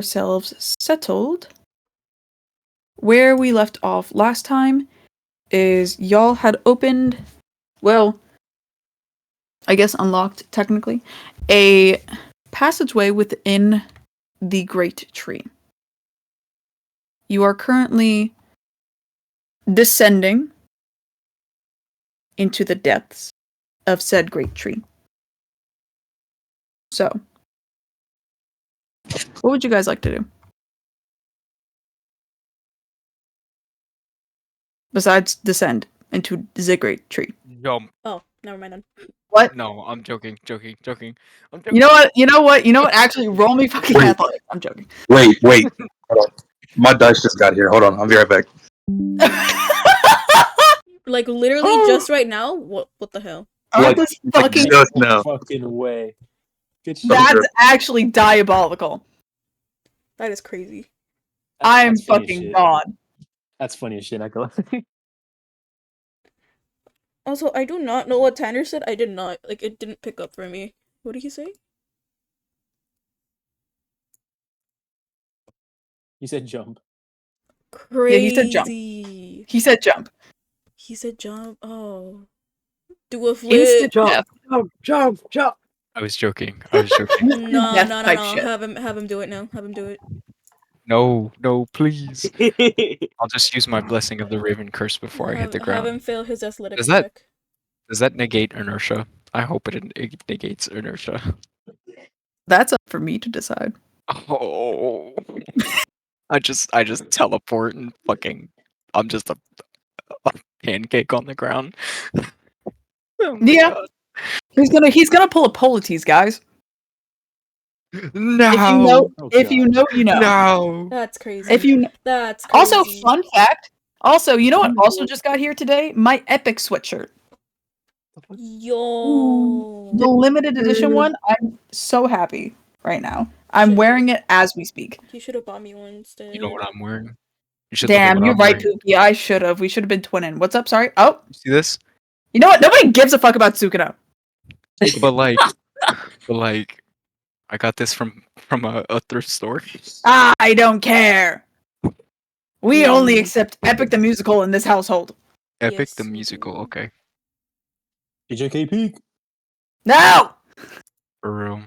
ourselves settled. Where we left off last time is y'all had opened, well, I guess unlocked technically, a passageway within the Great Tree. You are currently descending into the depths of said Great Tree. So, what would you guys like to do? Besides descend into the Great Tree. Jump. Oh, never mind then. What? No, I'm joking. I'm joking. You know what? Actually, roll me fucking Wait. athletics. I'm joking. Wait. Hold on. My dice just got here. Hold on. I'll be right back. Like literally just right now? What the hell? Aren't this fucking... Just now. Fucking way. Good shit. That's actually diabolical. That is crazy. I'm That's funny as fucking shit. gone. That's funny as shit, Nicola. Also, I do not know what Tanner said. I did not. Like, it didn't pick up for me. What did he say? He said jump. Crazy. Yeah, he said jump. He said jump. He said jump. Oh. Do a flip. Instant Jump. death. Jump. I was joking. No, Death type shit. Have him do it now. Have him do it. No, please. I'll just use my blessing of the Raven curse before I hit the Have ground. him fail his athletics Does that- check. Does that negate inertia? I hope it negates inertia. That's up for me to decide. Oh. I just teleport and fucking I'm just a pancake on the ground. Oh my Yeah. God. He's gonna pull a Polites, guys. No. If you know, you know. No. That's crazy. If you That's crazy. also, fun fact. Also, you know what? Also, just got here today. My Epic sweatshirt, Yo. the limited edition one. I'm so happy right now. I'm Shit. wearing it as we speak. You should have bought me one instead. You know what I'm wearing? You should look at Damn, what you're I'm right, wearing. Pookie. I should have. We should have been twinning. What's up? Sorry. Oh, You see this? you know what? Nobody gives a fuck about Sukino. But like, I got this from a thrift store. I don't care. We Yeah. only accept Epic the Musical in this household. Epic Yes, the we musical. do. Okay, EJK peak. No! for real.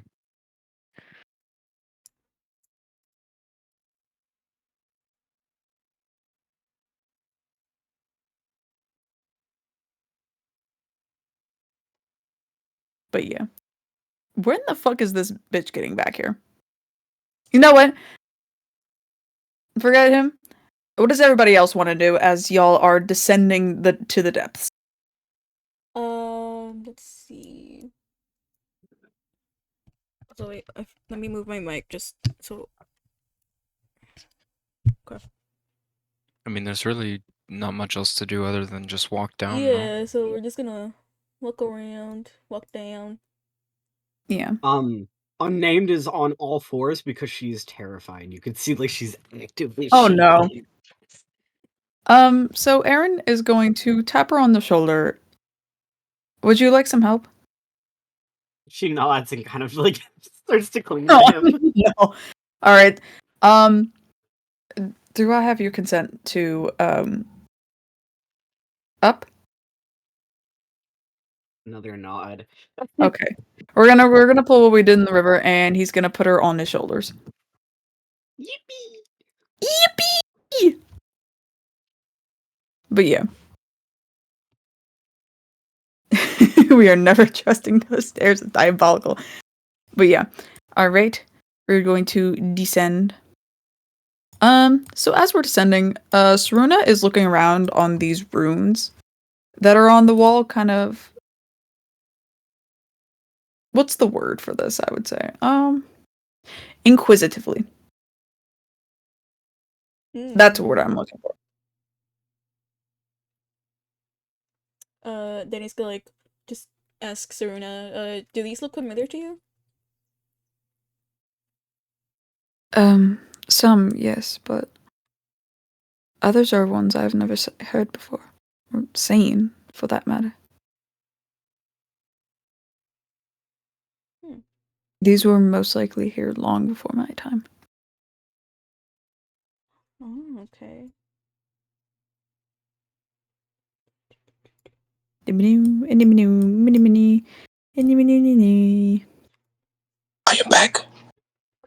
But yeah. When the fuck is this bitch getting back here? You know what? Forget him. What does everybody else want to do as y'all are descending to the depths? Let's see. So wait, let me move my mic just so. Okay. I mean, there's really not much else to do other than just walk down. no? Yeah, so we're just gonna look around, walk down. Yeah. Unnamed is on all fours because she's terrifying. You can see like she's actively Oh, no. shaking. So Aaron is going to tap her on the shoulder. Would you like some help? She nods and kind of like starts to cling No. to him. No. Alright. Do I have your consent to up? Another nod. Okay. We're gonna pull what we did in the river, and he's gonna put her on his shoulders. Yippee! Yippee! But yeah. We are never trusting those stairs. It's diabolical. But yeah. Alright. We're going to descend. So as we're descending, Saruna is looking around on these runes that are on the wall, kind of... What's the word for this, I would say? Inquisitively. That's what I'm looking for. Then he's gonna like just ask Saruna, do these look familiar to you? Some, yes, but others are ones I've never heard before. Or seen, for that matter. These were most likely here long before my time. Oh, okay. I am back.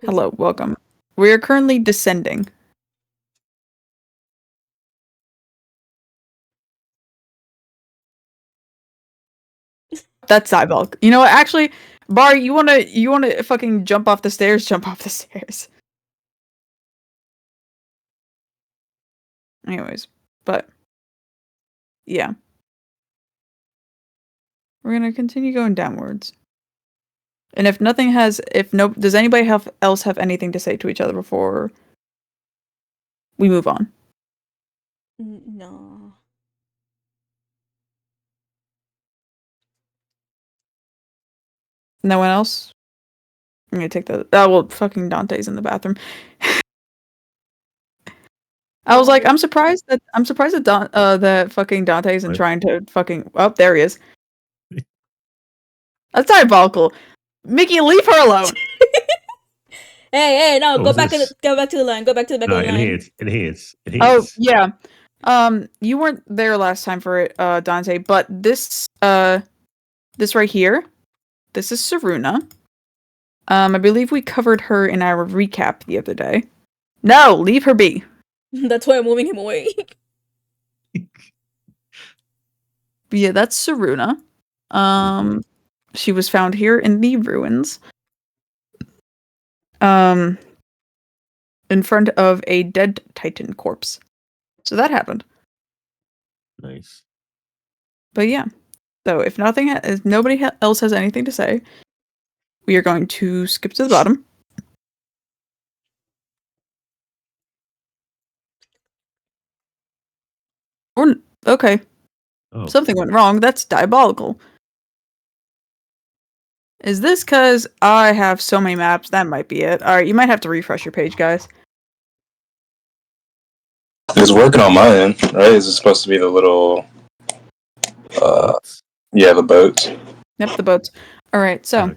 Hello, welcome. We are currently descending. That's eyeball. You know what? Actually, Bar, you wanna fucking jump off the stairs? Jump off the stairs. Anyways, but yeah, we're gonna continue going downwards. And if does anybody else have anything to say to each other before we move on? No. No one else? I'm gonna take the. Oh well, fucking Dante's in the bathroom. I was like, I'm surprised that that fucking Dante isn't What? trying to fucking. Oh, there he is. That's diabolical. Mickey, leave her alone. Hey, no, Oh, go is back this- to the line. Go back to the back No, of the line. enhance. Oh yeah. You weren't there last time for it, Dante, but this right here, this is Saruna. I believe we covered her in our recap the other day. No, leave her be. That's why I'm moving him away. But yeah, that's Saruna. She was found here in the ruins. In front of a dead Titan corpse. So that happened. Nice. But yeah. So if nobody else has anything to say, we are going to skip to the bottom. Okay. Oh, Something went wrong. That's diabolical. Is this because I have so many maps? That might be it. Alright, you might have to refresh your page, guys. It's working on my end, right? Is it supposed to be the little, yeah, the boat? Yep, the boats. Alright, so okay.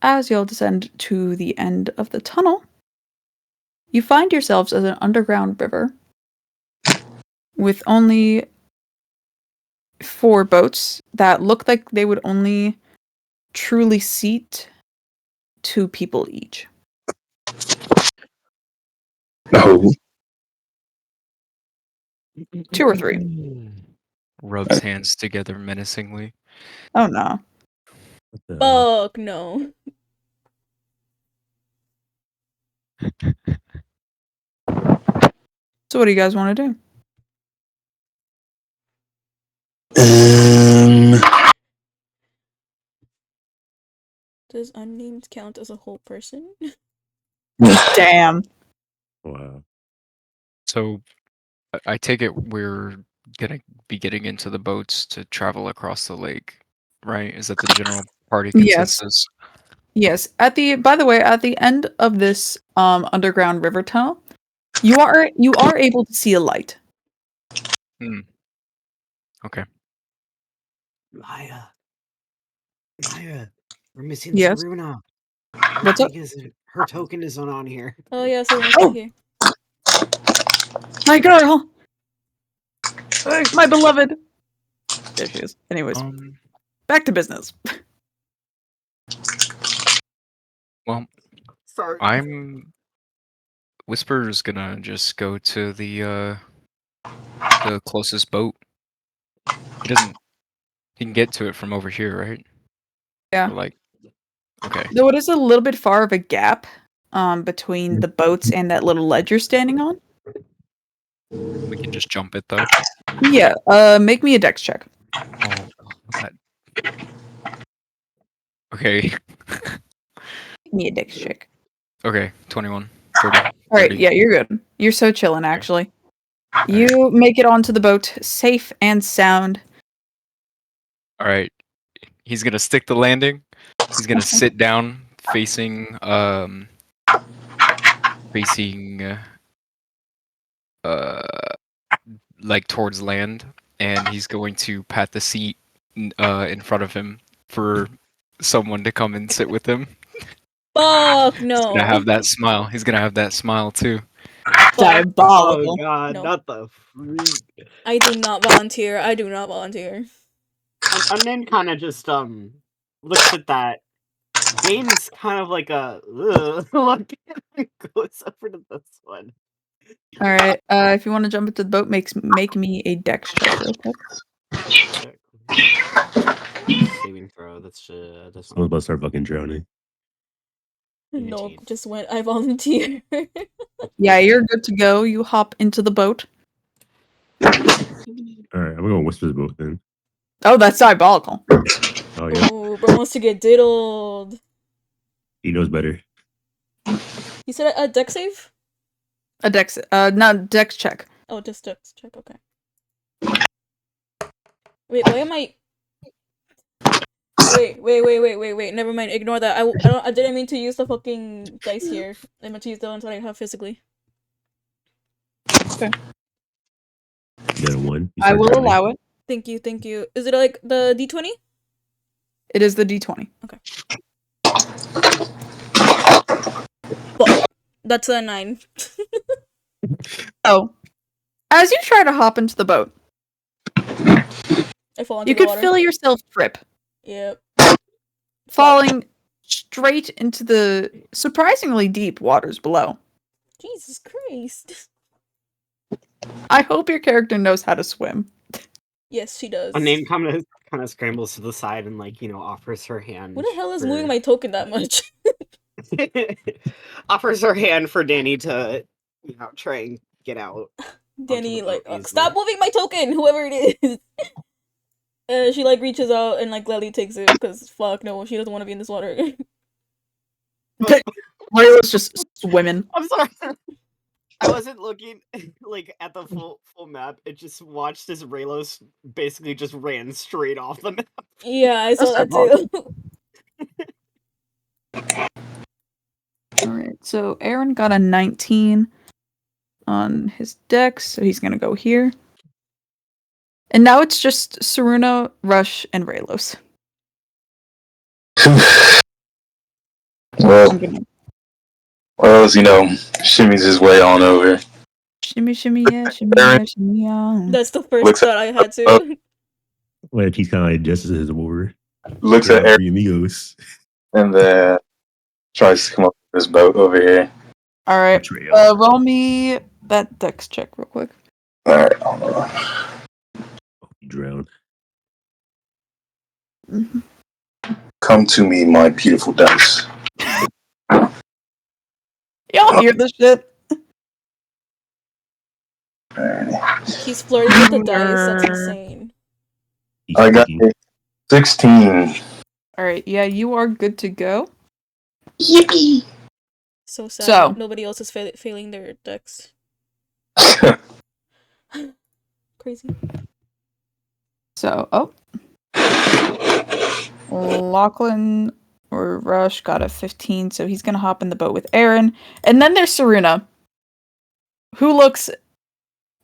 as you'll descend to the end of the tunnel, you find yourselves as an underground river with only 4 boats that look like they would only truly seat 2 people each. No. 2 or 3. Rubs hands together menacingly. Oh no. What the- Fuck no. So what do you guys want to do? Does unnamed count as a whole person? Damn. Wow. So I take it we're gonna be getting into the boats to travel across the lake, right? Is that the general party Yes. consensus? Yes. By the way, at the end of this underground river tunnel, you are able to see a light. Okay. Maya, we're missing Yes. Saruna. What's up? Her token isn't on here. Oh yeah, so we're here. My girl! My beloved! There she is. Anyways, back to business. Well, Sorry. Whisper's gonna just go to the closest boat. He can get to it from over here, right? Yeah. Or okay. Though it is a little bit far of a gap between the boats and that little ledge you're standing on. We can just jump it though. Yeah, make me a dex check. Oh, that... Okay. Make me a dex check. Okay, 21. 30. Alright, 30. yeah, you're good. You're so chillin', actually. You make it onto the boat, safe and sound. Alright. He's gonna stick the landing. He's gonna sit down facing like towards land, and he's going to pat the seat in front of him for someone to come and sit with him. Fuck He's gonna no. have that smile. He's gonna have that smile too. fuck? Oh Diabolical. god, No. not the freak. I do not volunteer. I do not volunteer. Unnamed kind of just looks at that. Gains kind of like a look and goes over to this one. All right. If you want to jump into the boat, make me a dex check real quick. Check. Saving throw. That's this Someone's one. about to start fucking drowning. No, 18. just went. I volunteer. Yeah, you're good to go. You hop into the boat. All right, I'm gonna whisper the boat then. Oh, that's diabolical. Oh yeah, Oh, bro wants to get diddled. he knows better. You said a deck save? A dex, not dex check. Oh, just dex check. Okay. Wait, why am I? Wait. Never mind. Ignore that. I didn't mean to use the fucking dice here. I meant to use the ones that I have physically. You got a 1. You I start will drowning. allow it. Thank you. Is it like the D20? It is the d20. Fuck. That's a 9. Oh, as you try to hop into the boat, I fall into you the could water. feel yourself trip, Yep. falling straight into the surprisingly deep waters below. Jesus Christ. I hope your character knows how to swim. Yes, she does. Unnamed kind of scrambles to the side and offers her hand. What the hell is for- moving my token that much? offers her hand for Danny to try and get out. Danny, the like, boat easily. stop moving my token, whoever it is. She like reaches out and like gladly takes it because fuck no, she doesn't want to be in this water. Rayla's just swimming. I'm sorry. I wasn't looking at the full map. It just watched as Raylos basically just ran straight off the map. Yeah, I saw that That's too. Alright, so Aaron got a 19 on his dex, so he's gonna go here. And now it's just Saruna, Rush, and Raylos. Well, I'm gonna Wells, shimmies his way on over. shimmy, yeah, shimmy, yeah. That's the first Looks thought I had to. Like he's kind of like adjusts his over. Looks Yeah, at Eric three amigos. and then tries to come up with this boat over here. Alright, Betrayal. roll me that dex check real quick. Alright, hold on. You drown. Mhm. Come to me, my beautiful dice. Y'all hear this shit? Alright. He's flirting with the dice. That's insane. He's I got thinking. a 16. Alright, yeah, you are good to go. Yippee! So sad. So- Nobody else is failing their decks. Crazy. So, Lachlan or Rush got a 15, so he's gonna hop in the boat with Aaron. And then there's Saruna, who looks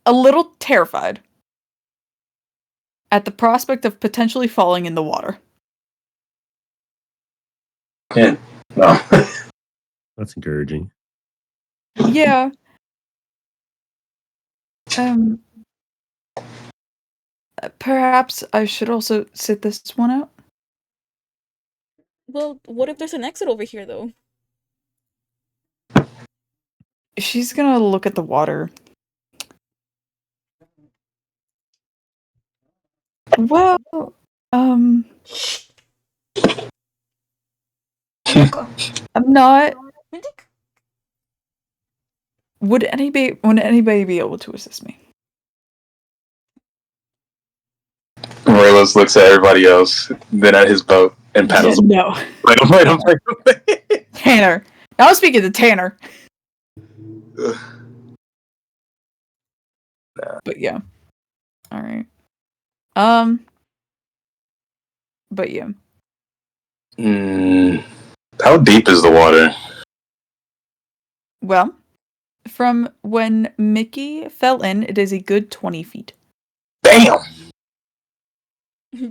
a little terrified at the prospect of potentially falling in the water. Yeah. No. That's encouraging. Yeah. Perhaps I should also sit this one out. Well, what if there's an exit over here though? She's gonna look at the water. Well, I'm not. Would anybody be able to assist me? Morelos looks at everybody else, then at his boat, and paddles away. No. Right away. Tanner. Now I'm speaking to Tanner. But yeah. Alright. But yeah. How deep is the water? Well, from when Mickey fell in, it is a good 20 feet. Damn!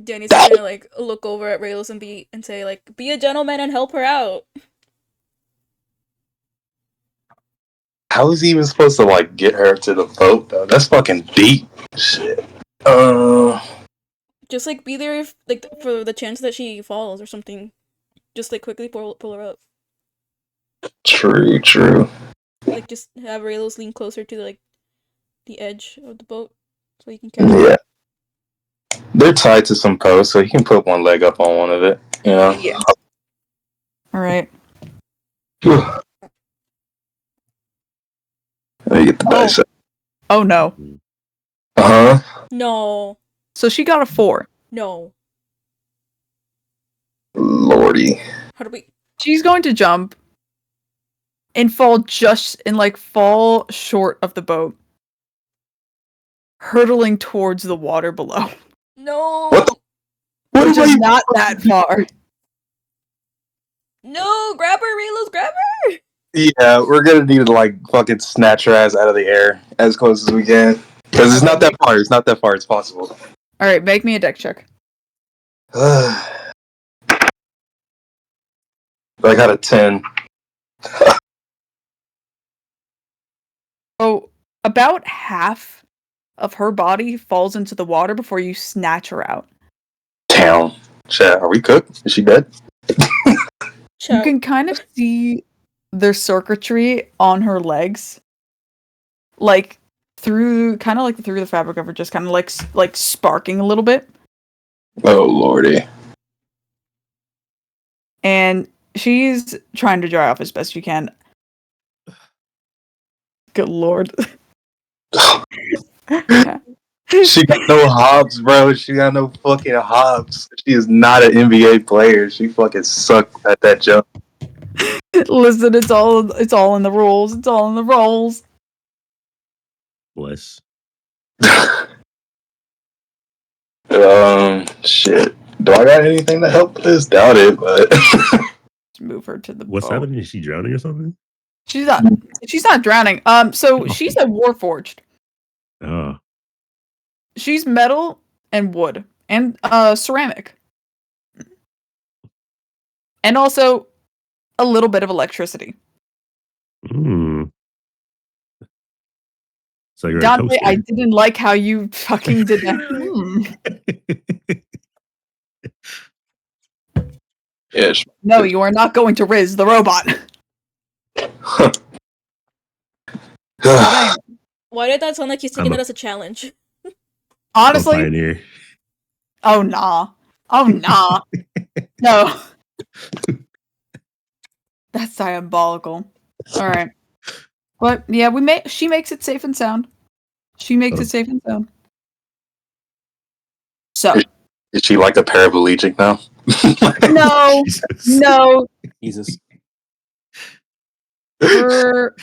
Danny's just gonna like look over at Raylos and say like, "Be a gentleman and help her out." how is he even supposed to like get her to the boat though? That's fucking deep. Shit. Just like be there if, like for the chance that she falls or something. Just like quickly pull her up. True. Like just have Raylos lean closer to like the edge of the boat so you can catch her. Yeah. They're tied to some posts, so he can put one leg up on one of it. You know? Yeah. All right. Let me get the dice up. Oh no. Uh-huh. No. So she got a 4. No. Lordy. How do we? She's going to jump and fall short of the boat, hurtling towards the water below. No. What Which am is I- not that far. No, grab her, Raylos, grab her. Yeah, we're gonna need to like fucking snatch her ass out of the air as close as we can. Because it's not that far. It's not that far. It's possible. All right, make me a deck check. I got a 10. So about half of her body falls into the water before you snatch her out. Town. Shit, are we cooked? Is she dead? You can kind of see the circuitry on her legs, like through the fabric of her, just kind of like sparking a little bit. Oh lordy. And she's trying to dry off as best she can. Good lord. She got no hops, bro. She got no fucking hops. She is not an NBA player. She fucking sucked at that jump. Listen, it's all in the rules. It's all in the rolls. Bless. Shit. Do I got anything to help this? Doubt it, but Just move her to the What's boat. happening? Is she drowning or something? She's not drowning. So she's a warforged. Oh. She's metal and wood and ceramic. And also a little bit of electricity. Hmm. So you're Dante, a I toaster. didn't like how you fucking did that. yeah. No, you are not going to Riz the robot. Why did that sound like he's taking I'm a- that as a challenge? Honestly, Pioneer. oh nah. No. That's diabolical. Alright. But yeah, she makes it safe and sound. She makes it safe and sound. So Is she like a paraplegic now? no, Jesus. no. Jesus. Her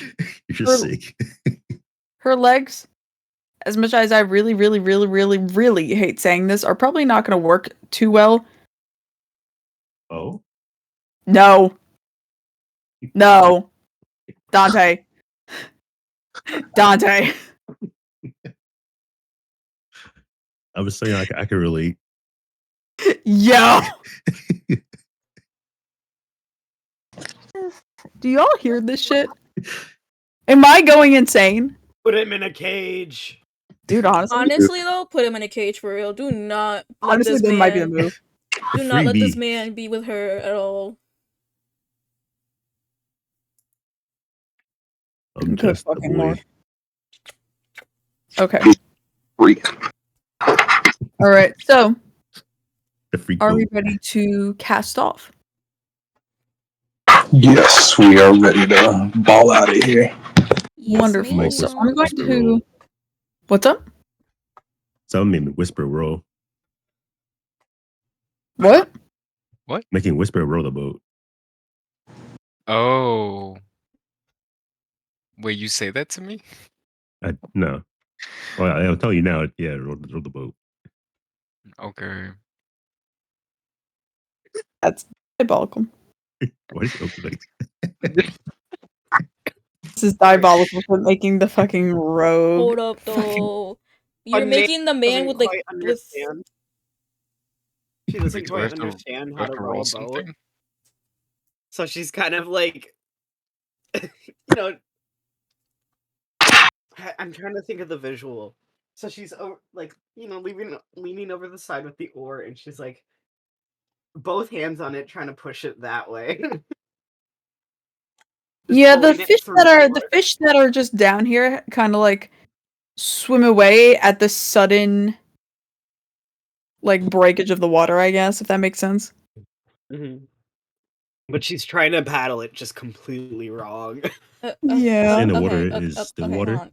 You're her- sick. her legs, as much as I really, really, really, really, really hate saying this, are probably not gonna work too well. Oh. No. Dante. I was saying I can relate. Yo. Do y'all hear this shit? Am I going insane? Put him in a cage. Dude, Honestly, though, put him in a cage for real. Do not let honestly, this that man. might be the move. Do not let this Freebie. man be with her at all. I'm Good just a fucking boy. lord. Okay. Freak. All right. So, The freak are we boat. ready to cast off? Yes, we are ready to ball out of here. Yes, Wonderful. we So are. I'm going Whisper to. roll. What's up? Someone made me whisper roll. What? Making whisper roll the boat. Oh. Wait, you say that to me? No. Well, I'll tell you now. Yeah, roll the boat. Okay. That's diabolical. Why is it open like This is diabolical for making the fucking rogue. Hold up, though. You're Nick making the man doesn't with like quite with. understand. She doesn't Wait, do I quite have to- understand Do I how have to to roll roll a boat. something? So she's kind of like, you know, I'm trying to think of the visual. So she's like, leaning over the side with the oar, and she's like, both hands on it, trying to push it that way. Just Yeah, the pulling it fish through that are shore. the fish that are just down here kind of like swim away at the sudden like breakage of the water, I guess, if that makes sense. Mhm. But she's trying to paddle it just completely wrong. Yeah. And the okay, water okay, is still okay, water. hold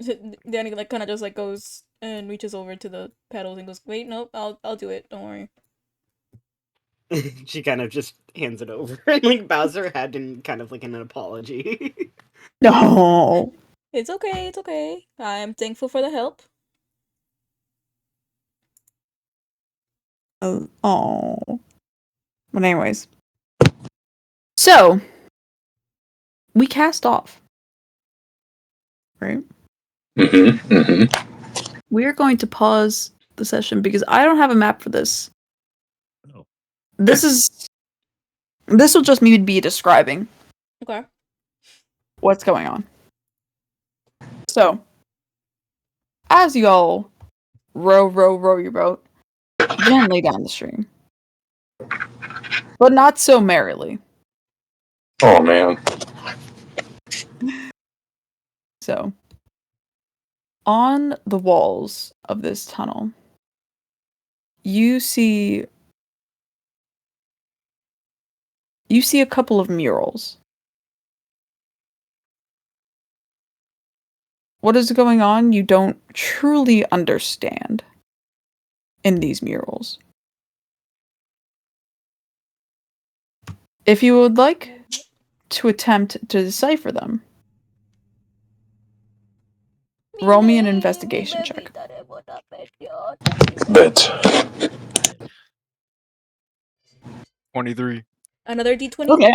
on. Danny like kind of just like goes and reaches over to the paddles and goes, "Wait, nope, I'll do it. Don't worry." She kind of just hands it over and like bows her head in kind of like an apology. No. It's okay. It's okay. I'm thankful for the help. Oh. But anyways. So, we cast off. Right? We're going to pause the session because I don't have a map for this. Oh. This will just me be describing Okay. what's going on. So, as y'all row your boat gently down the stream, but not so merrily. Oh man. So, on the walls of this tunnel, you see a couple of murals. What is going on? You don't truly understand in these murals. If you would like to attempt to decipher them, roll me an investigation check. Bet. 23. Another D20. Okay.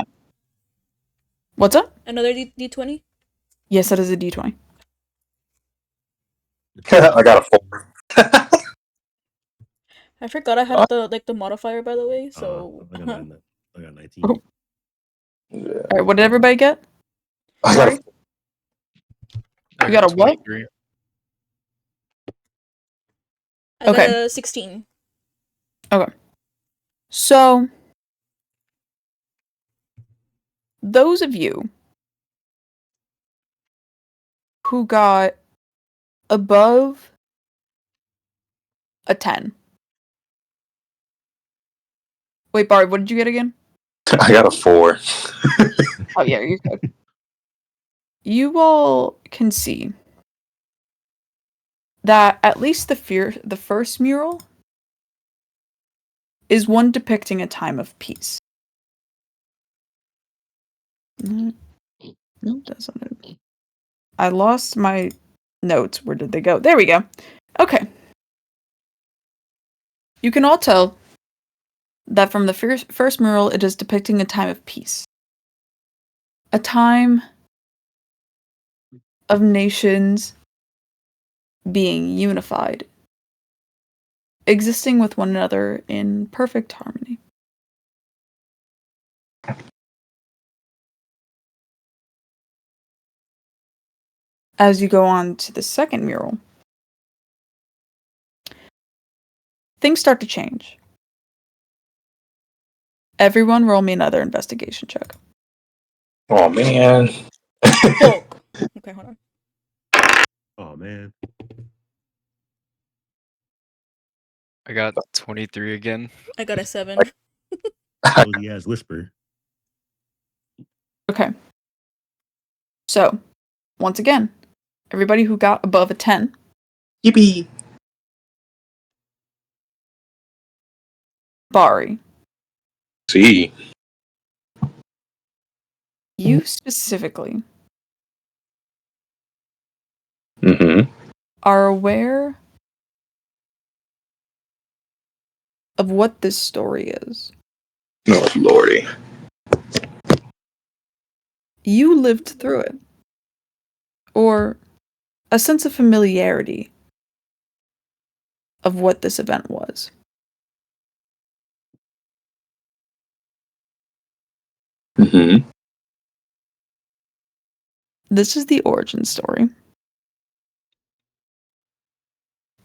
What's up? Another D20. Yes, that is a D20. I got a 4. I forgot I had the modifier, by the way. So I got 19. Oh. All right, what did everybody get? I got Sorry? I You got a what? 23. I got Okay. a 16. Okay. So, those of you who got above a 10. Wait, Barb, what did you get again? I got a 4. Oh, yeah, you're good. You all can see that at least the first mural is one depicting a time of peace. No, that's not it. I lost my notes. Where did they go? There we go. Okay. You can all tell that from the first mural, it is depicting a time of peace. A time of nations being unified, existing with one another in perfect harmony. As you go on to the second mural, things start to change. Everyone roll me another investigation check. Oh man. Fuck. Okay, hold on. Oh man. I got 23 again. I got a 7. Cozy ass whisper. Okay. So, once again, everybody who got above a 10, Yippee. Bari, See. you specifically are aware of what this story is. Oh lordy. You lived through it. Or a sense of familiarity of what this event was. This is the origin story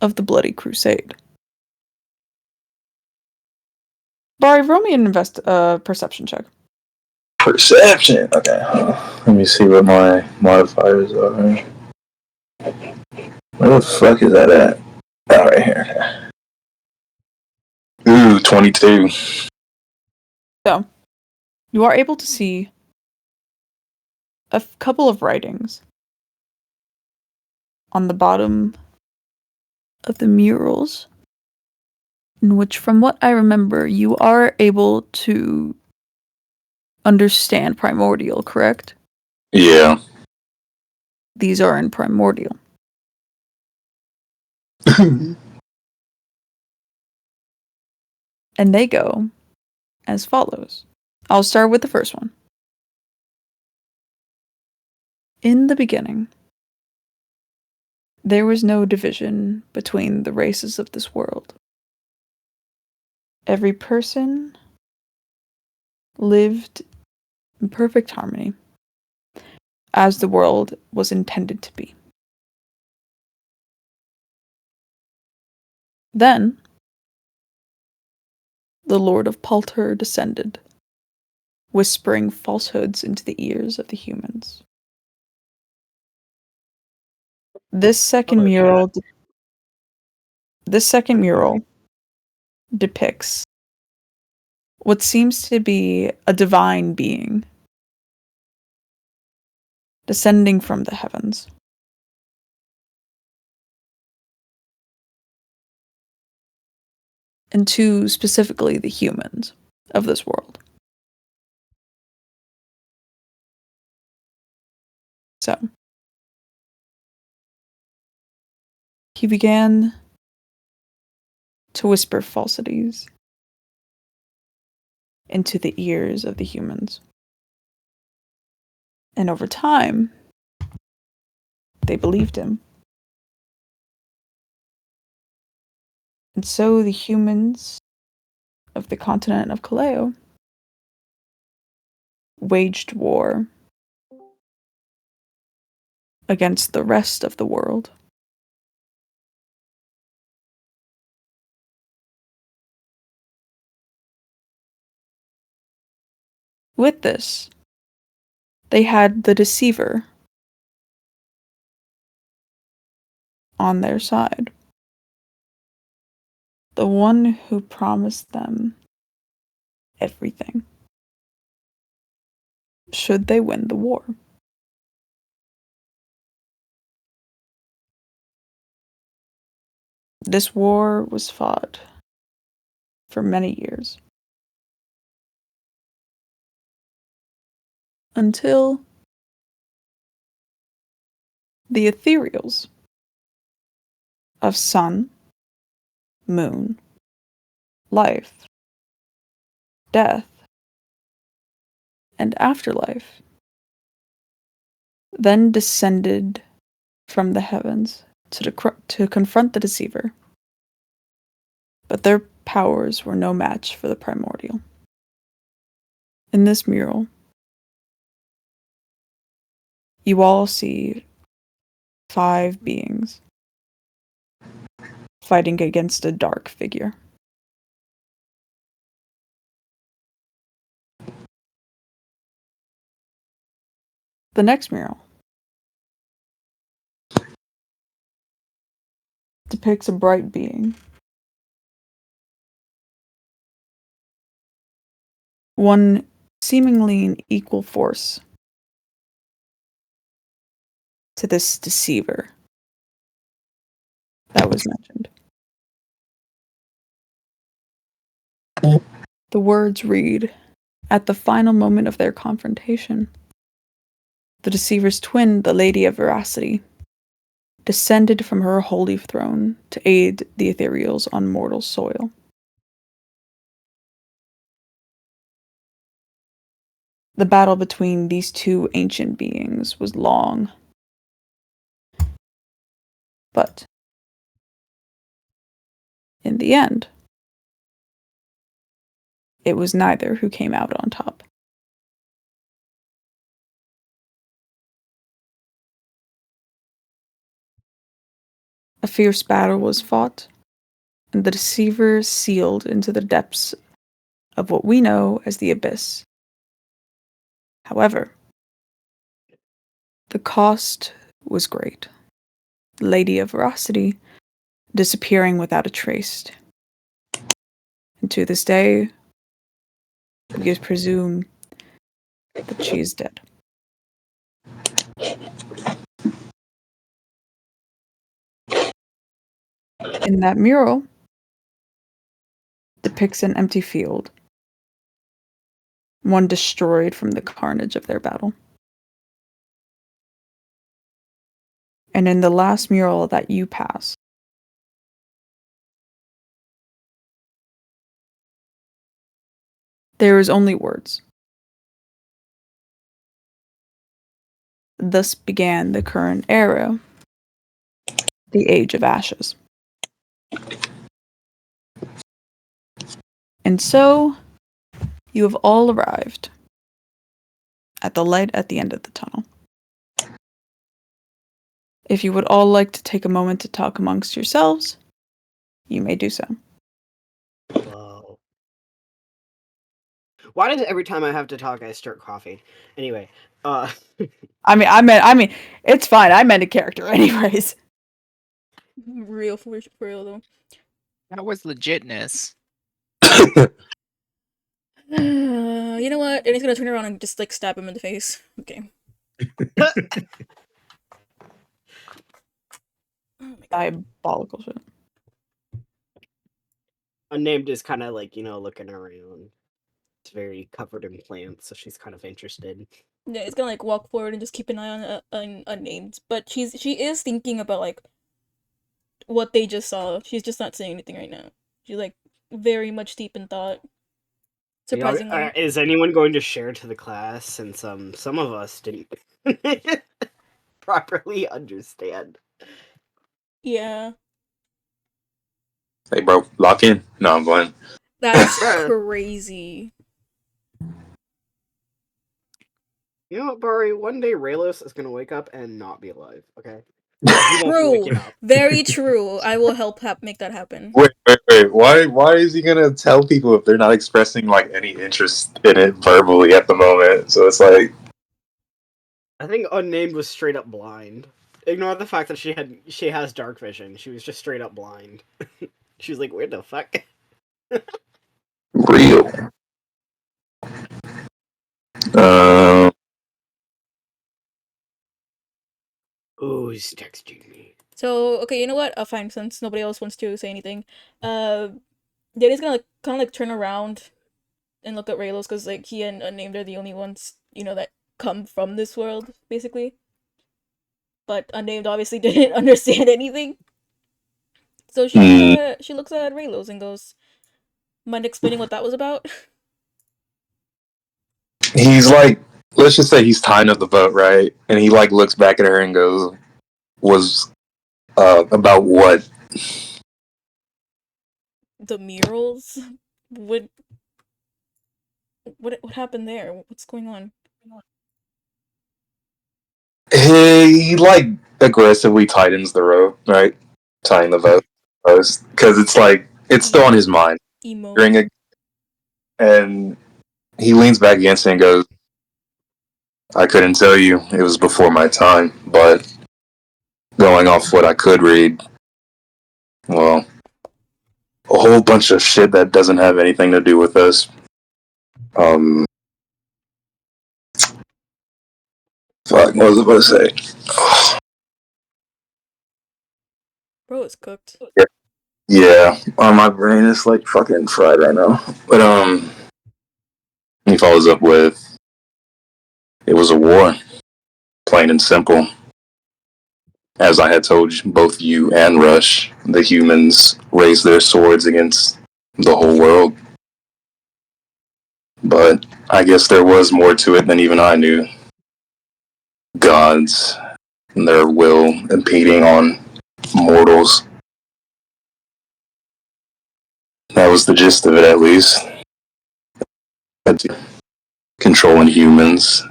of the Bloody Crusade. Bari, roll me an perception check. Perception. Okay, let me see what my modifiers are. Where the fuck is that at? Oh, right here. Ooh, 22. So, you are able to see a couple of writings on the bottom of the murals, in which, from what I remember, you are able to understand Primordial, correct? Yeah. These are in Primordial. And they go as follows. I'll start with the first one. In the beginning, there was no division between the races of this world. Every person lived in perfect harmony, as the world was intended to be. Then, the Lord of Palter descended, whispering falsehoods into the ears of the humans. This second mural depicts what seems to be a divine being descending from the heavens. Into specifically the humans of this world. So, he began to whisper falsities into the ears of the humans. And over time, they believed him. And so the humans of the continent of Kaleo waged war against the rest of the world. With this, they had the deceiver on their side. The one who promised them everything, should they win the war. This war was fought for many years. Until the ethereals of sun, moon, life, death, and afterlife then descended from the heavens to confront the deceiver. But their powers were no match for the primordial. In this mural, you all see 5 beings fighting against a dark figure. The next mural depicts a bright being. One seemingly in equal force to this deceiver that was mentioned. The words read, "At the final moment of their confrontation, the deceiver's twin, the Lady of Veracity, descended from her holy throne to aid the ethereals on mortal soil." The battle between these two ancient beings was long, but in the end, it was neither who came out on top. A fierce battle was fought, and the deceiver sealed into the depths of what we know as the Abyss. However, the cost was great. The Lady of Veracity disappearing without a trace. And to this day, we presume that she is dead. In that mural depicts an empty field, one destroyed from the carnage of their battle. And in the last mural that you pass, there is only words. Thus began the current era, the Age of Ashes. And so, you have all arrived at the light at the end of the tunnel. If you would all like to take a moment to talk amongst yourselves, you may do so. Whoa. Why does every time I have to talk, I start coughing? Anyway, I mean, it's fine. I meant a character anyways. Real for real though. That was legitness. You know what? And he's gonna turn around and just like stab him in the face. Okay. Oh my god. Diabolical shit. Unnamed is kind of like, looking around. It's very covered in plants, so she's kind of interested. Yeah, it's gonna like walk forward and just keep an eye on unnamed. But she is thinking about like what they just saw. She's just not saying anything right now. She's like very much deep in thought. Surprisingly. Is anyone going to share to the class, since some of us didn't properly understand? Yeah. Hey, bro, lock in. No, I'm playing. That's crazy. You know what, Bari? One day Raylos is gonna wake up and not be alive, okay? True. Very true. I will help make that happen. Wait. Why is he gonna tell people if they're not expressing like any interest in it verbally at the moment? So it's like, I think Unnamed was straight up blind. Ignore the fact that she has dark vision. She was just straight up blind. She was like, "Where the fuck?" real. Oh, he's texting me. So, okay, you know what? Fine, since nobody else wants to say anything. Daddy's gonna kind of like turn around and look at Raylos, because like he and Unnamed are the only ones, that come from this world, basically. But Unnamed obviously didn't understand anything. So she looks at Raylos and goes, "Mind explaining what that was about?" He's like, let's just say he's tying up the boat, right? And he like looks back at her and goes, "Was about what?" The murals? What happened there? What's going on? He like aggressively tightens the rope, right? Tying the boat because it's like it's still on his mind. Emo. And he leans back against it and goes, "I couldn't tell you. It was before my time, but going off what I could read, well, a whole bunch of shit that doesn't have anything to do with us. Fuck, what was I about to say? Bro, it's cooked. Yeah, my brain is like fucking fried right now. But he follows up with, it was a war, plain and simple. As I had told both you and Rush, the humans raised their swords against the whole world. But I guess there was more to it than even I knew. Gods and their will impeding on mortals. That was the gist of it, at least. Controlling humans,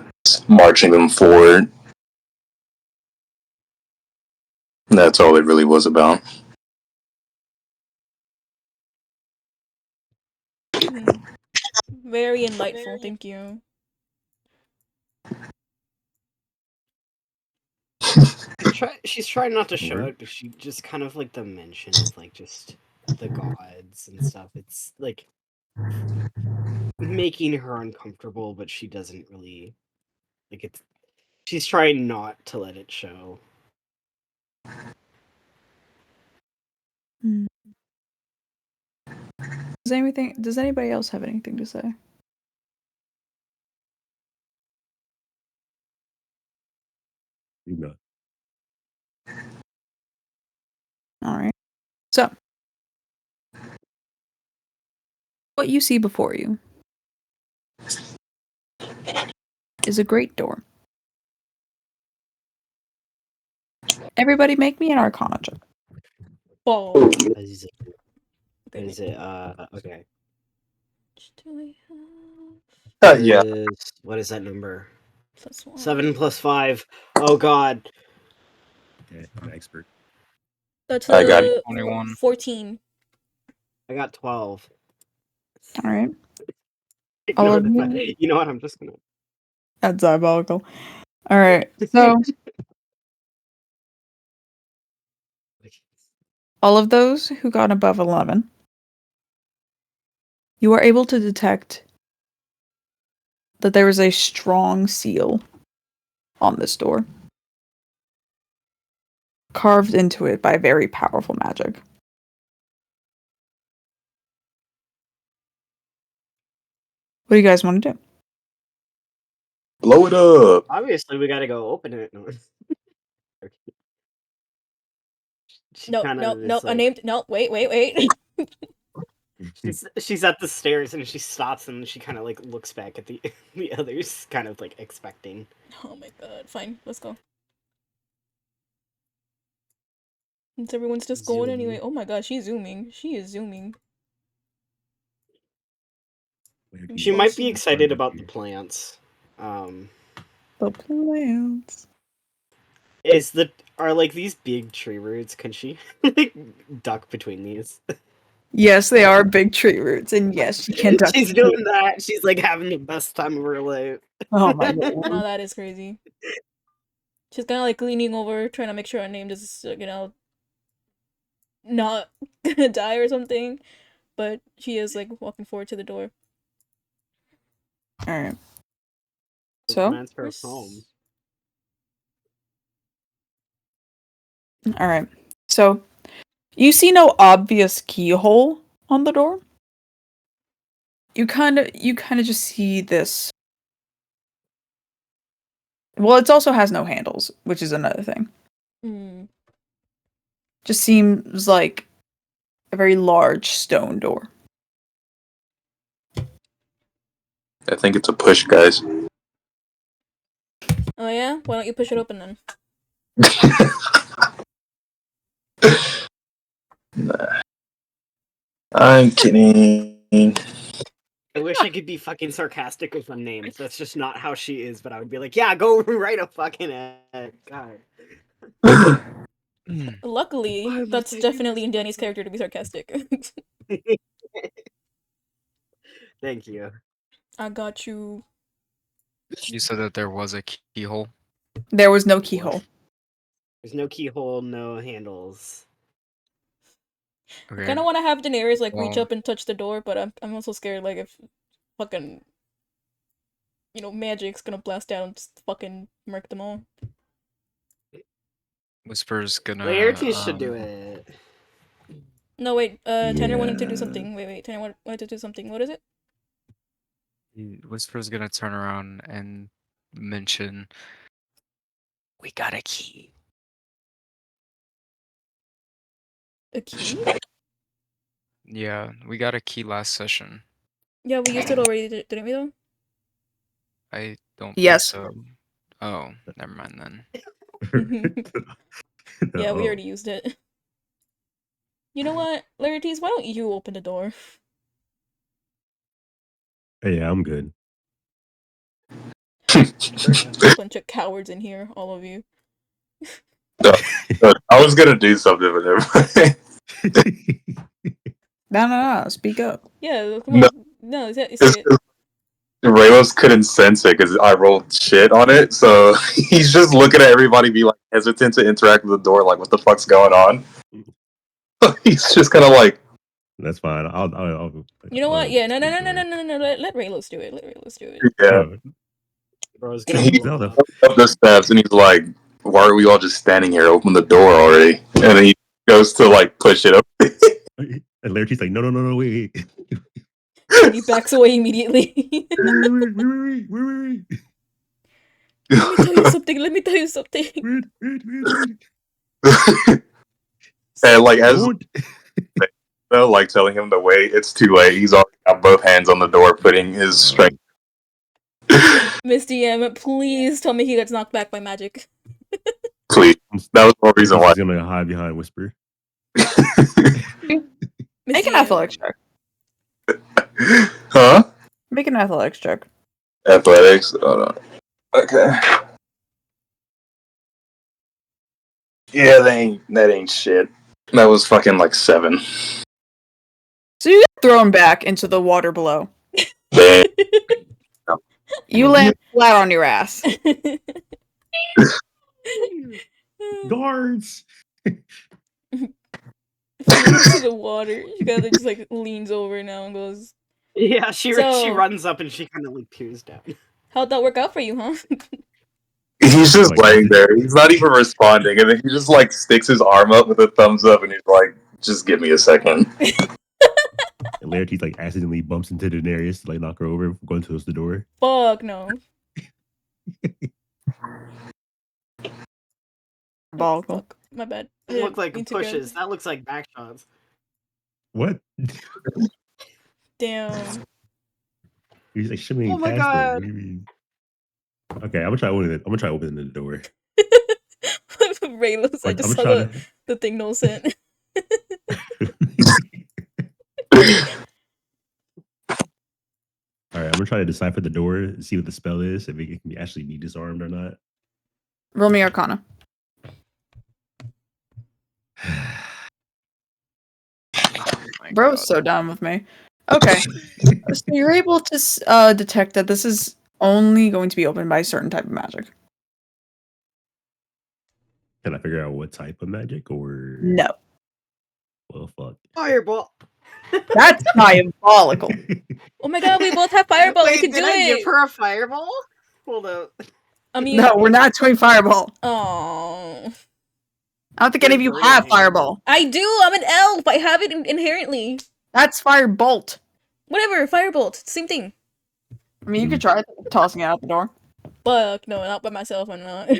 marching them forward, That's all it really was about. Very enlightful, thank you. She's trying not to show Word. it, but she just kind of like the mention of like just the gods and stuff. It's like making her uncomfortable, but she doesn't really like it's. She's trying not to let it show. Does anybody else have anything to say? You know. All right. So, what you see before you is a great door. Everybody make me an Arcana check. Ball. Is it okay. Do we have Yeah. What is that number? +1? 7 plus 5. Oh god. Yeah, I'm an expert. That's I got 21. 14. I got 12. All right. Ignore All of the fact- you. You know what? I'm just gonna. That's diabolical. All right. So, all of those who got above 11, you are able to detect that there is a strong seal on this door, carved into it by very powerful magic. What do you guys want to do? Blow it up. Obviously, we gotta go open it. No. She No, kinda no, is no. like- Unnamed. No, wait. She's at the stairs and she stops and she kind of like looks back at the the others, kind of like expecting. Oh my god. Fine, let's go. Since everyone's just going Zoom. anyway. Oh my god, she's zooming. She is zooming. She might be excited about the plants. The plants. Are like these big tree roots? Can she like duck between these? Yes, they are big tree roots, and yes, she can duck. She's doing that. She's like having the best time of her life. Oh my god. No, that is crazy. She's kind of like leaning over, trying to make sure her name is, not gonna die or something. But she is like walking forward to the door. All right. The So, plants are home. all right. So, you see no obvious keyhole on the door. You kind of just see this. Well, it also has no handles, which is another thing. Just seems like a very large stone door. I think it's a push, guys. Oh yeah? Why don't you push it open then? Nah. I'm kidding. I wish I could be fucking sarcastic with some names. That's just not how she is. But I would be like, yeah, go right a fucking head. God. Luckily, that's definitely in Danny's character to be sarcastic. Thank you. I got you. You said that there was a keyhole. There was no keyhole. There's no keyhole, no handles. Okay. I kind of want to have Daenerys like reach Well- up and touch the door, but I'm also scared like if fucking magic's gonna blast down and just fucking murk them all. Whisper's gonna. Laertes should do it. No wait, Tanner wanted to do Yeah. something. Wait, Tanner wanted to do something. What is it? Whisper's gonna turn around and mention, "We got a key." A key? Yeah, we got a key last session. Yeah, we used it already, didn't we though? I don't Yes. think so. Oh, never mind then. Yeah, we No. already used it. You know what, Laertes, why don't you open the door? Hey, yeah, I'm good. Bunch of cowards in here, all of you. Look, I I was gonna do something with him. No. Speak up. Yeah, come No. on. No, say It's it. 'cause Ramos couldn't sense it because I rolled shit on it, so he's just looking at everybody, be like hesitant to interact with the door, like what the fuck's going on. He's just kind of like, That's fine. I'll You know what? Yeah, no. Let Raylos do it. Let Raylos do it. yeah. Oh, Bro's He gonna Zelda. blow up. goes up the steps and he's like, "Why are we all just standing here? Open the door already!" And then he goes to like push it up. And Laird's like, no, wait. And he backs away immediately. Wait. Let me tell you something. Let me tell you something. Wait. And like as Don't. like telling him to wait, it's too late. He's already got both hands on the door, putting his strength. Miss DM, please tell me he gets knocked back by magic. Please, that was the reason why. He's gonna hide behind Whisper. Miss Make an DM. athletics check. Huh? Make an athletics check. Athletics. Hold on. Okay. Yeah, that ain't shit. That was fucking like 7. So you get thrown back into the water below. Damn. You land flat on your ass. Guards. Falls to the water. She kind of just like leans over now and goes, Yeah, she So- runs up and she kind of like peers down. "How'd that work out for you, huh?" He's just Like, laying there. He's not even responding, and then he just like sticks his arm up with a thumbs up, and he's like, "Just give me a second." And Laird like accidentally bumps into Daenerys to like knock her over, going towards the door. Fuck no. Ball. Fuck. My bad. It looked like need to go. pushes. That looks like back shots. What? Damn. He's like shimmying Oh my past them. God. What do you mean? Okay, I'm gonna try opening it. I'm gonna try opening the door. Raylos, I I'm just saw trying the thing Noel sent. All right, I'm gonna try to decipher the door and see what the spell is, if it can actually be disarmed or not. Roll me Arcana. My Bro's God. so done with me. Okay. So you're able to detect that this is only going to be opened by a certain type of magic. Can I figure out what type of magic or No. Well, fuck. Fireball. That's diabolical. Oh my god, we both have fireball. Wait, We can did do I it. give her a fireball? Hold up. I mean, No, we're not doing fireball. oh, I don't think any of you have fireball. I do. I'm an elf. I have it inherently. That's firebolt. Whatever. Firebolt. Same thing. I mean, you could try tossing it out the door. Fuck no, not by myself. I'm not.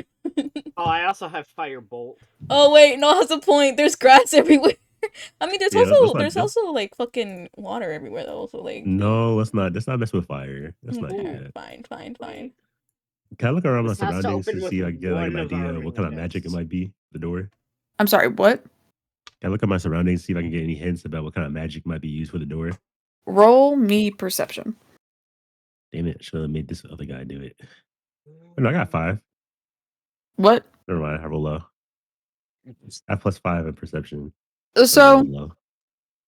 Oh, I also have firebolt. Oh wait, no, that's a point. There's grass everywhere. I mean, there's Yeah, also that's not- also like fucking water everywhere though. So like, No, let's not mess with fire. Let's not do okay, that. fine. Can I look around my This has to surroundings open to with see if I can get like an one of idea our of what kind of magic it windows. might be? The door. I'm sorry, what? Can I look at my surroundings, see if I can get any hints about what kind of magic might be used for the door? Roll me perception. Damn it! Should have made this other guy do it. Oh, no, I got 5. What? Never mind. I roll low. I have +5 in perception. So, roll low.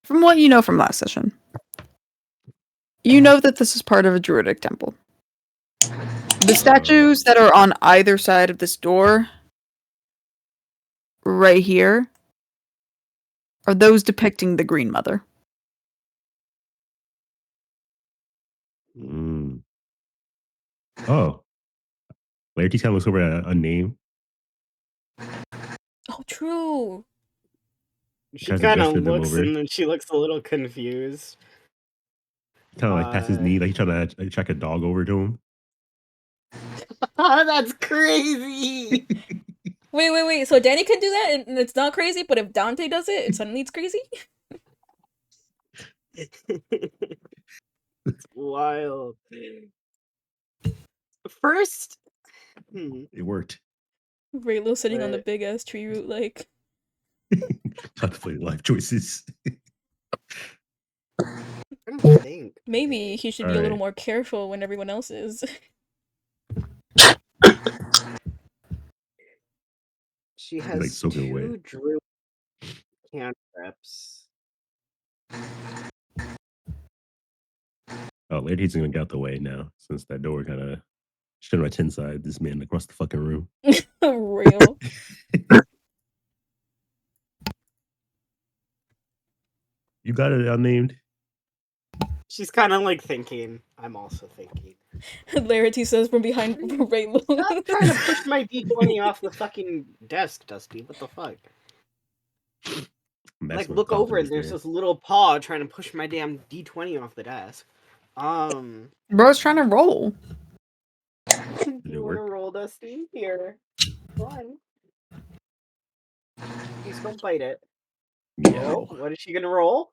from what you know from last session, you know that this is part of a druidic temple. The statues that are on either side of this door, right here, are those depicting the Green Mother. Mm. Oh, Laird kind of looks over at a name. Oh, true. She Tries to kind of gesture them looks over. and then she looks a little confused. Kind of like past his knee, like he's trying to track a dog over to him. Oh, that's crazy. Wait. So Danny can do that, and it's not crazy. But if Dante does it, it's crazy. It's wild. First, It worked. Raylo sitting on the Right. big ass tree root, like Contemplating life choices. I'm trying to think. maybe he should be a little Alright. more careful when everyone else is. She like, has soaking wet. 2 druid cantrips. Oh, Laertes gonna get out the way now, since that door kind of should much inside this man across the fucking room. Real. You got it unnamed. She's kind of like thinking. I'm also thinking. Larity says from behind Raylo. Stop trying to push my D20 off the fucking desk, Dusty. What the fuck? That's Like, where look over and confidence there's there. this little paw trying to push my damn D20 off the desk. Bro's trying to roll. Do you want to work? roll, Dusty? Here. One. Please don't bite it. Meow. Oh, what is she gonna roll?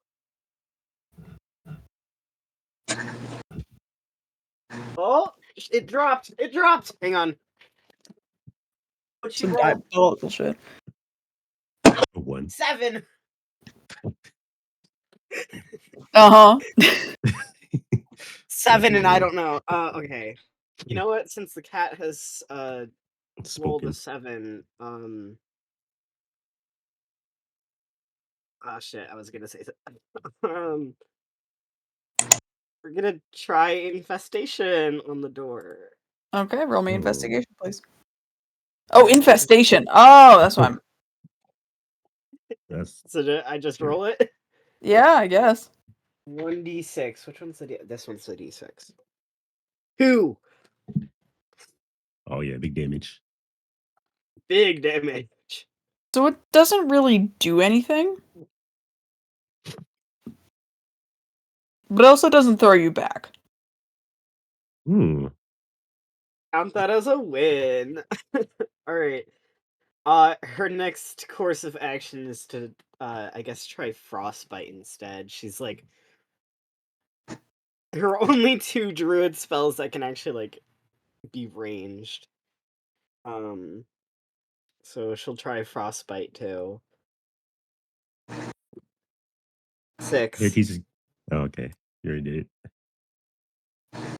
Oh, it dropped. It dropped. Hang on. What'd she Some roll? diabolical shit. A 1. 7. Uh-huh. 7, and I don't know. Okay. You know what? Since the cat has rolled Spoken. a 7, oh shit, I was gonna say we're gonna try infestation on the door. Okay, roll me Oh. investigation, please. Oh, infestation. Oh, that's why I'm... That's So I just roll it? Yeah, I guess. 1d6. Which one's the this one's the d6. 2. oh yeah, big damage. Big damage. So it doesn't really do anything. But it also doesn't throw you back. Hmm. Count that as a win. Alright. Her next course of action is to, I guess try frostbite instead. She's like, her only 2 druid spells that can actually, like, be ranged. So she'll try frostbite too. 6. Laertes. Oh, okay. You already did it.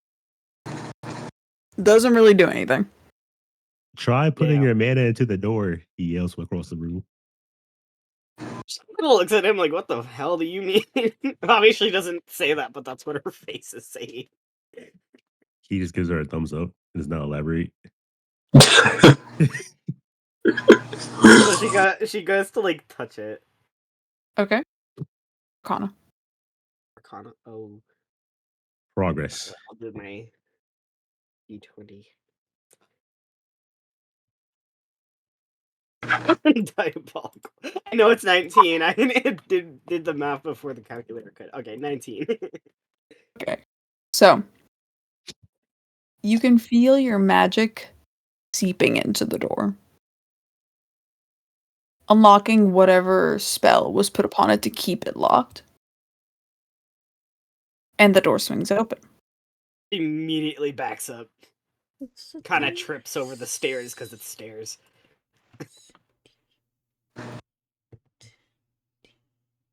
Doesn't really do anything. Try putting Yeah. your mana into the door, he yells from across the room. She looks at him like, what the hell do you mean? Obviously she doesn't say that, but that's what her face is saying. He just gives her a thumbs up. Does not elaborate. So she goes to like touch it. Okay. Arcana. Arcana. Oh, Progress. I'll do my D20. Diabolical. I know it's 19. I did the math before the calculator could. Okay, 19. Okay. So, you can feel your magic seeping into the door, unlocking whatever spell was put upon it to keep it locked. And the door swings open. Immediately backs up. Kind of trips over the stairs because it's stairs.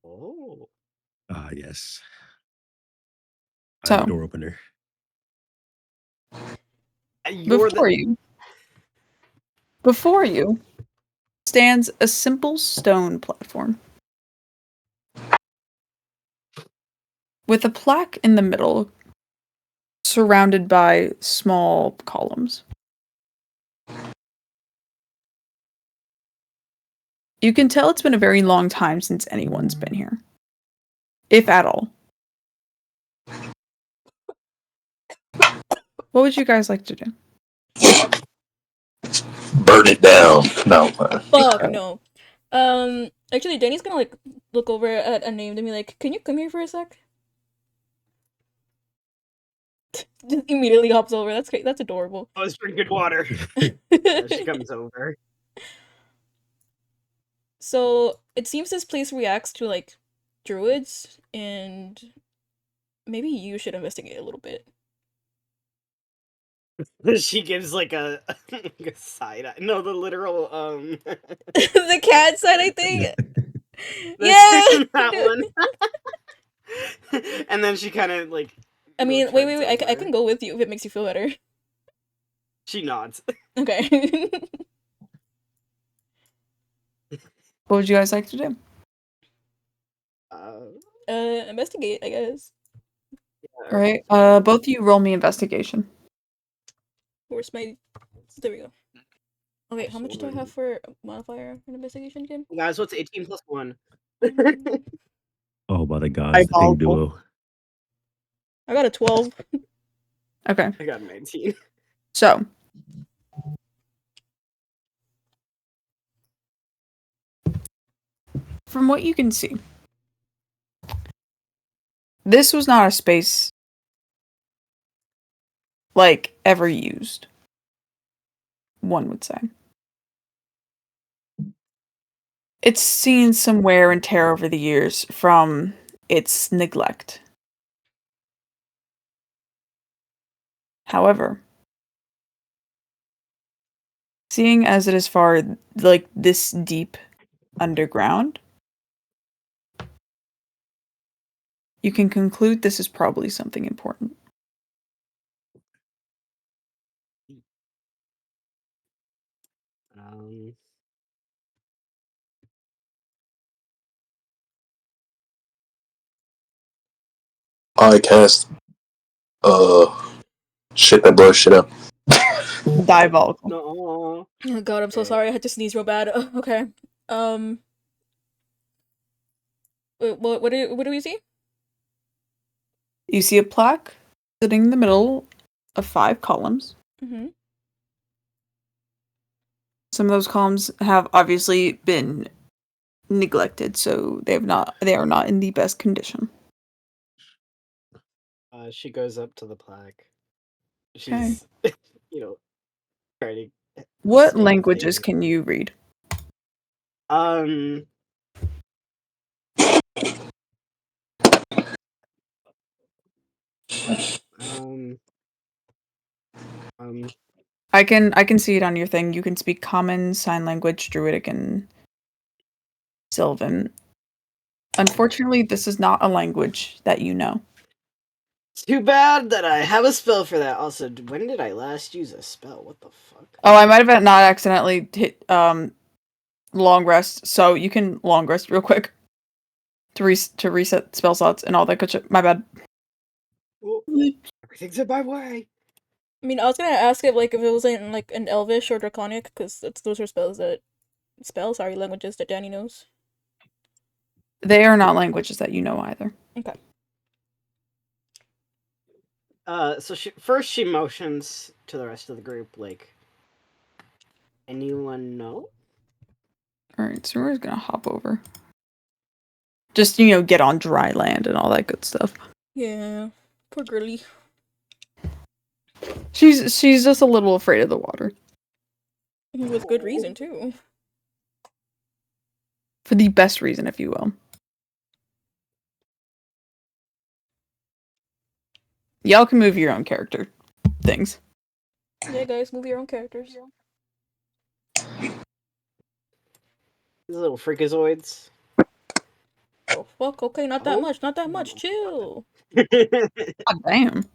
Oh. Ah, yes. So- I'm the door opener. Before you stands a simple stone platform with a plaque in the middle surrounded by small columns. You can tell it's been a very long time since anyone's been here, if at all. What would you guys like to do? Burn it down. No. Fuck no. Actually, Danny's gonna like look over at a name and be like, "Can you come here for a sec?" Just immediately hops over. That's great. That's adorable. I was drinking water. She comes over. So it seems this place reacts to like druids, and maybe you should investigate a little bit. She gives like a, like a side eye. No, the literal The cat side, I think. yeah, Yeah. that one. And then she kind of like. I mean, wait. I over. can go with you if it makes you feel better. She nods. Okay. What would you guys like to do? Investigate, I guess. All right. Both of you roll me investigation. Where's my? There we go. Okay, how much do I have for modifier in investigation again? Guys, what's 18 plus 1? Oh, by the gods, the thing Eyeball. duo. I got a 12. Okay. I got 19. So, from what you can see, this was not a space like ever used, one would say. It's seen some wear and tear over the years from its neglect. However, seeing as it is far like this deep underground, you can conclude this is probably something important. I cast shit that blows shit up. Diabolical. No. Oh god, I'm so sorry. I had to sneeze real bad. Okay. What do we see? You see a plaque sitting in the middle of 5 columns. Mm-hmm. Some of those columns have obviously been neglected, so they are not in the best condition. She goes up to the plaque. Okay. She's, trying to. What stay languages clean. can you read? I can see it on your thing. You can speak Common, Sign Language, Druidic, and Sylvan. Unfortunately, this is not a language that you know. Too bad that I have a spell for that. Also, when did I last use a spell? What the fuck? Oh, I might have not accidentally hit long rest, so you can long rest real quick to reset spell slots and all that good shit. My bad. Well, everything's in my way. I mean, I was gonna ask if it was in like an Elvish or Draconic, because those are languages that Danny knows. They are not languages that you know either. Okay. So she motions to the rest of the group, like, anyone know? Alright, so we're just gonna hop over. Just, get on dry land and all that good stuff. Yeah. Poor girly. She's just a little afraid of the water. With good reason, too. For the best reason, if you will. Y'all can move your own character things. Yeah, guys, move your own characters. These little freakazoids. Oh, fuck, okay, not that much, chill. God damn.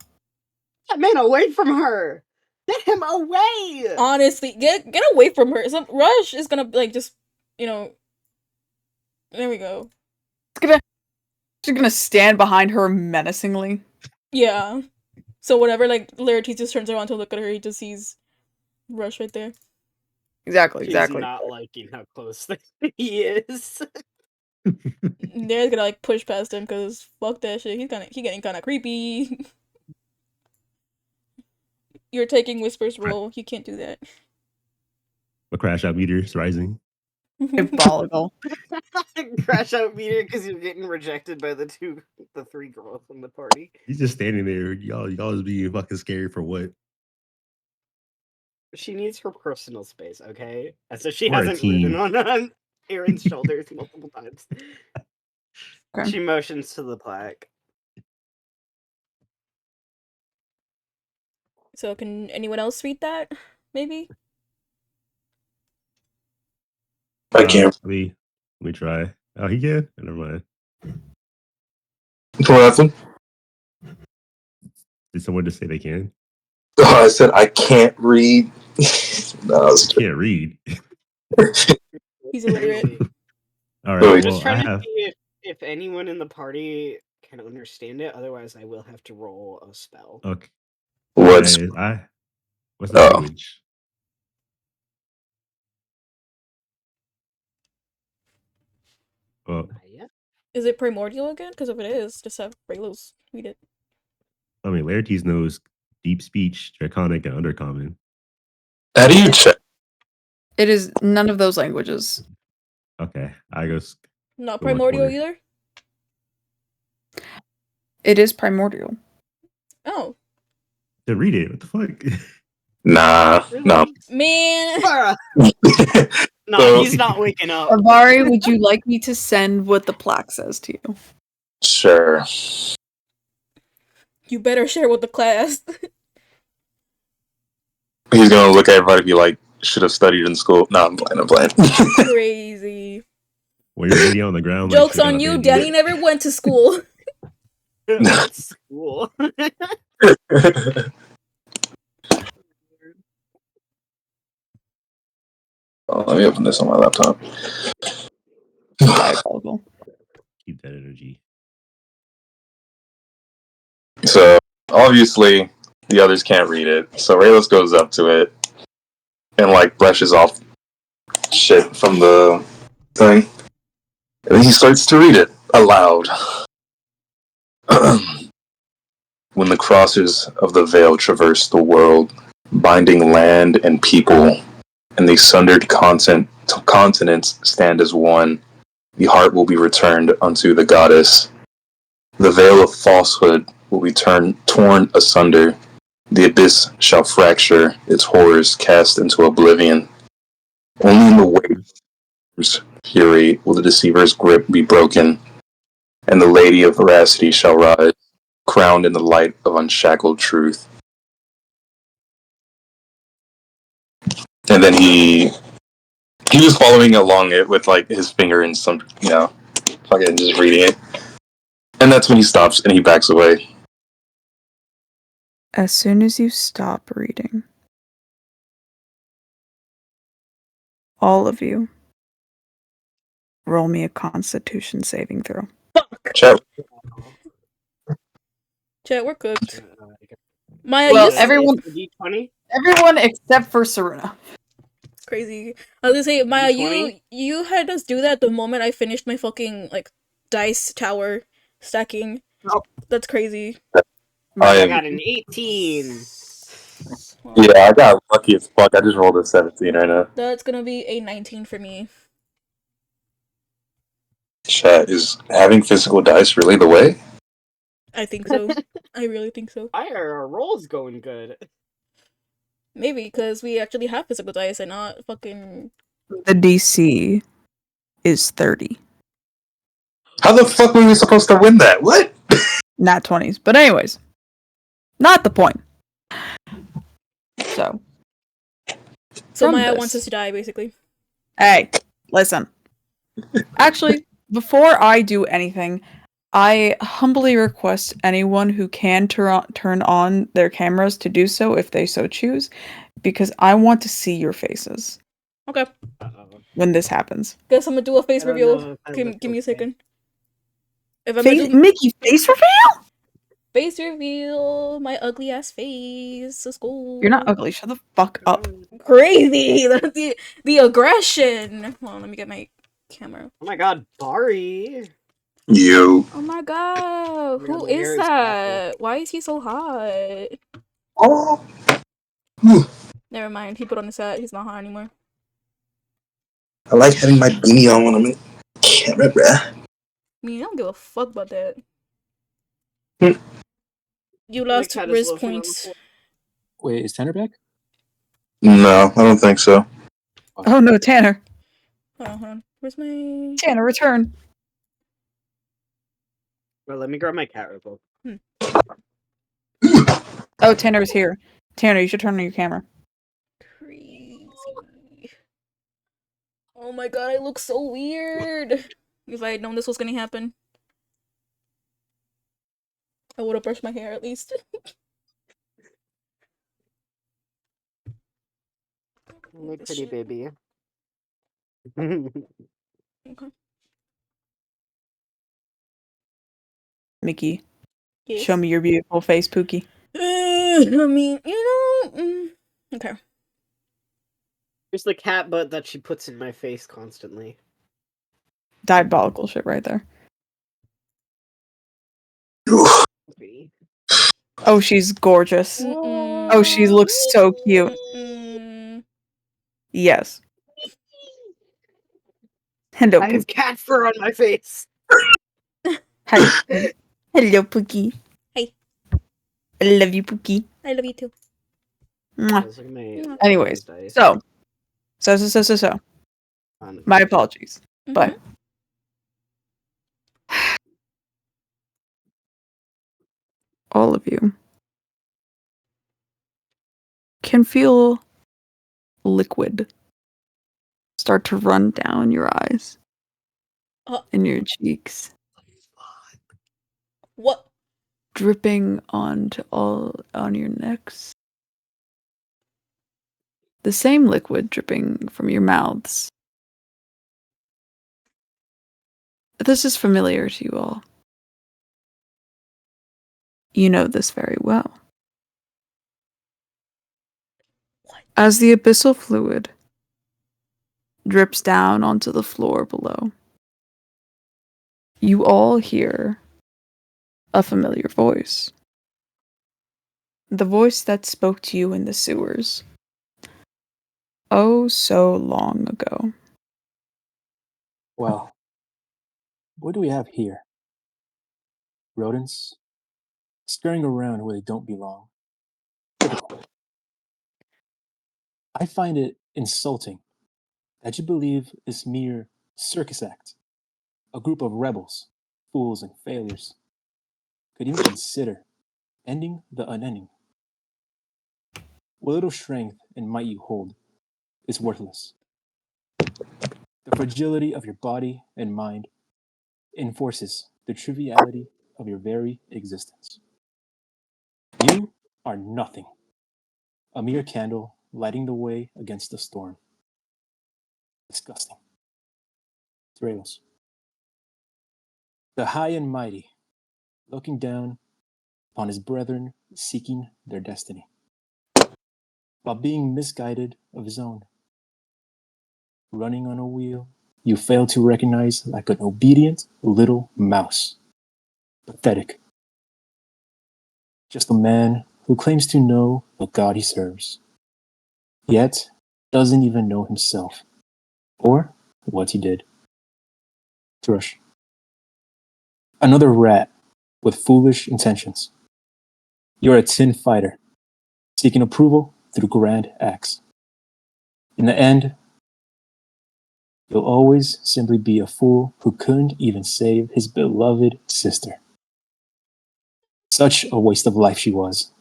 That man away from her! Get him away! Honestly, get away from her. Rush is gonna, just, there we go. She's gonna stand behind her menacingly. Yeah. So whenever, Laertes just turns around to look at her, he just sees Rush right there. Exactly. He's not liking how close he is. They're gonna push past him because fuck that shit. He getting kind of creepy. You're taking Whisper's role. You can't do that. A crash out meter is rising. Diabolical. Crash out meter because you're getting rejected by the 3 girls in the party. He's just standing there. Y'all is being fucking scared for what? She needs her personal space, okay? And so she We're a hasn't team. ridden on Aaron's shoulders multiple times. Okay. She motions to the plaque. So can anyone else read that? Maybe? I can't. Let me try. Oh, he can? Never mind. What happened? Did someone just say they can? Oh, I said I can't read. No, I can't read. He's illiterate. Crazy. All So right. I'm just Well, I trying to have. see if anyone in the party can understand it. Otherwise, I will have to roll a spell. Okay. What's What's the Oh. language? Well, Yeah. Is it primordial again? Because if it is, just have Raylos read it. I mean, Laertes knows deep speech, draconic, and undercommon. how do you check? It is none of those languages. Okay, I guess Not go one primordial corner. either? It is primordial. Oh. To read it. What the fuck? Nah, no. Really? Man! Bruh. No, So- he's not waking up. Avari, would you like me to send what the plaque says to you? Sure. You better share with the class. He's gonna look at everybody and be like, should have studied in school. No, I'm playing. Crazy. Well, you're already on the ground. Like, Joke's straight on out you, bandit. Danny never went to school. What school? Oh, let me open this on my laptop. Diabolical. Keep that energy. So, obviously, the others can't read it. So, Raylos goes up to it and, like, brushes off shit from the thing. And then he starts to read it aloud. When the crosses of the veil traverse the world, binding land and people, and the sundered continents stand as one, the heart will be returned unto the goddess. The veil of falsehood will be torn asunder. The abyss shall fracture, its horrors cast into oblivion. Only in the waves fury will the deceiver's grip be broken, and the lady of veracity shall rise, crowned in the light of unshackled truth. And then he was following along it with like his finger and some, fucking just reading it. And that's when he stops and he backs away. As soon as you stop reading, all of you, roll me a Constitution saving throw. Chat. Chat, we're cooked. Maya, Well, you everyone- D20. Everyone except for Serena. crazy. I was gonna say, Maya, D20? you had us do that the moment I finished my fucking like dice tower stacking. Oh. That's crazy. I got an 18. Yeah, I got lucky as fuck. I just rolled a 17 right now. That's gonna be a 19 for me. Chat, is having physical dice really the way? I think so. I really think so. Our roll's going good. Maybe because we actually have physical dice and not fucking. The DC is 30. How the fuck were we supposed to win that? What? Not 20s. But anyways, not the point. So, So From Maya this- wants us to die, basically. hey, listen. Actually, before I do anything, I humbly request anyone who can turn on their cameras to do so if they so choose, because I want to see your faces Okay. when this happens. Guess I'm gonna do a face I don't reveal. know if I Give look me a okay. second. If I'm gonna do Mickey, face reveal? face reveal, my ugly ass face. Let's go. You're not ugly. Shut the fuck up. Crazy. That's the aggression. Hold on, let me get my camera. Oh my god, Bari. You. Oh my god, Yeah, who my hair is is that? Why is he so hot? Oh. Never mind, he put on his hat. He's not hot anymore. I like having my beanie on when I'm in camera, bruh. I mean, I don't give a fuck about that. Hmm. You My lost cat is risk loafing on the points. floor. Wait, is Tanner back? No, I don't think so. Oh no, Tanner. Hold on. Where's my... Tanner, return. Well, let me grab my cat real quick. Oh, Tanner's here. Tanner, you should turn on your camera. Crazy. Oh my god, I look so weird. If I had known this was gonna happen, I would have brushed my hair at least. My This pretty shit. baby. Okay. Mickey, Yes. show me your beautiful face, Pookie. I mean, okay. Here's the cat butt that she puts in my face constantly. Diabolical shit right there. Oh, she's gorgeous. Oh, she looks so cute. Yes. Hello, I have Pookie. cat fur on my face. Hi. Hello, Pookie. Hey. I love you, Pookie. I love you too. Mwah. Guys, look at my Mwah. Anyways, dice. so. My apologies. But all of you can feel liquid start to run down your eyes and your cheeks, What? dripping onto all on your necks. The same liquid dripping from your mouths. This is familiar to you all. You know this very well. As the abyssal fluid drips down onto the floor below, you all hear a familiar voice. The voice that spoke to you in the sewers. Oh, so long ago. Well, what do we have here? Rodents scurrying around where they don't belong. Typical. I find it insulting that you believe this mere circus act, a group of rebels, fools, and failures, could even consider ending the unending. What little strength and might you hold is worthless. The fragility of your body and mind enforces the triviality of your very existence. You are nothing, a mere candle lighting the way against the storm. Disgusting. Thrails. The high and mighty, looking down upon his brethren seeking their destiny, while being misguided of his own. Running on a wheel, you fail to recognize like an obedient little mouse. Pathetic. Just a man who claims to know the God he serves, yet doesn't even know himself or what he did. Thrush. Another rat with foolish intentions. You're a tin fighter, seeking approval through grand acts. In the end, you'll always simply be a fool who couldn't even save his beloved sister. Such a waste of life she was.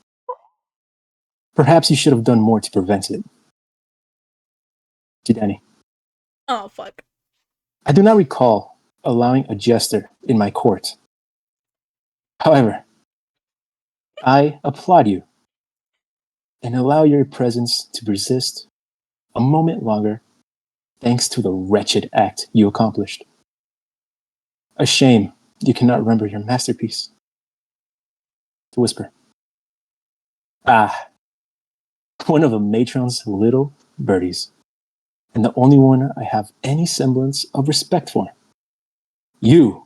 Perhaps you should have done more to prevent it. To Danny. Oh, fuck. I do not recall allowing a jester in my court. However, I applaud you and allow your presence to persist a moment longer thanks to the wretched act you accomplished. A shame you cannot remember your masterpiece. To whisper. Ah, one of the matron's little birdies, and the only one I have any semblance of respect for. You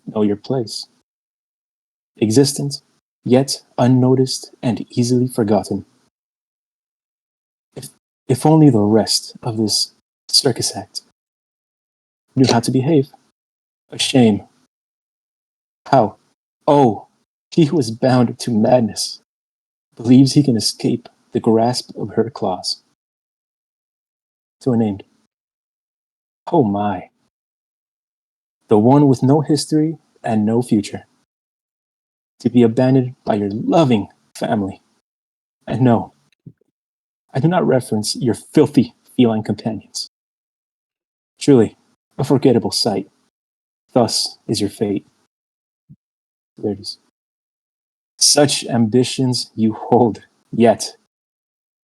know your place. Existent, yet unnoticed and easily forgotten. If only the rest of this circus act knew how to behave. A shame. How? Oh, he who is bound to madness believes he can escape the grasp of her claws. To a named. Oh my. The one with no history and no future. To be abandoned by your loving family. And no, I do not reference your filthy feline companions. Truly, a forgettable sight. Thus is your fate. There it is. Such ambitions you hold, yet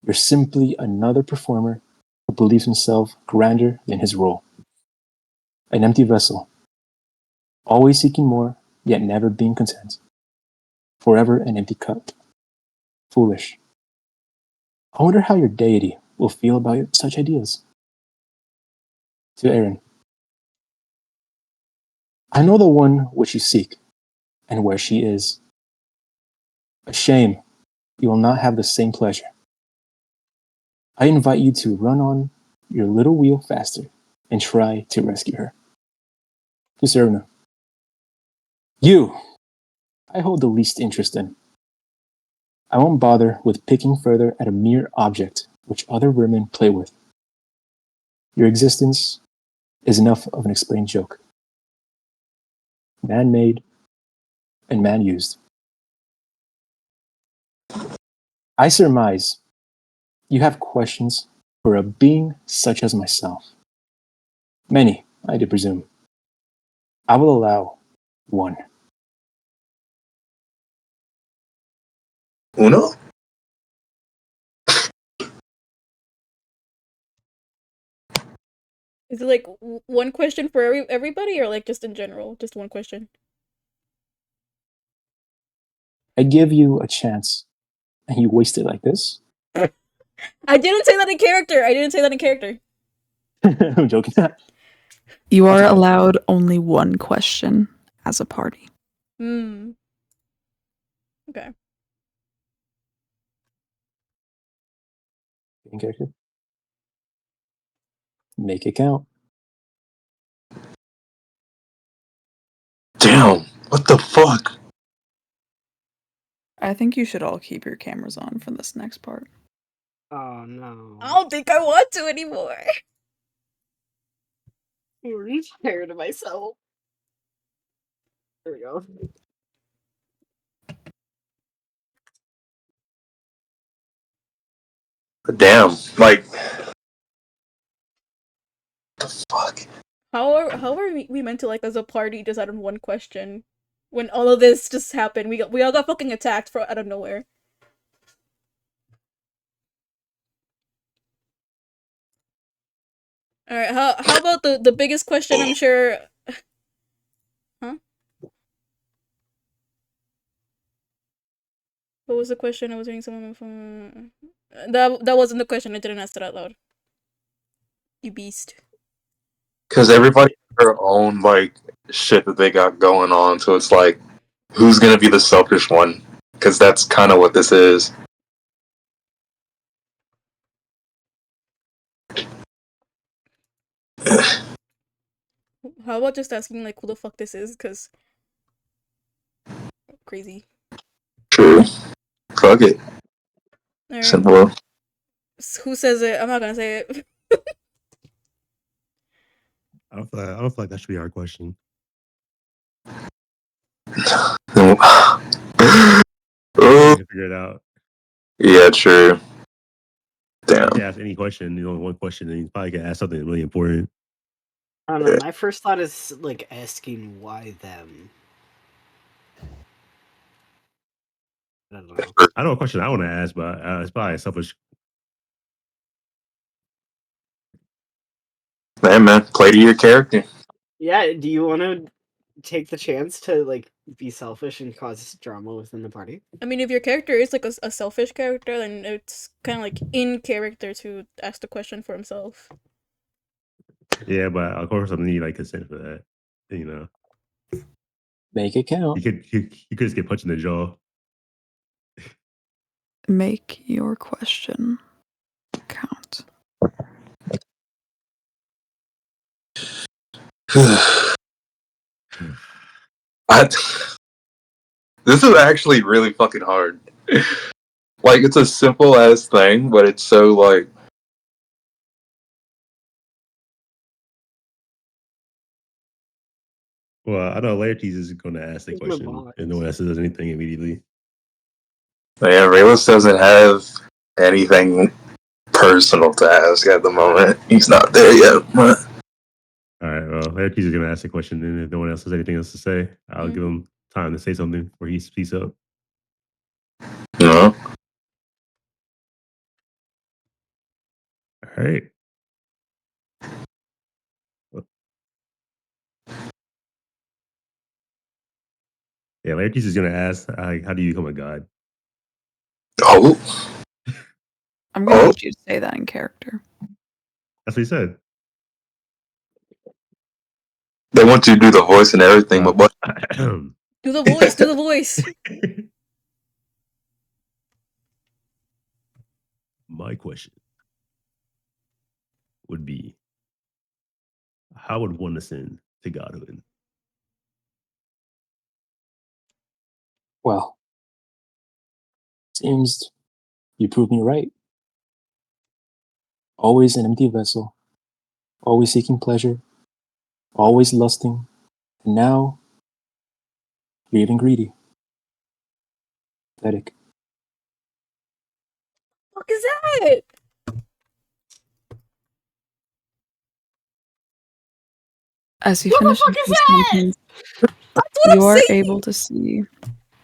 you're simply another performer who believes himself grander than his role. An empty vessel, always seeking more, yet never being content. Forever an empty cup. Foolish. I wonder how your deity will feel about such ideas. To Aaron. I know the one which you seek, and where she is. A shame you will not have the same pleasure. I invite you to run on your little wheel faster and try to rescue her. To Serena. You, I hold the least interest in. I won't bother with picking further at a mere object which other women play with. Your existence is enough of an explained joke. Man-made and man-used. I surmise you have questions for a being such as myself. Many, I do presume. I will allow one. Uno? Is it like one question for everybody, or like just in general, just one question? I give you a chance, and you waste it like this? I didn't say that in character. I didn't say that in character. I'm joking. You are That's okay. allowed only one question as a party. Hmm. Okay. In character. Make it count. Damn, what the fuck? I think you should all keep your cameras on for this next part. Oh no. I don't think I want to anymore. I'm already tired of myself. There we go. Damn, like, the fuck? How are we meant to, like, as a party decide on one question when all of this just happened? We all got fucking attacked out of nowhere. All right. How about the biggest question? I'm sure. Huh? What was the question? I was hearing someone from. That wasn't the question. I didn't ask it out loud. You beast. Because everybody has their own, like, shit that they got going on, so it's like, who's gonna be the selfish one? Because that's kind of what this is. How about just asking like who the fuck this is? Cause crazy. True. Fuck it. All right. Simple. Who says it? I'm not gonna say it. I don't feel like that should be our question. Oh, You can figure it out. yeah, true. You Damn. can ask any question. You know, one question, and you probably can ask something really important. I don't know. My first thought is like asking why them. I don't know. I know a question I want to ask, but it's probably a selfish. Hey, man, play to your character. Yeah, do you want to take the chance to like be selfish and cause drama within the party? I mean, if your character is like a selfish character, then it's kind of like in character to ask the question for himself. Yeah, but of course I need like consent for that. You know, Make it count. you could just get punched in the jaw. Make your question count. This is actually really fucking hard. Like, it's a simple ass thing, but it's so like. Well, I know Laertes is going to ask the Here's my question, box. and no one else does anything immediately. Yeah, Raylos doesn't have anything personal to ask at the moment. He's not there yet. But All right, well, Laertes is going to ask the question, and if no one else has anything else to say, I'll give him time to say something before he speaks up. no. All right. Yeah, Laertes is gonna ask, how do you become a god? Oh, I'm gonna Oh. need you to say that in character. That's what he said. they want you to do the voice and everything, but what? Do the voice. Do the voice. My question would be, how would one ascend to godhood? Well, seems you proved me right. Always an empty vessel, always seeking pleasure, always lusting, and now you're even greedy. Pathetic. What is that? As you What the finish fuck is this that? sentence, That's what you I'm are saying. able to see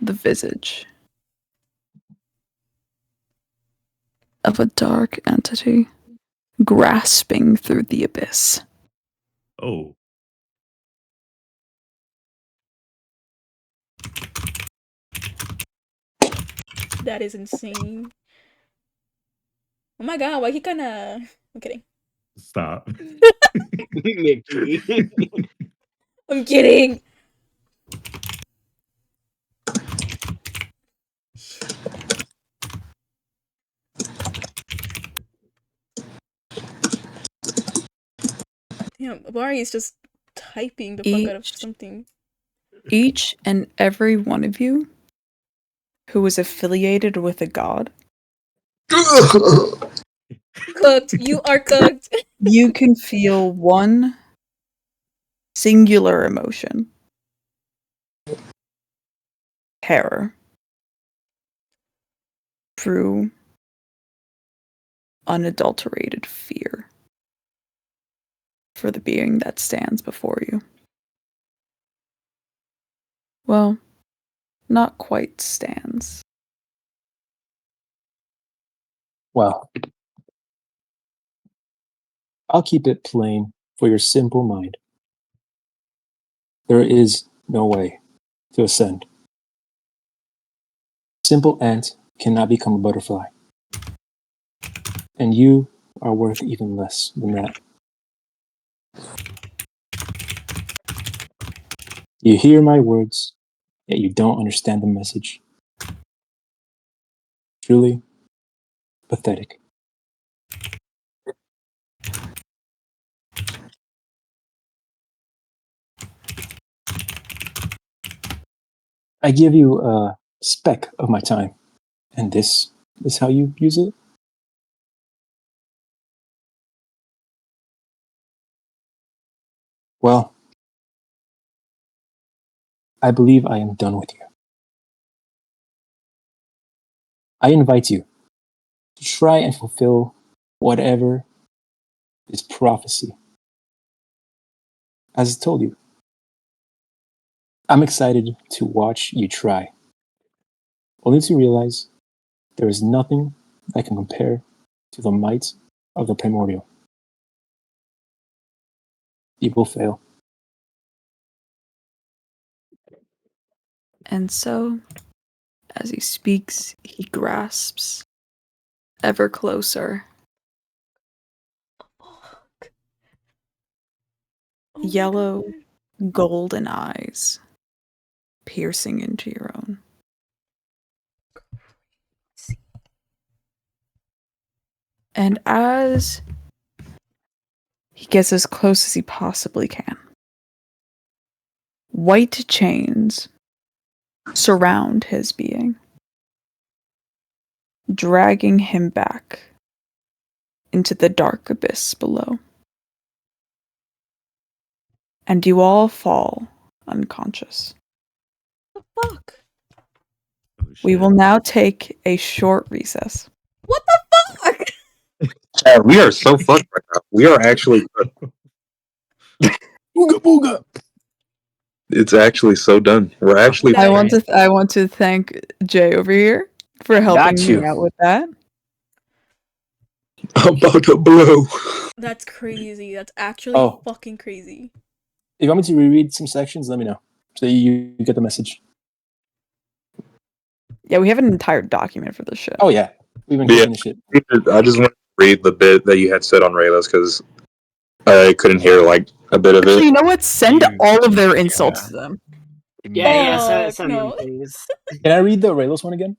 the visage of a dark entity grasping through the abyss. Oh, That is insane. Oh my god, why he kinda... I'm kidding. stop. Mickey. I'm kidding! Damn, Bari is just typing the fuck out of something. Each and every one of you who is affiliated with a god, Cooked. You are cooked. you can feel one singular emotion: terror. True, unadulterated fear for the being that stands before you. Well, not quite stands. Well, I'll keep it plain for your simple mind. There is no way to ascend. Simple ant cannot become a butterfly. And you are worth even less than that. You hear my words, yet you don't understand the message. Truly pathetic. I give you a speck of my time, and this is how you use it? Well, I believe I am done with you. I invite you to try and fulfill whatever is prophecy. As I told you, I'm excited to watch you try, only to realize there is nothing that can compare to the might of the primordial. You will fail. And so, as he speaks, he grasps ever closer. Fuck. Oh my Yellow, God. golden eyes piercing into your own. And as he gets as close as he possibly can, white chains surround his being, dragging him back into the dark abyss below. And you all fall unconscious. What the fuck? Oh, We shit. will now take a short recess. What the fuck? Chad, we are so fucked right now. We are actually. Booga booga. It's actually so done. We're actually. That- I want to thank Jay over here for helping Got you. me out with that. about to blow. That's crazy. That's actually Oh. fucking crazy. If you want me to reread some sections, let me know. So you get the message. Yeah, we have an entire document for this shit. Oh yeah, we've been Yeah. cooking the shit. I just want to read the bit that you had said on Raylos because I couldn't hear like a bit of Actually, you it. know what? Send You- all of their insults to them. Yeah, Fuck, send them, no. please. Can I read the Raylos one again?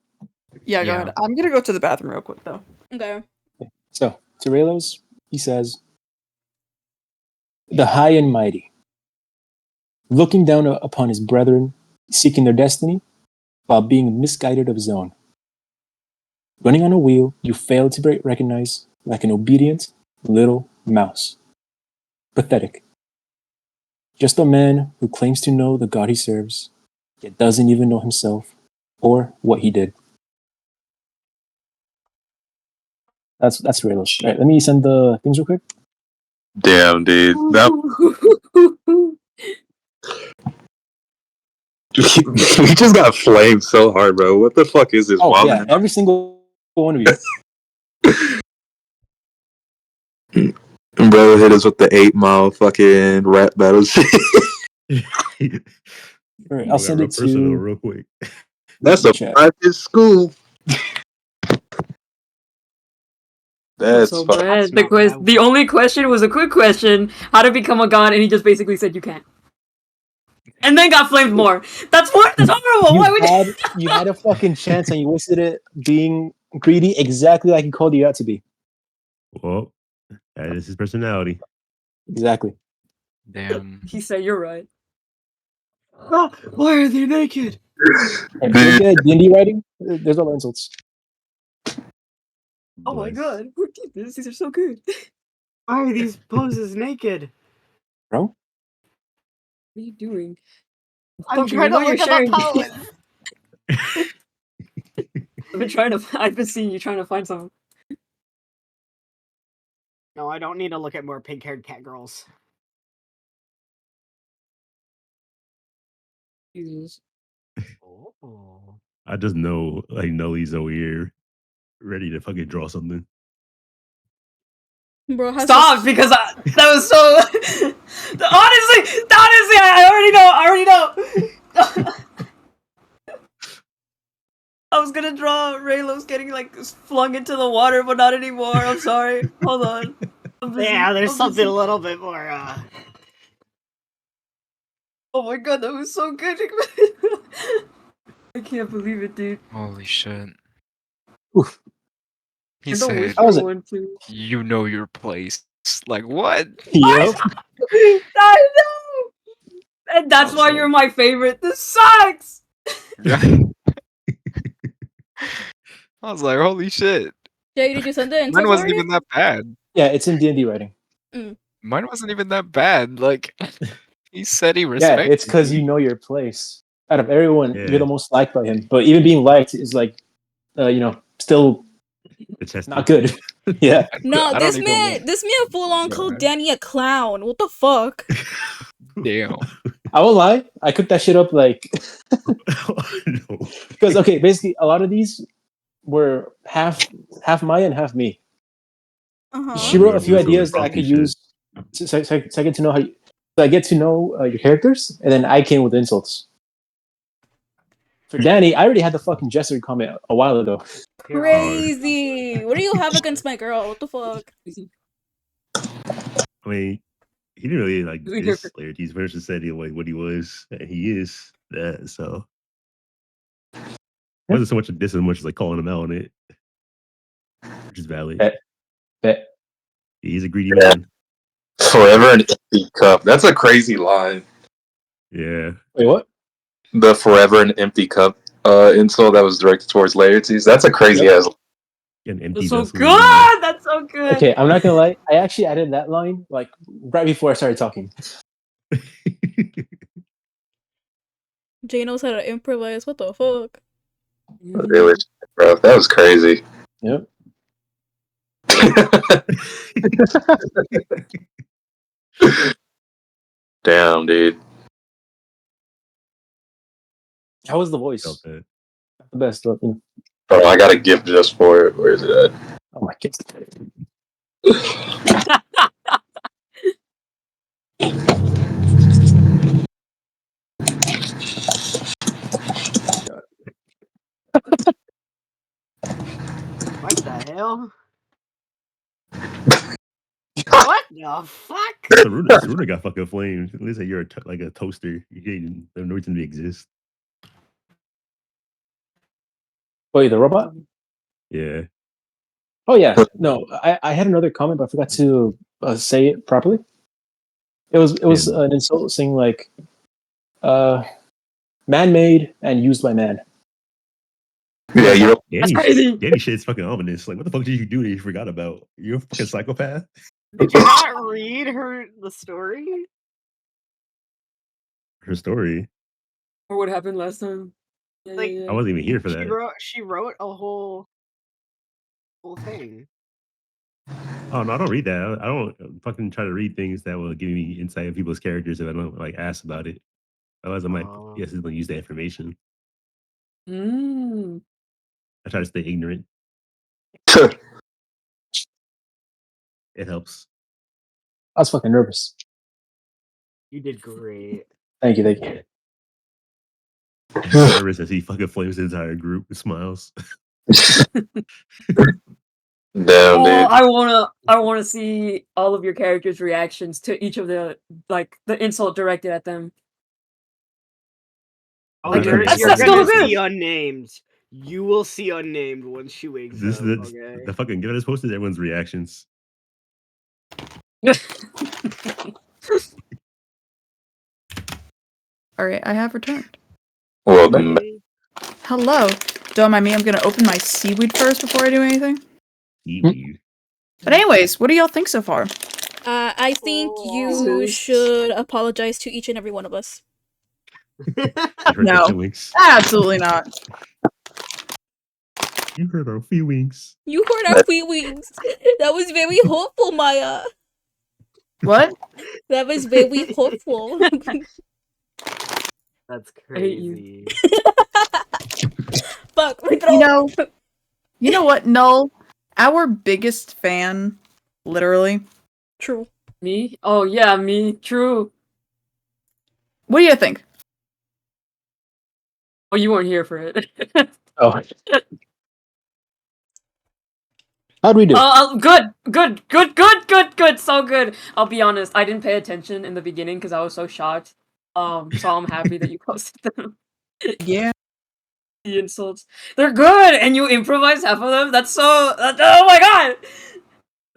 Yeah, go Yeah. ahead. I'm gonna go to the bathroom real quick though. Okay. So to Raylos, he says, "The high and mighty, looking down upon his brethren, seeking their destiny, while being misguided of his own. Running on a wheel you failed to recognize like an obedient little mouse. Pathetic. Just a man who claims to know the God he serves, yet doesn't even know himself or what he did." That's Raylos. All right, let me send the things real quick. Damn, dude. That we just got flamed so hard, bro. What the fuck is this? Oh Wild yeah, every single one of you. Bro hit us with the 8 Mile fucking rap battle shit. All right, I'll send it personal to real quick. That's a chat. private school. That's That's so fucking. bad. not what I The only question was a quick question: how to become a god, and he just basically said you can't, and then got flamed more. That's horrible. Why would You had a fucking chance and you wasted it being greedy, exactly like he called you out to be. Well, that is his personality. Exactly. Damn. he said you're right? Oh, why are they naked? Hey, Dude. look at D&D writing. There's all the insults. Oh my Bless. god, who did this? These are so good. Why are these poses naked? Bro, What are you doing? I'm Pumpkin, trying you know to you're look at sharing. the pose. I've been seeing you trying to find something. No, I don't need to look at more pink-haired cat girls. Jesus. Oh. I just know, like, Nellie's over here ready to fucking draw something. Bro, has Stop, because that was so. honestly, I already know. I was gonna draw Raylos getting like flung into the water, but not anymore. I'm sorry. Hold on. I'm busy. Yeah, there's I'm something busy. a little bit more, Oh my god, that was so good. I can't believe it, dude. Holy shit. oof. He And the said, whisper How was it? one too. "You know your place." Like what? Yep. I know. And that's why you're my favorite. This sucks. I was like, holy shit. Jay, did you send the Mine insults wasn't already? even that bad. Yeah, it's in D&D writing. Mine wasn't even that bad. Like he said he Yeah, respected it's because me. you know your place. Out of everyone, Yeah. you're the most liked by him. But even being liked is like, still It's just not good. Yeah. No, I don't even this man full on Yeah, called man. Danny a clown. What the fuck? Damn. I won't lie. I cooked that shit up like no. because okay, basically a lot of these were half Maya and half me. Uh-huh. She wrote a few This is ideas that I funky could shit. use, so I get to know how. So I get to know your characters, and then I came with insults. For Danny, I already had the fucking Jester comment a while ago. Crazy. What do you have against my girl? What the fuck? I mean, he didn't really like We hear diss Laertes versus said he like what he was, and he is that. So it wasn't so much a diss as much as like calling him out on it, which is valid. Bet. He's a greedy man. Forever an empty cup. That's a crazy line. Yeah. Wait, what? The forever an empty cup insult that was directed towards Laertes. That's a crazy ass. An empty That's so vessel. good. That's so good. Okay, I'm not gonna lie. I actually added that line like right before I started talking. Jay knows how to improvise. What the fuck? Really, bro, that was crazy. Yep. Damn, dude. How was the voice? Felt that. The best. Oh, I got a gift just for it. Where is it at? Oh my god. hell? What the fuck? Saruna got fucking flamed. At least you're like a toaster. You can't have no reason to exist. Wait, the robot? Yeah. Oh yeah. No, I had another comment, but I forgot to say it properly. It was Yeah. an insult saying like, man-made and used by man. Yeah, you know, That's crazy. Danny shit's fucking ominous. Like, what the fuck did you do that you forgot about? You're a fucking psychopath. Did you not read the story? Her story. Or what happened last time? Yeah, Like, yeah, I yeah. wasn't even here for that. She wrote a whole thing. Oh no, I don't read that. I don't fucking try to read things that will give me insight of people's characters if I don't like ask about it. Otherwise, I might yes, it's gonna use that information. Mm. I try to stay ignorant. It helps. I was fucking nervous. You did great. Thank you. He's nervous as he fucking flames the entire group with smiles. damn, dude. I wanna see all of your characters' reactions to each of the insult directed at them. Oh, Like, you're that's gonna so see unnamed. You will see unnamed when she wakes This up. is Okay. the fucking give us posted everyone's reactions. Alright, I have returned. Welcome back. Hello. Don't mind me, I'm gonna open my seaweed first before I do anything. Seaweed. But anyways, what do y'all think so far? I think you Jesus. should apologize to each and every one of us. You hurt No. our feelings. Absolutely not. You hurt our feelings. You hurt our feelings. That was very hurtful, Maya. What? That was very hurtful. That's I hate you. crazy. Fuck. You know what, Null? Our biggest fan, literally. True. Me? Oh yeah, me. True. What do you think? Oh, you weren't here for it. Oh. How'd we do? Good. So good. I'll be honest. I didn't pay attention in the beginning because I was so shocked. So I'm happy that you posted them. Yeah. The insults. They're good, and you improvised half of them. That's so. Oh my god.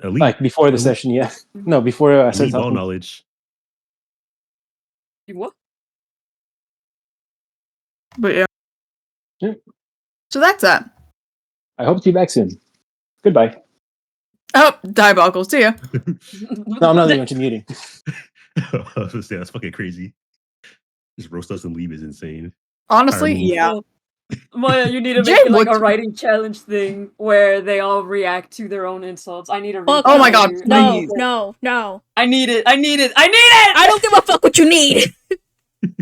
Elite. Like before the session, yeah. No, before I started Elite ball talking. knowledge. You what? But yeah. Yeah. So that's that. I hope to be back soon. Goodbye. Oh, diabolical. See ya. No, I'm not leaving. I'm muting. I was gonna say that's fucking crazy. Just roast us and leave is insane. Honestly, Power move. yeah. Maya, you need to Jay, make it like a what's- writing challenge thing where they all react to their own insults. I need to read. Oh my god, No, please. no. I need it. I don't give a fuck what you need.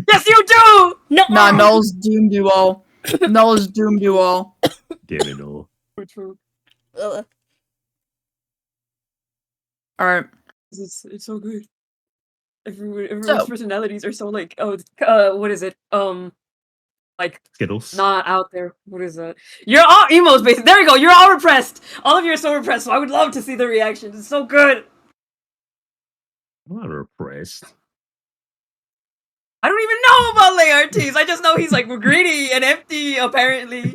Yes, you do. No. Nah, Null's doom do all. Null's doom do all. Damn it, no. True. Alright. It's so good. Everyone's So- personalities are so like what is it? Like Skittles. not out there. What is that? You're all emos, basically. There you go. You're all repressed. All of you are so repressed. So I would love to see the reactions. It's so good. I'm not repressed. I don't even know about Laertes. I just know he's like greedy and empty, apparently.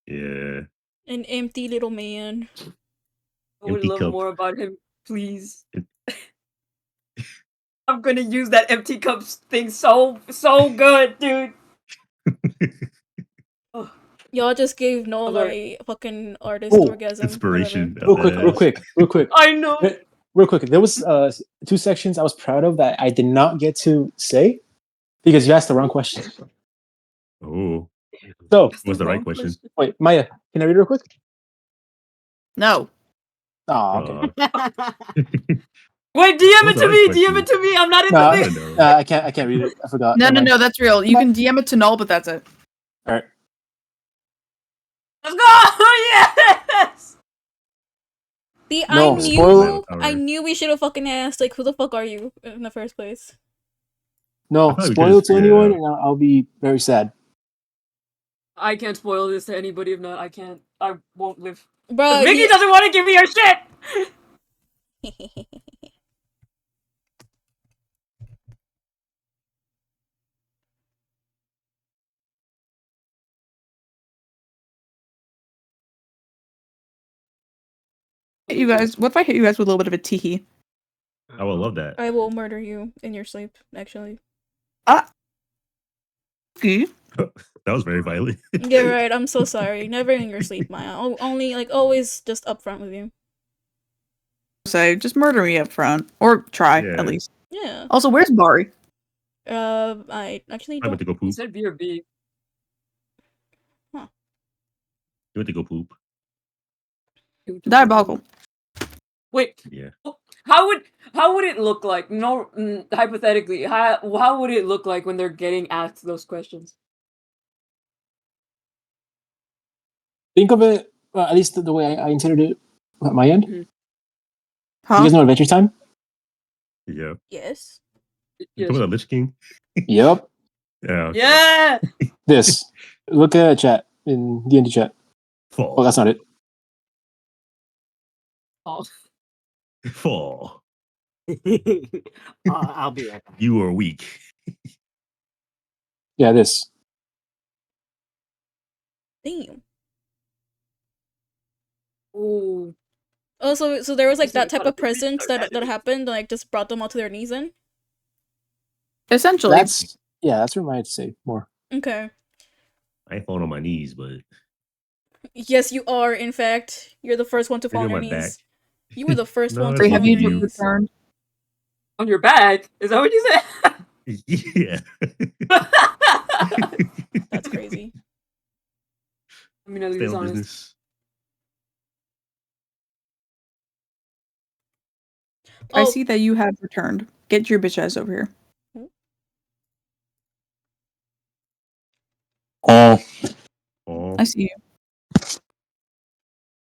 Yeah. An empty little man. I would Empty love cup. more about him, please. I'm gonna use that empty cup thing so good, dude. Y'all just gave Noel Alert. a fucking artist Oh, orgasm. Inspiration. Real quick. I know. Real quick. There was 2 sections I was proud of that I did not get to say because you asked the wrong question. Oh. So, What's the right question? wait, Maya, can I read it real quick? No. Oh, okay. Wait, DM What's it the to right me. DM question? it to me. I'm not in No, the I thing. don't know. I can't read it. I forgot. No, Never mind. that's real. You can DM it to Null, but that's it. All right. Let's go! Yes! See, No, I spoiler. knew we should have fucking asked, like, who the fuck are you in the first place? No, I thought we spoil could've it to figured it anyone, out. and I'll be very sad. I can't spoil this to anybody. If not, I won't live. Bro, Mickey doesn't want to give me her shit! Hit you guys. What if I hit you guys with a little bit of a teehee? I would love that. I will murder you in your sleep, actually. Okay. That was very violent. Yeah, right. I'm so sorry. Never in your sleep, Maya. Only, like, always just upfront with you. Say, just murder me up front. Or try, Yeah. at least. Yeah. Also, where's Bari? I actually I went don't. to go He poop. said B or B. You went to go poop. Diabolical. Wait, Yeah. how would it look like? No, hypothetically, how would it look like when they're getting asked those questions? Think of it, at least the way I intended it at my end. You Huh? guys know Adventure Time? Yeah. Yes. You Yes. talking about Lich King? Yep. Yeah. Okay. Yeah. This. Look at chat in D&D chat. Fall. Oh, that's not it. Oh. Fall. I'll be right back. You are weak. Yeah, this. Damn. Ooh. Oh, so there was like that type of presence that happened, like just brought them all to their knees then? Essentially. That's what I had to say more. Okay. I ain't falling on my knees, but Yes, you are, in fact. You're the first one to fall on maybe your on my knees. back. You were the first No, one to that's Have fall lucky on your you you. knees. returned? On your back? Is that what you said? Yeah. That's crazy. I mean, at Stay least on honest. business. I Oh, see that you have returned. Get your bitch ass over here. Oh, Oh. I see you.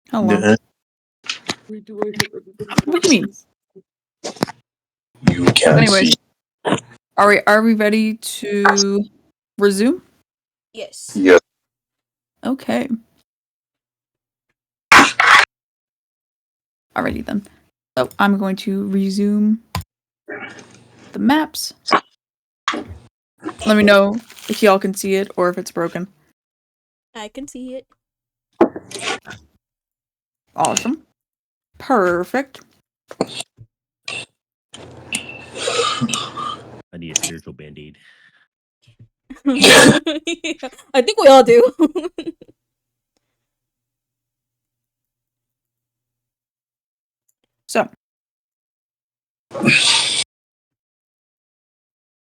Hello. yeah. Wait, do I have everybody? What do you mean? You can't Anyways, see. are we ready to resume? yes. Yes. Okay. Alrighty then. So I'm going to resume the maps. Let me know if y'all can see it or if it's broken. I can see it. Awesome. Perfect. I need a spiritual band-aid. I think we all do. So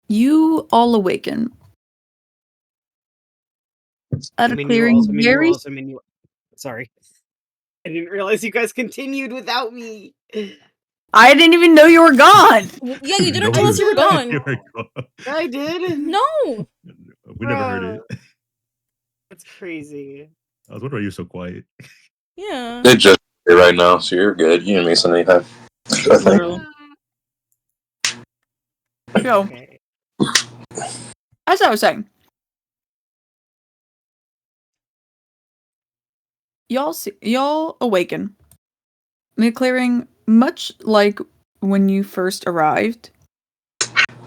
you all awaken at a clearing very. Sorry. I didn't realize you guys continued without me. I didn't even know you were gone. Yeah, you didn't No tell one us you were knew gone. you were gone. I did. No. We never heard it. That's crazy. I was wondering why you were so quiet. Yeah. They just here right now, so you're good. You didn't miss anything. I think. Literally. So, Okay. as I was saying, y'all awaken in a clearing much like when you first arrived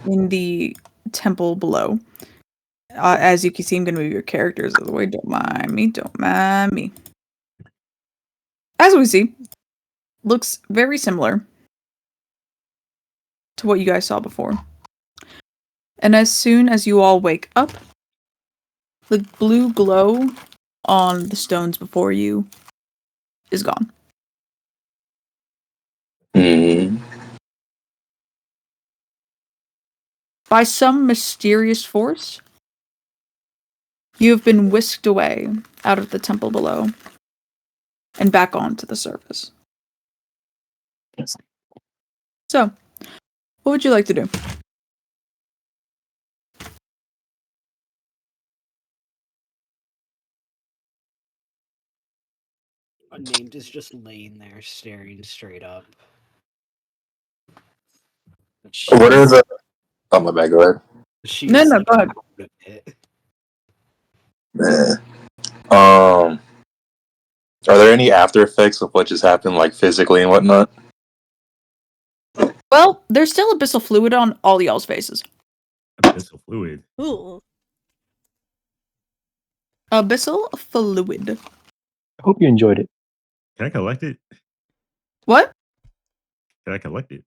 in the temple below. As you can see, I'm going to move your characters out of the way. Don't mind me. Don't mind me. As we see, looks very similar to what you guys saw before. And as soon as you all wake up, the blue glow on the stones before you is gone. Mm. By some mysterious force, you have been whisked away out of the temple below and back onto the surface. So, what would you like to do? Unnamed is just laying there staring straight up. What are the? Oh my bad. Go ahead. She's No, like, go ahead. out of it. Man. Are there any after effects of what just happened, like physically and whatnot? Well, there's still abyssal fluid on all y'all's faces. Abyssal fluid. Ooh. Abyssal fluid. I hope you enjoyed it. Can I collect it? What? Can I collect it?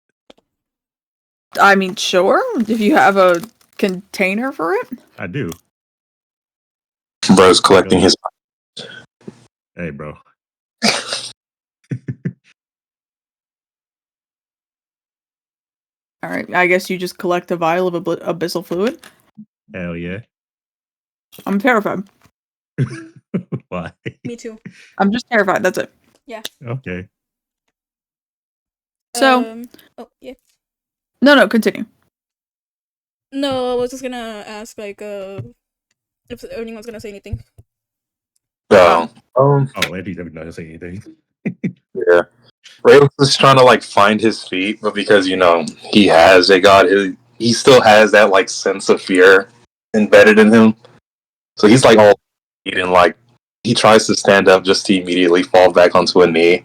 I mean, sure. If you have a container for it. I do. Bro's collecting his. Hey, bro. All right. I guess you just collect a vial of abyssal fluid. Hell yeah. I'm terrified. Why? Me too. I'm just terrified. That's it. Okay. So, Oh yeah. no, continue. No, I was just gonna ask like if anyone's gonna say anything. Oh, Oh, Andy's never not say anything. yeah. Rayleigh is trying to like find his feet, but because he has a god, he still has that like sense of fear embedded in him. So he's like all and like he tries to stand up just to immediately fall back onto a knee.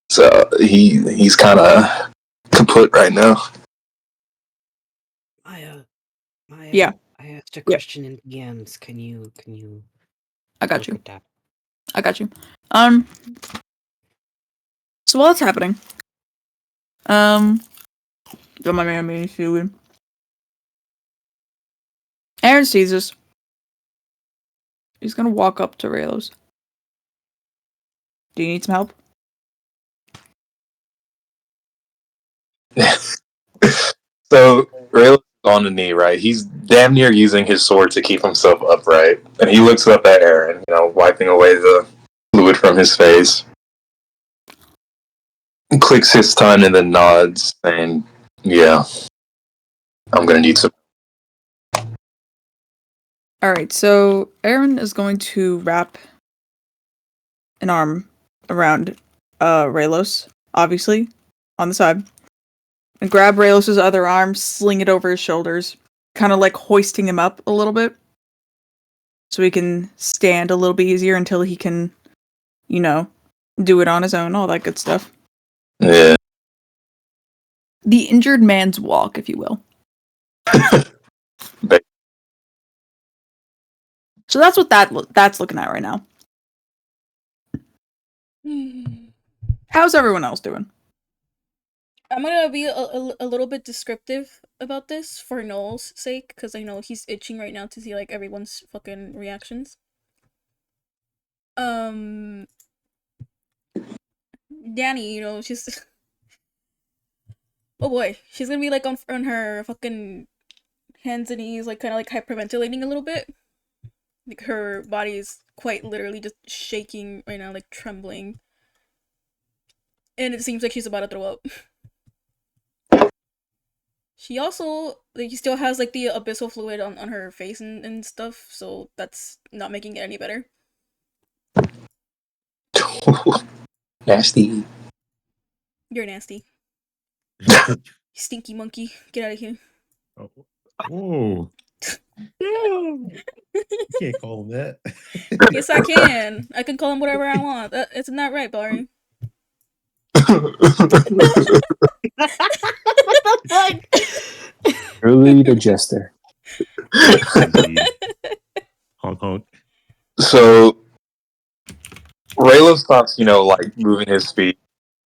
So he's kind of kaput right now. Maya, Yeah. I asked a question in DMs. Can you I got look you. at that? I got you. So while it's happening, don't mind me feeling. Aaron sees this. He's gonna walk up to Raylos. Do you need some help? So Rayleigh's on the knee, right? He's damn near using his sword to keep himself upright, and he looks up at Aaron, wiping away the fluid from his face. Clicks his tongue and then nods, saying, "Yeah, I'm gonna need some." Alright, so Aaron is going to wrap an arm around Raylos, obviously, on the side. And grab Raylos's other arm, sling it over his shoulders, kind of like hoisting him up a little bit. So he can stand a little bit easier until he can, do it on his own, all that good stuff. Yeah. The injured man's walk, if you will. So that's what that's looking at right now. How's everyone else doing? I'm gonna be a little bit descriptive about this for Noel's sake, because I know he's itching right now to see like everyone's fucking reactions. Danny, she's oh boy, she's gonna be like on her fucking hands and knees, like kind of like hyperventilating a little bit. Like her body is quite literally just shaking right now, like trembling, and it seems like she's about to throw up. She also still has like the abyssal fluid on her face and stuff, so that's not making it any better. Nasty. You're nasty. Stinky monkey. Get out of here. Oh. Whoa. You can't call him that. Yes, I can. I can call him whatever I want. Isn't that right, Barry? Early the jester. Indeed. Honk honk. So Raylo stops, like moving his feet,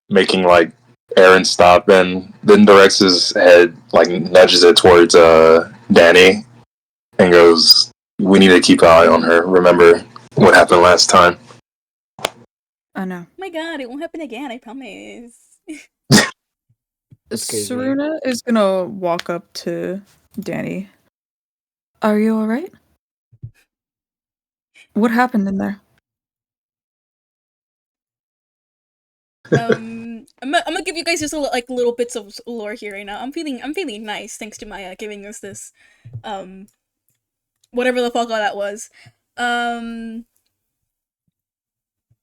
making like Aaron stop, and then directs his head, like nudges it towards Danny, and goes, "We need to keep an eye on her. Remember what happened last time." I know. Oh my god, it won't happen again, I promise. Saruna is gonna walk up to Danny. Are you alright? What happened in there? I'm gonna give you guys just little bits of lore here right now. I'm feeling nice thanks to Maya giving us this, whatever the fuck all that was.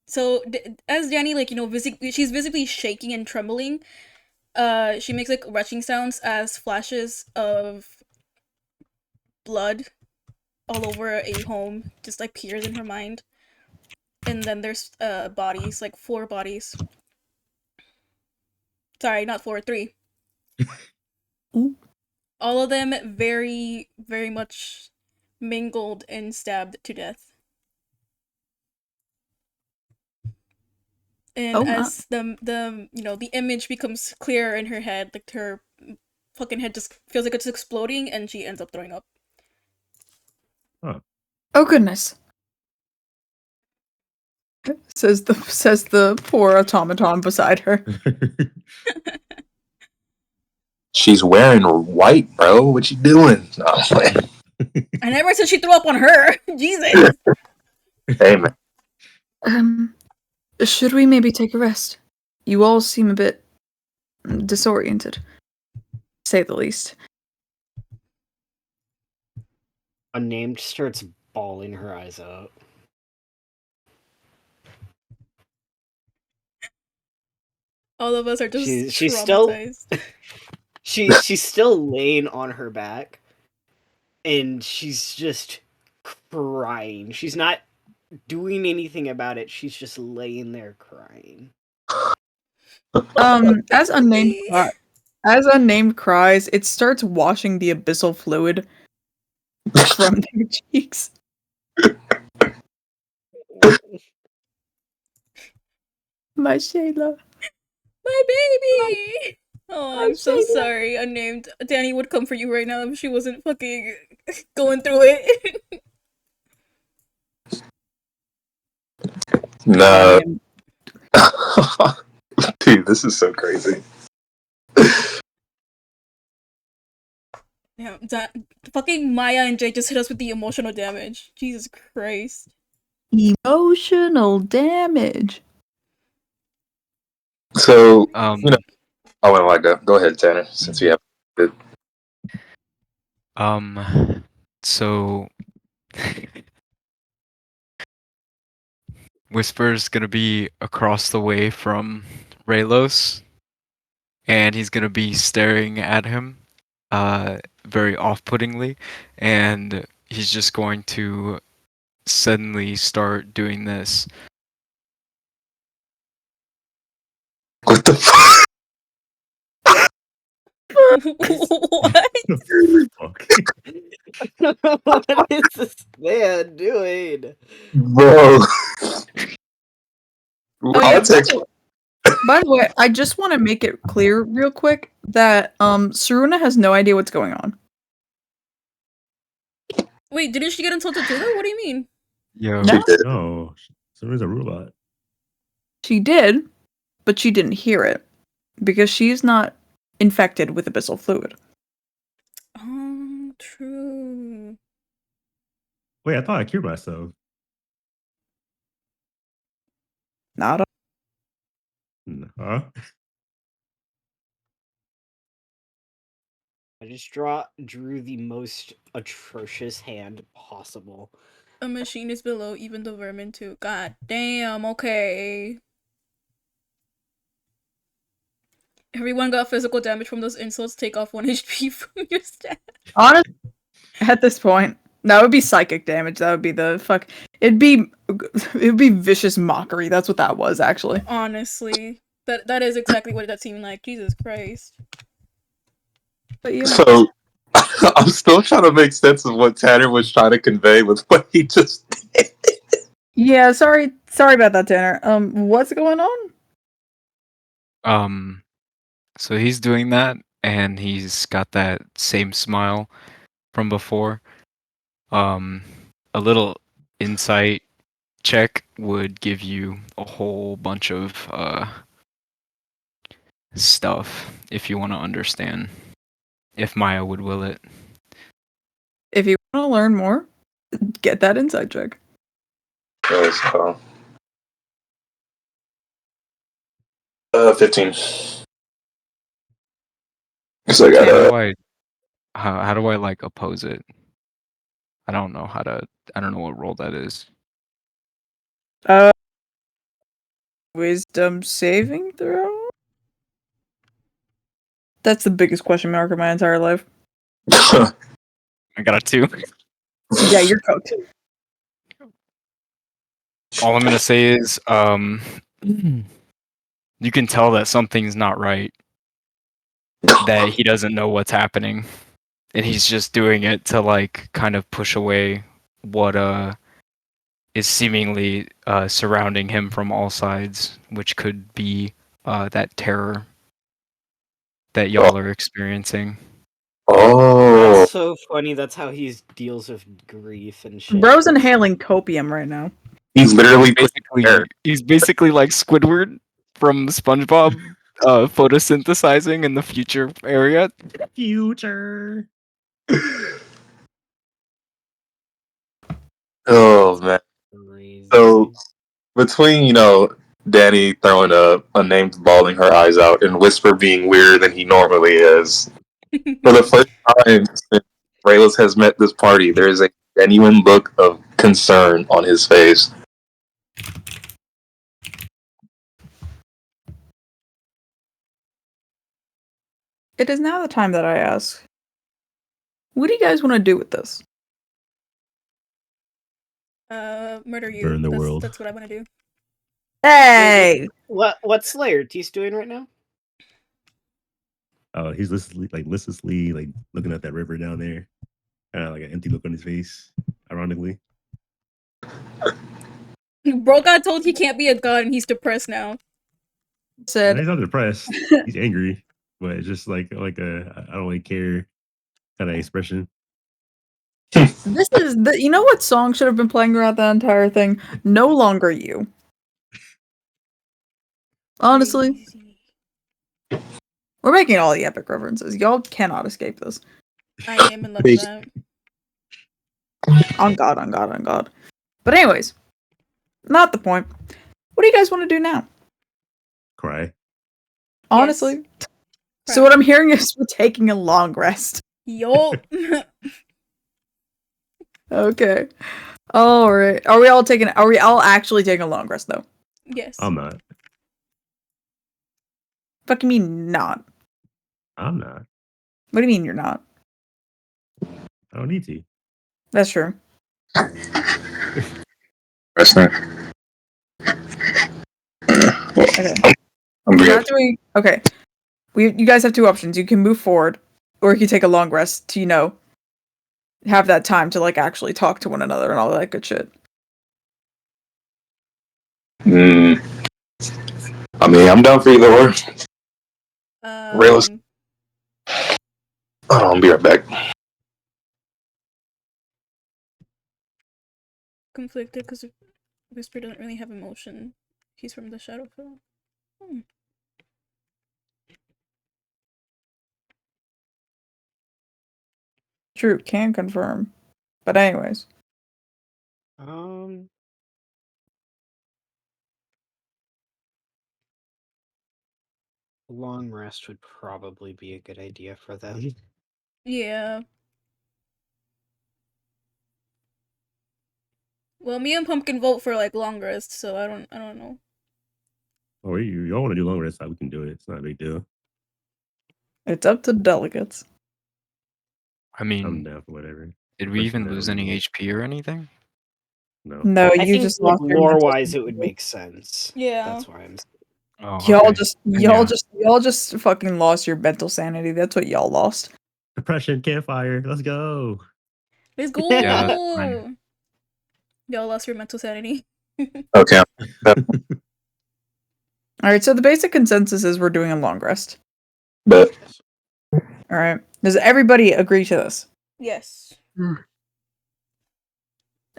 So as Danny she's visibly shaking and trembling. She makes like rushing sounds as flashes of blood all over a home just like appears in her mind. and then there's bodies, like 4 bodies. Sorry, not 4, 3. Ooh. All of them very, very much mangled and stabbed to death. And as the image becomes clearer in her head, like her fucking head just feels like it's exploding, and she ends up throwing up. Huh. Oh goodness. Says the poor automaton beside her. She's wearing white, bro. What you doing? Oh, I never said she threw up on her. Jesus. hey, man. Should we maybe take a rest? You all seem a bit disoriented, to say the least. Unnamed starts bawling her eyes out. All of us are just She's still traumatized. she's still laying on her back, and she's just crying. She's not doing anything about it. She's just laying there crying. As unnamed cries, it starts washing the abyssal fluid from their cheeks. My Shayla. My baby! Oh, I'm so sorry. Unnamed. Danny would come for you right now if she wasn't fucking going through it. No. Dude, this is so crazy. Yeah, fucking Maya and Jay just hit us with the emotional damage. Jesus Christ. Emotional damage. So, you know, I went like go ahead, Tanner, since you have it. So Whisper's gonna be across the way from Raylos, and he's gonna be staring at him, very off-puttingly, and he's just going to suddenly start doing this. What the fuck? What? What is this man doing? Bro. Oh, yeah, by the way, I just want to make it clear real quick that Saruna has no idea what's going on. Wait, didn't she get insulted too though? What do you mean? Yo. No, No, Saruna's a robot. she did, but she didn't hear it because she's not infected with abyssal fluid. Oh, true. Wait, I thought I cured myself. Not. Huh? I just drew the most atrocious hand possible. A machine is below even the vermin too. God damn, okay. Everyone got physical damage from those insults. Take off 1 HP from your stat. Honestly, at this point, that would be psychic damage. That would be the fuck. It'd be vicious mockery. That's what that was, actually. Honestly, that is exactly what that seemed like. Jesus Christ. But yeah. So, I'm still trying to make sense of what Tanner was trying to convey with what he just did. Yeah, sorry about that, Tanner. What's going on? So he's doing that, and he's got that same smile from before. A little insight check would give you a whole bunch of stuff if you want to understand. If Maya would will it. If you want to learn more, get that insight check. Yes, 15. So I got how do I like oppose it? I don't know what role that is. Wisdom saving throw? That's the biggest question mark of my entire life. I got a 2. Yeah, you're cooked. All I'm gonna say is, you can tell that something's not right. That he doesn't know what's happening, and he's just doing it to like kind of push away what is seemingly surrounding him from all sides, which could be that terror that y'all are experiencing. Oh, That's so funny. That's how he deals with grief and shit. Bro's inhaling copium right now. he's literally He's basically like Squidward from SpongeBob, photosynthesizing in the future area. Future. Oh man. Crazy. So between Danny throwing a name bawling her eyes out and Whisper being weirder than he normally is, for the first time since Raylos has met this party, there is a genuine look of concern on his face. It is now the time that I ask. What do you guys want to do with this? Murder you. Burn the that's, world. That's what I want to do. Hey! What's Slayer T's doing right now? Oh, he's listlessly like looking at that river down there, kind of like an empty look on his face. Ironically, Bro got told he can't be a god and he's depressed now. Said, he's not depressed. He's angry, but it's just like a I don't really care kind of expression. this is the. You know what song should have been playing throughout that entire thing? No Longer You. Honestly, Crazy. we're making all the epic references. Y'all cannot escape this. I am in love with that. On God, on God, on God. But anyways, not the point. What do you guys want to do now? Cry. Honestly. Yes. So what I'm hearing is we're taking a long rest. Yo. Okay. Alright. Are we all actually taking a long rest though? Yes. I'm not. Fucking mean not. I'm not. What do you mean you're not? I don't need to. That's true. Resting. Okay. I'm We're good. not doing okay. You guys have two options. You can move forward, or you can take a long rest to, have that time to like actually talk to one another and all that good shit. I mean, I'm down for either or. Raylos. Hold on, I'll be right back. Conflicted because Whisper doesn't really have emotion. He's from the Shadowfell. True, can confirm. But anyways. Long rest would probably be a good idea for them. Yeah. Well, me and Pumpkin vote for like long rest, so I don't know. Oh, y'all want to do long rest? We can do it. It's not a big deal. It's up to delegates. I I'm mean, down for whatever. did we even lose any HP or anything? No. No, I you think just like, lost your lore mental wise it would stability. make sense. Yeah. That's why I'm Oh, Y'all okay. just Yeah. y'all just fucking lost your mental sanity. That's what y'all lost. Depression campfire. Let's go. Let's go. Yeah, that's fine. Y'all lost your mental sanity. Okay. Alright, so the basic consensus is we're doing a long rest. But Alright. Does everybody agree to this? Yes.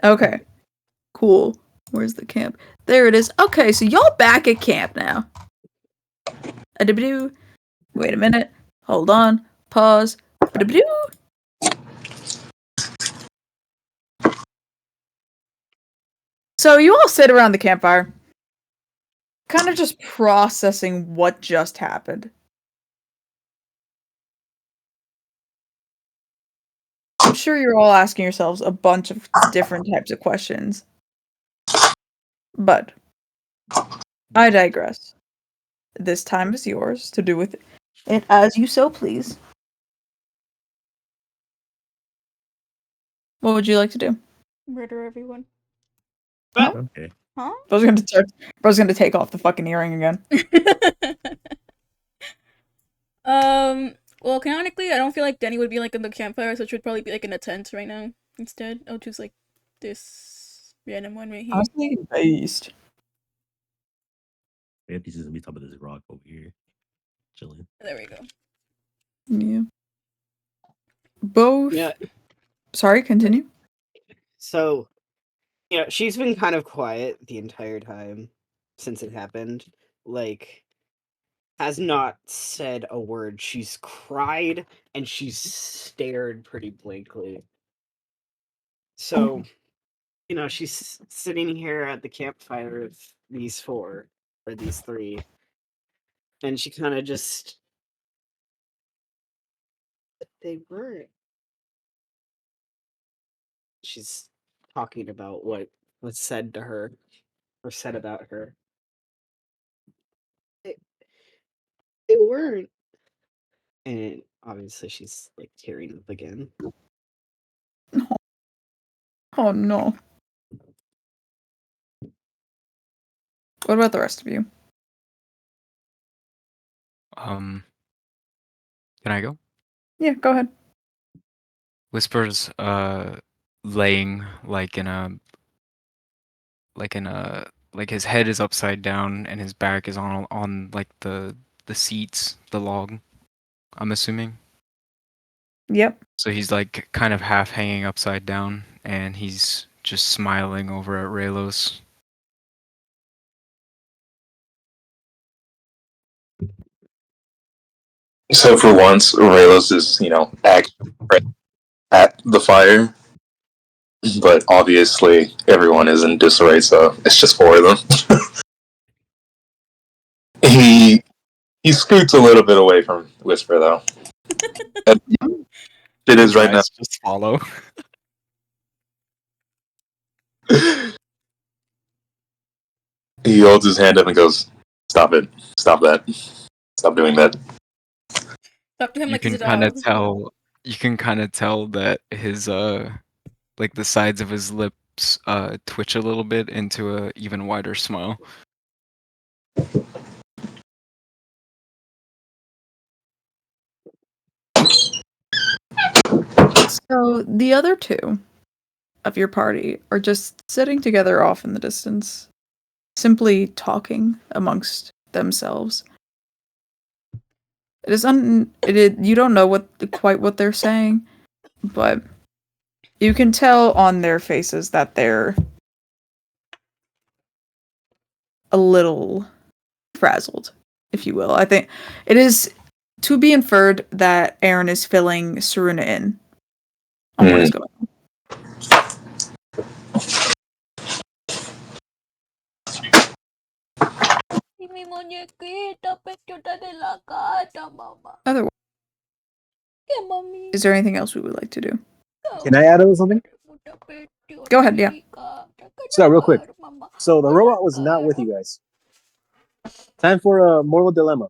Okay. Cool. Where's the camp? There it is. Okay, so y'all back at camp now. Adibidoo. Wait a minute. Hold on. Pause. Adibidoo. So you all sit around the campfire, kind of just processing what just happened. I'm sure you're all asking yourselves a bunch of different types of questions. But I digress. This time is yours to do with it as you so please. What would you like to do? Murder everyone. Oh. Okay. Huh? Bro's gonna take off the fucking earring again. Well, canonically, I don't feel like Denny would be like in the campfire, so it should probably be like in a tent right now. Instead, I'll choose like this random one right here. Honestly, based. Anthony's just gonna be top of this rock over here, chilling. There we go. Yeah. Both. Yeah. Sorry, continue. So, she's been kind of quiet the entire time since it happened. Like, has not said a word. She's cried and she's stared pretty blankly. So, she's sitting here at the campfire with these four, or these three, and she kind of just. They weren't. She's talking about what was said to her, or said about her. They weren't. And obviously she's like tearing up again. Oh no. What about the rest of you? Can I go? Yeah, go ahead. Whisper's laying like like his head is upside down and his back is on like the seats, the log, I'm assuming. Yep. So he's like kind of half hanging upside down and he's just smiling over at Raylos. So for once, Raylos is, actually at the fire, but obviously everyone is in disarray, so it's just four of them. he scoots a little bit away from Whisper, though. It is right now. Eyes just follow. He holds his hand up and goes, "Stop it! Stop that! Stop doing that!" Talk to him You like he's can a kind of dog. tell. You can kind of tell that his like the sides of his lips twitch a little bit into a even wider smile. So the other two of your party are just sitting together off in the distance, simply talking amongst themselves. You don't know quite what they're saying, but you can tell on their faces that they're a little frazzled, if you will. I think it is to be inferred that Aaron is filling Saruna in on what is going on. Mi muñequita, pechuta de la gata, mamá. Otherwise, Yeah, mommy. is there anything else we would like to do? Can I add a little something? Go ahead, yeah. So, real quick. So, the robot was not with you guys. Time for a moral dilemma.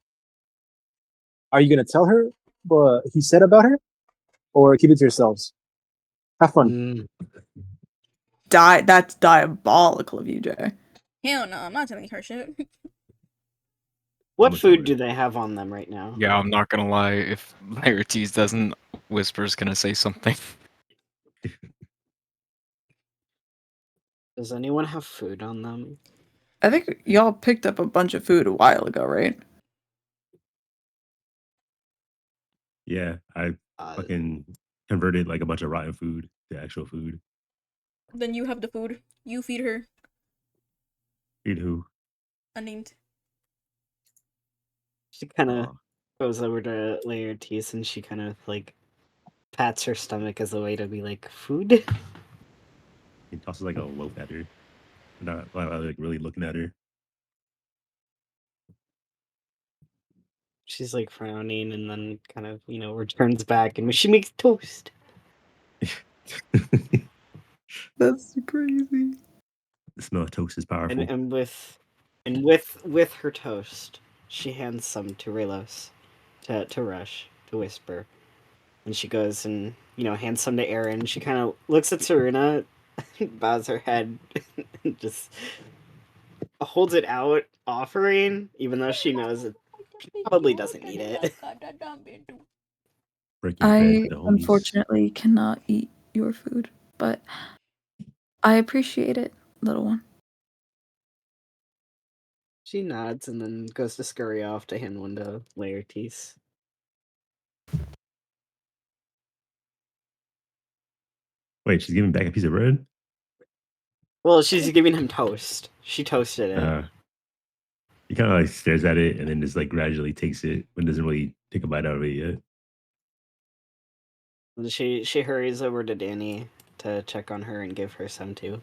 Are you going to tell her what he said about her? Or keep it to yourselves? Have fun. That's diabolical of you, Jay. Hell no, I'm not telling her shit. What food do they have on them right now? Yeah, I'm not gonna lie. If Laertes doesn't, Whisper's gonna say something. Does anyone have food on them? I think y'all picked up a bunch of food a while ago, right? Yeah, I fucking converted like a bunch of rotten food to actual food. Then you have the food. You feed her. Feed who? Unnamed. She kind of goes over to Laertes and she kind of like pats her stomach as a way to be like, food? He tosses like a loaf at her. Not like really looking at her. She's like frowning and then kind of, returns back and she makes toast. That's crazy. The smell of toast is powerful. And with her toast, she hands some to Raylos, to Rush, to Whisper. And she goes and, hands some to Aaron. She kind of looks at Saruna, bows her head, and just holds it out, offering, even though she knows it probably doesn't need it. Breaking bread I with the homies. unfortunately cannot eat your food, but I appreciate it, little one. She nods and then goes to scurry off to hand one to Laertes. Wait, she's giving back a piece of bread? Well, she's giving him toast. She toasted it. He kind of like stares at it and then just like gradually takes it, but doesn't really take a bite out of it yet. And she hurries over to Danny to check on her and give her some too.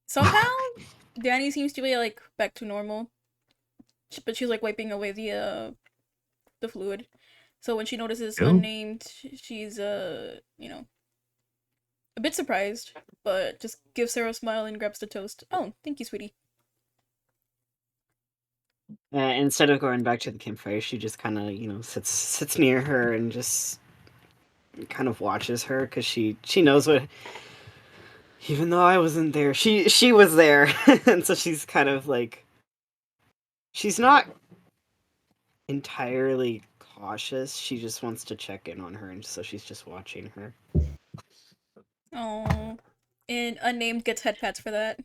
Somehow Danny seems to be like back to normal, but she's like wiping away the fluid. So when she notices Ew. unnamed, she's you know, a bit surprised, but just gives her a smile and grabs the toast. Oh, thank you, sweetie. Instead of going back to the campfire, she just kind of sits near her and just kind of watches her because she knows what. Even though I wasn't there, she was there, and so she's kind of like. She's not entirely cautious. She just wants to check in on her, and so she's just watching her. Oh, and unnamed gets head pats for that.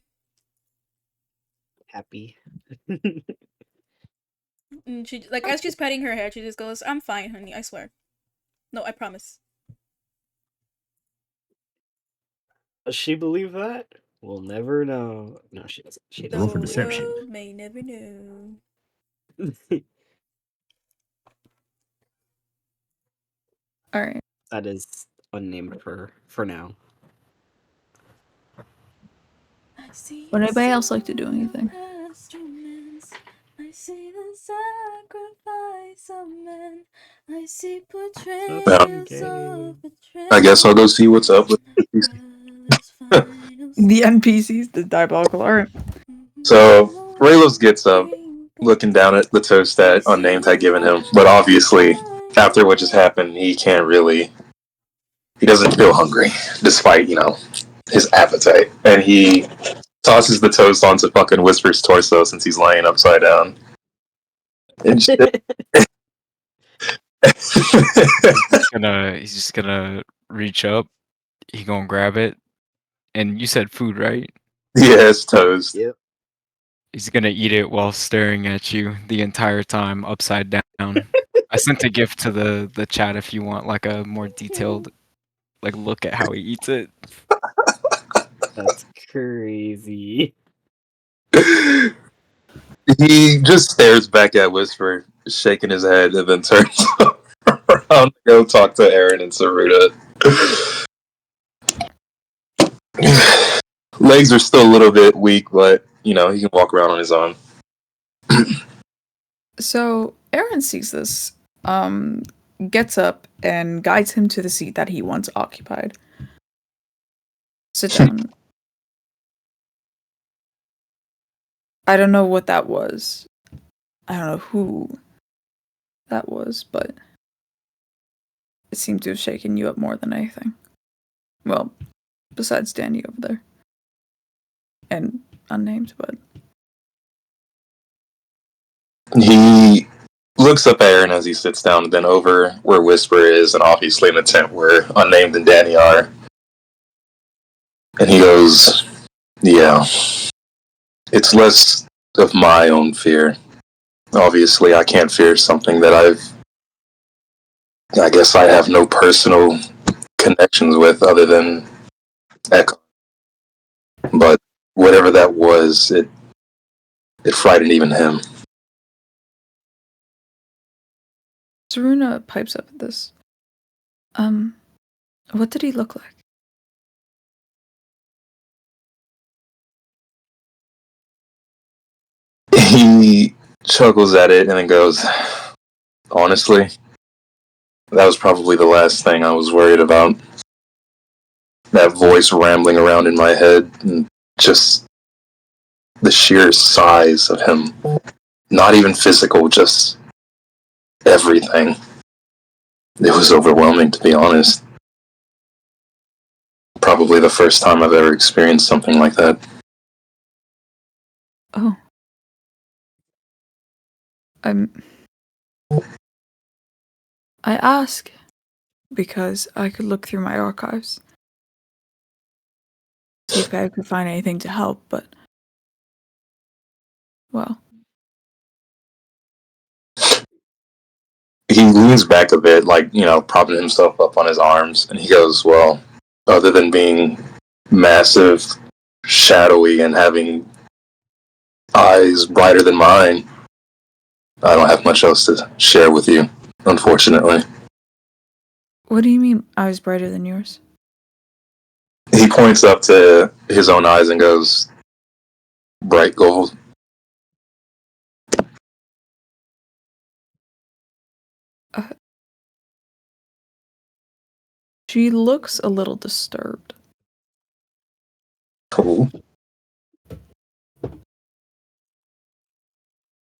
Happy. And she like as she's patting her hair, she just goes, "I'm fine, honey. I swear. No, I promise." Does she believe that? We'll never know. No, she doesn't. She The Roll for doesn't. deception. world may never know. All right. That is unnamed for now. Would anybody else like to do anything? I see the sacrifice of men. I see portrayals of I guess I'll go see what's up with these. The NPCs, the diabolical art. So Raylos gets up, looking down at the toast that Unnamed had given him, but obviously, after what just happened, he can't really. He doesn't feel hungry, despite his appetite, and he tosses the toast onto fucking Whisper's torso since he's laying upside down. And shit. He's just gonna reach up. He gonna grab it, and you said food, right? Yeah, it's toast. Yep. He's gonna eat it while staring at you the entire time, upside down. I sent a gift to the chat if you want like a more detailed like look at how he eats it. That's crazy. He just stares back at Whisper, shaking his head, and then turns around to go talk to Aaron and Saruta. Legs are still a little bit weak, but he can walk around on his own. So Aaron sees this, gets up and guides him to the seat that he once occupied. Sit down. I don't know what that was. I don't know who that was, but it seemed to have shaken you up more than anything. Well, besides Danny over there. And unnamed, but... He looks up at Aaron as he sits down, and then over where Whisper is, and obviously in the tent where Unnamed and Danny are. And he goes, yeah, it's less of my own fear. Obviously, I can't fear something that I guess I have no personal connections with other than Echo. But whatever that was, it frightened even him. Saruna pipes up at this. What did he look like? He chuckles at it and then goes, honestly, that was probably the last thing I was worried about. That voice rambling around in my head, and just the sheer size of him. Not even physical, just everything. It was overwhelming, to be honest. probably the first time I've ever experienced something like that. Oh. I ask because I could look through my archives, see if I could find anything to help, but well, He leans back a bit, like, propping himself up on his arms, and he goes, well, other than being massive, shadowy, and having eyes brighter than mine, I don't have much else to share with you, unfortunately. what do you mean eyes brighter than yours? He points up to his own eyes and goes, bright gold. She looks a little disturbed. Cool.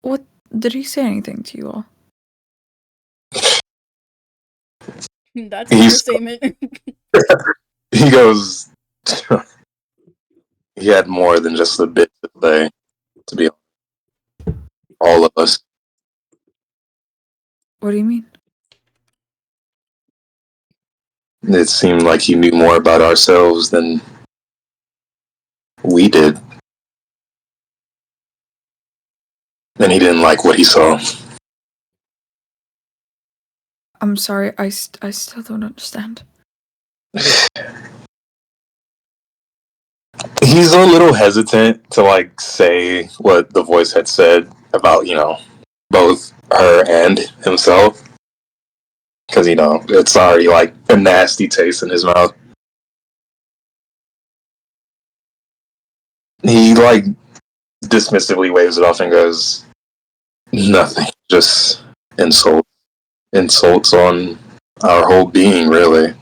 What did he say anything to you all? That's an He's- understatement. He goes, he had more than just a bit to say, to be honest. All of us. What do you mean? It seemed like he knew more about ourselves than we did. And he didn't like what he saw. I'm sorry, I still don't understand. He's a little hesitant to say what the voice had said about, both her and himself. Because, it's already a nasty taste in his mouth. He dismissively waves it off and goes, nothing. Just insults on our whole being, really.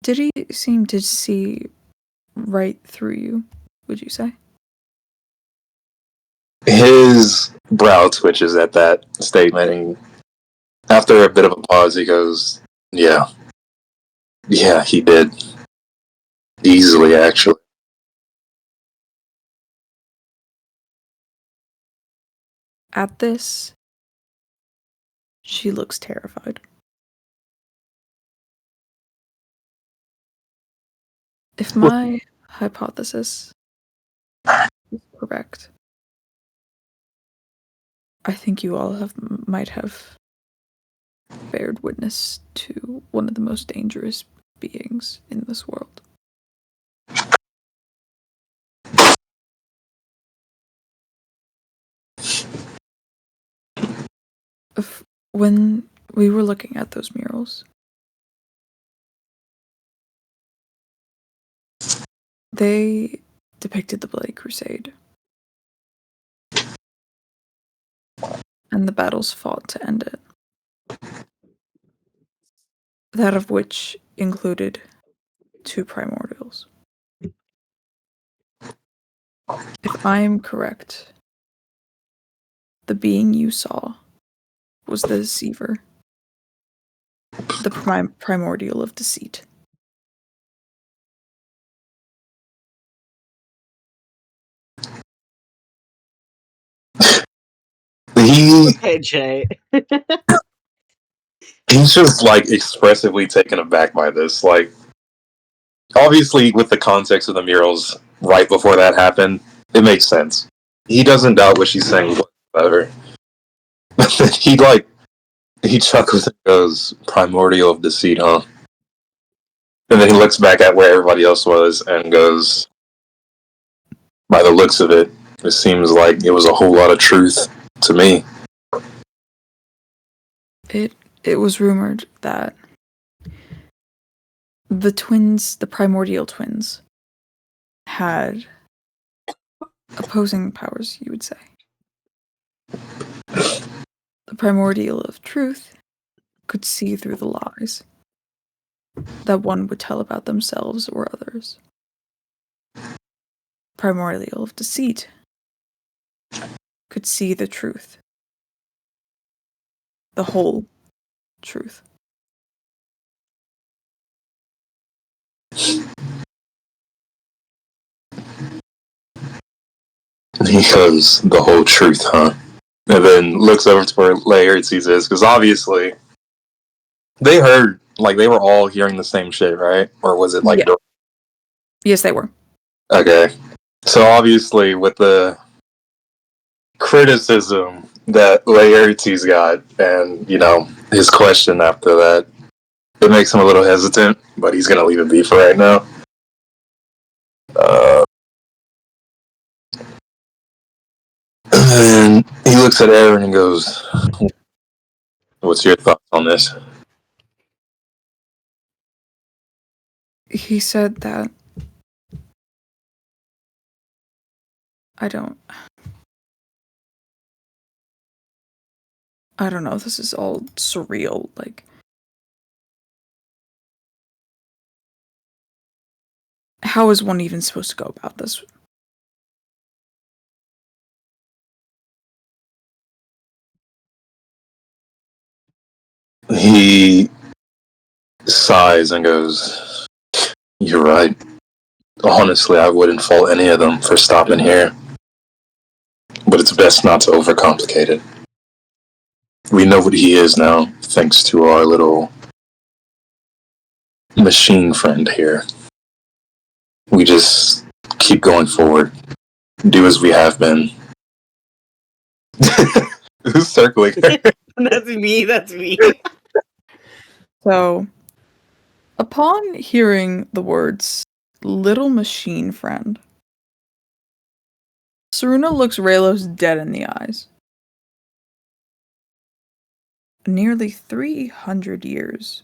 Did he seem to see right through you, would you say? His brow twitches at that statement, and after a bit of a pause, he goes, yeah. Yeah, he did. Easily, actually. At this, she looks terrified. If my hypothesis is correct, I think you all might have bared witness to one of the most dangerous beings in this world. When we were looking at those murals, they depicted the Bloody Crusade and the battles fought to end it. That of which included 2 primordials. If I am correct, the being you saw was the deceiver, the primordial of deceit. Okay, Jay. He's just expressively taken aback by this. Obviously, with the context of the murals right before that happened, it makes sense. He doesn't doubt what she's saying whatsoever. But then he chuckles and goes, primordial of deceit, huh? And then he looks back at where everybody else was and goes, by the looks of it, it seems like it was a whole lot of truth to me. It was rumored that the primordial twins, had opposing powers, you would say. The primordial of truth could see through the lies that one would tell about themselves or others. Primordial of deceit could see the truth, the whole truth. He goes, the whole truth, huh? And then looks over to where Laertes is, because obviously they heard, like, they were all hearing the same shit, right? Or was it like, Yeah. Yes, they were. okay. So obviously, with the criticism that Laertes got, and, you know, his question after that, it makes him a little hesitant, but he's gonna leave it be for right now. And he looks at Aaron and goes, what's your thoughts on this? He said that I don't know, this is all surreal, like how is one even supposed to go about this? He sighs and goes, you're right. Honestly, I wouldn't fault any of them for stopping here. But it's best not to overcomplicate it. We know what he is now, thanks to our little machine friend here. We just keep going forward. Do as we have been. Who's circling her? That's me. So, upon hearing the words little machine friend, Saruna looks Raylos dead in the eyes. Nearly 300 years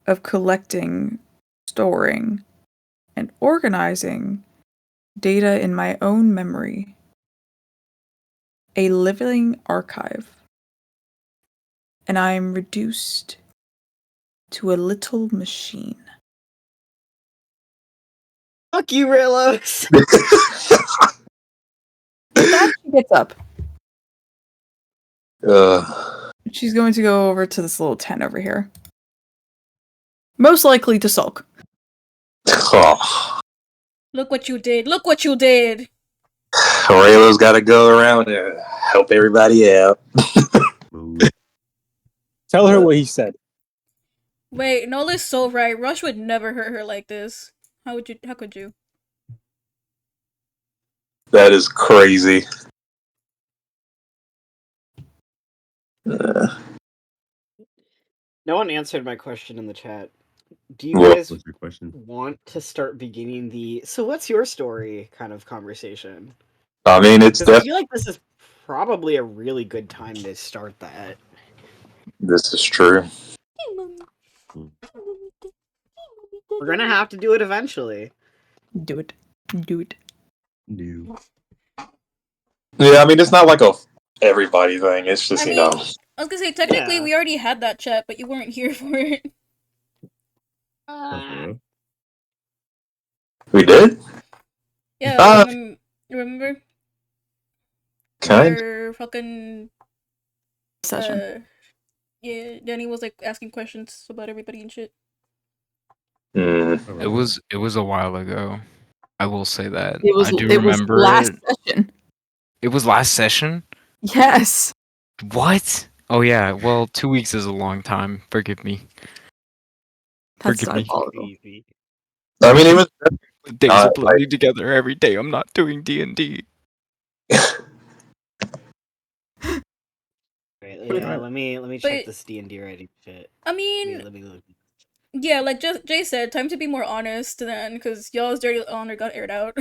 of collecting, storing, and organizing data in my own memory. A living archive. And I am reduced to a little machine. Fuck you, Raylos. With that, she gets up. Uh, She's going to go over to this little tent over here. Most likely to sulk. oh, Look what you did. Look what you did. Raylo's got to go around and help everybody out. Tell her what he said. Wait, Nola's so right. Rush would never hurt her like this. How could you? That is crazy. Uh, No one answered my question in the chat. Do you What guys What's your question? want to start beginning the "so what's your story" kind of conversation? I mean, it's Because I definitely. feel like this is probably a really good time to start that. This is true. We're gonna have to do it eventually. Do it. Do it. New. Yeah, I mean, it's not like a everybody thing. It's just, I you mean, know. I was gonna say, technically, Yeah. we already had that chat, but you weren't here for it. Oh, for real? We did? Yeah, remember? Kind. Where fucking, Session. yeah, Danny was, like, asking questions about everybody and shit. Mm. Oh, It was a while ago. I will say that. I do It was remember last it. session. It was last session? Yes. What? Oh yeah, well, 2 weeks is a long time. Forgive me. That's Forgive me. diabolical. Easy. I mean, it was. Days are Like, blending together every day. I'm not doing D&D. Wait, Wait a yeah, minute. let me check But- this D&D writing shit. I mean, Let me look. yeah, like Jay said, time to be more honest then, because y'all's dirty honor got aired out.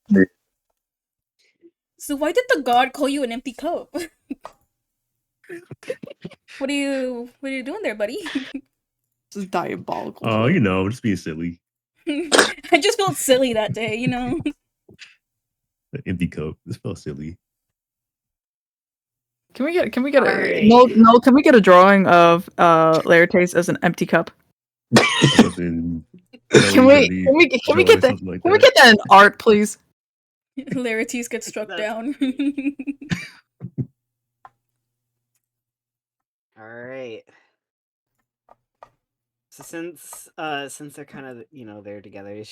Yeah. So why did the god call you an empty cup? What are you doing there, buddy? This is diabolical. Oh, you know, just being silly. I just felt silly that day, you know? An empty cup. This felt silly. Can we get Alright. no, can we get a drawing of Laertes as an empty cup? Something Can we get that? Like Can we get that in art, please? Larities get struck down. Alright. So since they're kind of there together,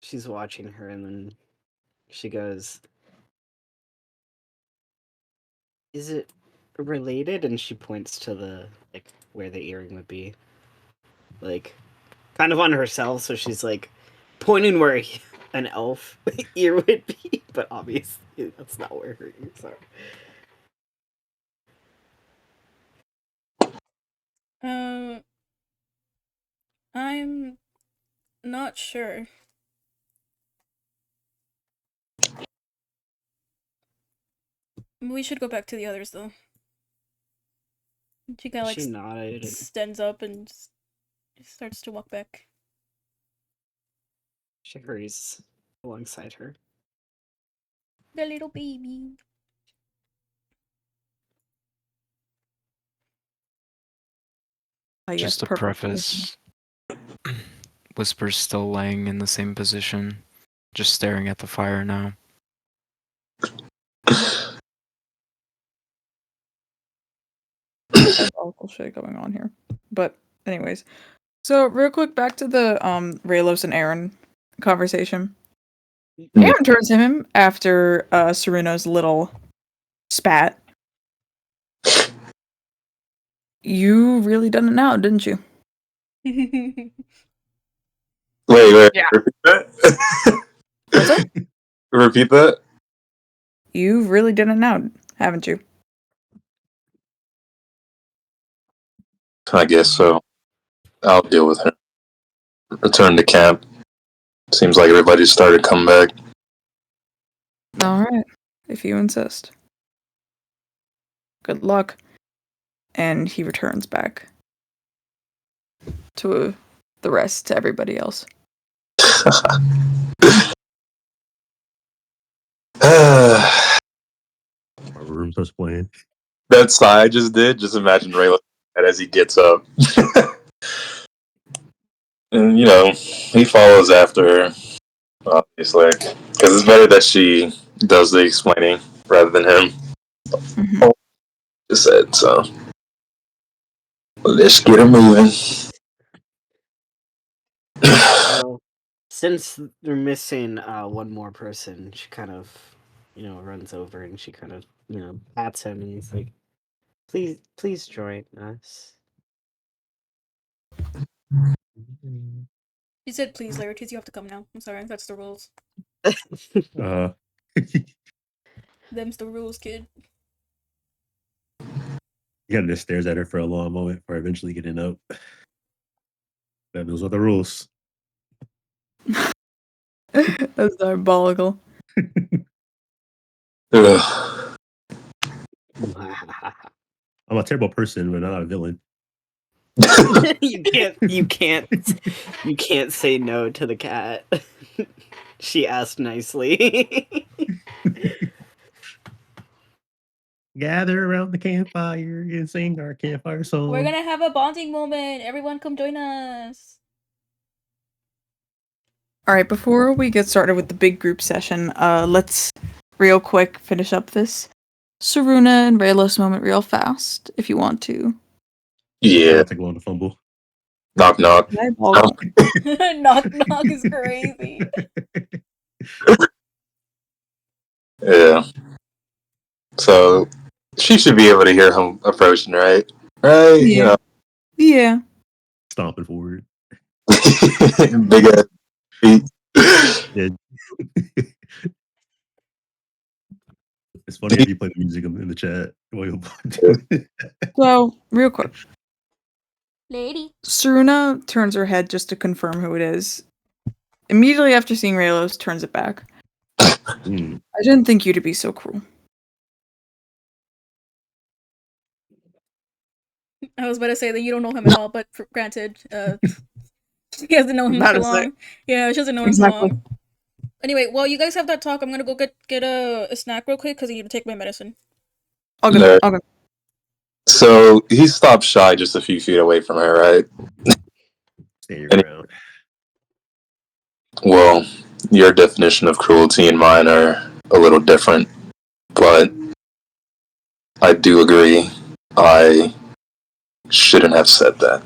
she's watching her, and then she goes, "Is it related?" And she points to the where the earring would be, kind of on herself. So she's pointing where an elf ear would be, but obviously that's not where her ears are. I'm not sure. We should go back to the others though. She kind of She nodded. stands up and starts to walk back. She hurries alongside her. The little baby. Just to preface, Whisper's still laying in the same position, just staring at the fire now. Diabolical shit going on here. But anyways, so real quick back to the Raylos and Aaron conversation. Aaron turns to him after Serena's little spat. You really done it now, didn't you? Wait. Yeah. Repeat that? What's up? Repeat that? You've really done it now, haven't you? I guess so. I'll deal with her. Return to camp. Seems like everybody's started coming back. Alright, if you insist. Good luck. And he returns back to the rest, to everybody else. My room starts playing. That sigh I just did. Just imagine Ray as he gets up. And, he follows after her, obviously. Because it's better that she does the explaining rather than him. Mm-hmm. Just said, so. Let's get her moving. Well, since they're missing one more person, she kind of, runs over and she kind of, pats him, and he's like, please join us. You said please, Laertes, you have to come now. I'm sorry, that's the rules. Them's the rules, kid. He kind of just stares at her for a long moment before eventually getting up. That those are the rules. That's diabolical. Ugh. I'm a terrible person, but not a villain. you can't say no to the cat. She asked nicely. Gather around the campfire and sing our campfire song. We're gonna have a bonding moment. Everyone come join us. Alright, before we get started with the big group session, let's real quick finish up this Saruna and Raylos moment real fast, if you want to. Yeah. I'll take one to fumble. Knock, knock. Knock knock is crazy. Yeah. So, she should be able to hear him approaching, right? Right? Yeah. Yeah. Stomping forward. Big ass feet. Yeah. It's funny if you play the music in the chat. So, real quick. Lady. Saruna turns her head just to confirm who it is. Immediately after seeing Raylos, turns it back. I didn't think you to be so cruel. I was about to say that you don't know him at all, but granted, she hasn't known him for long. Yeah, she hasn't known him for long. Anyway, while you guys have that talk, I'm gonna go get a snack real quick because I need to take my medicine. Okay. So he stopped shy just a few feet away from her, right? Stand your ground. Well, your definition of cruelty and mine are a little different, but I do agree I shouldn't have said that.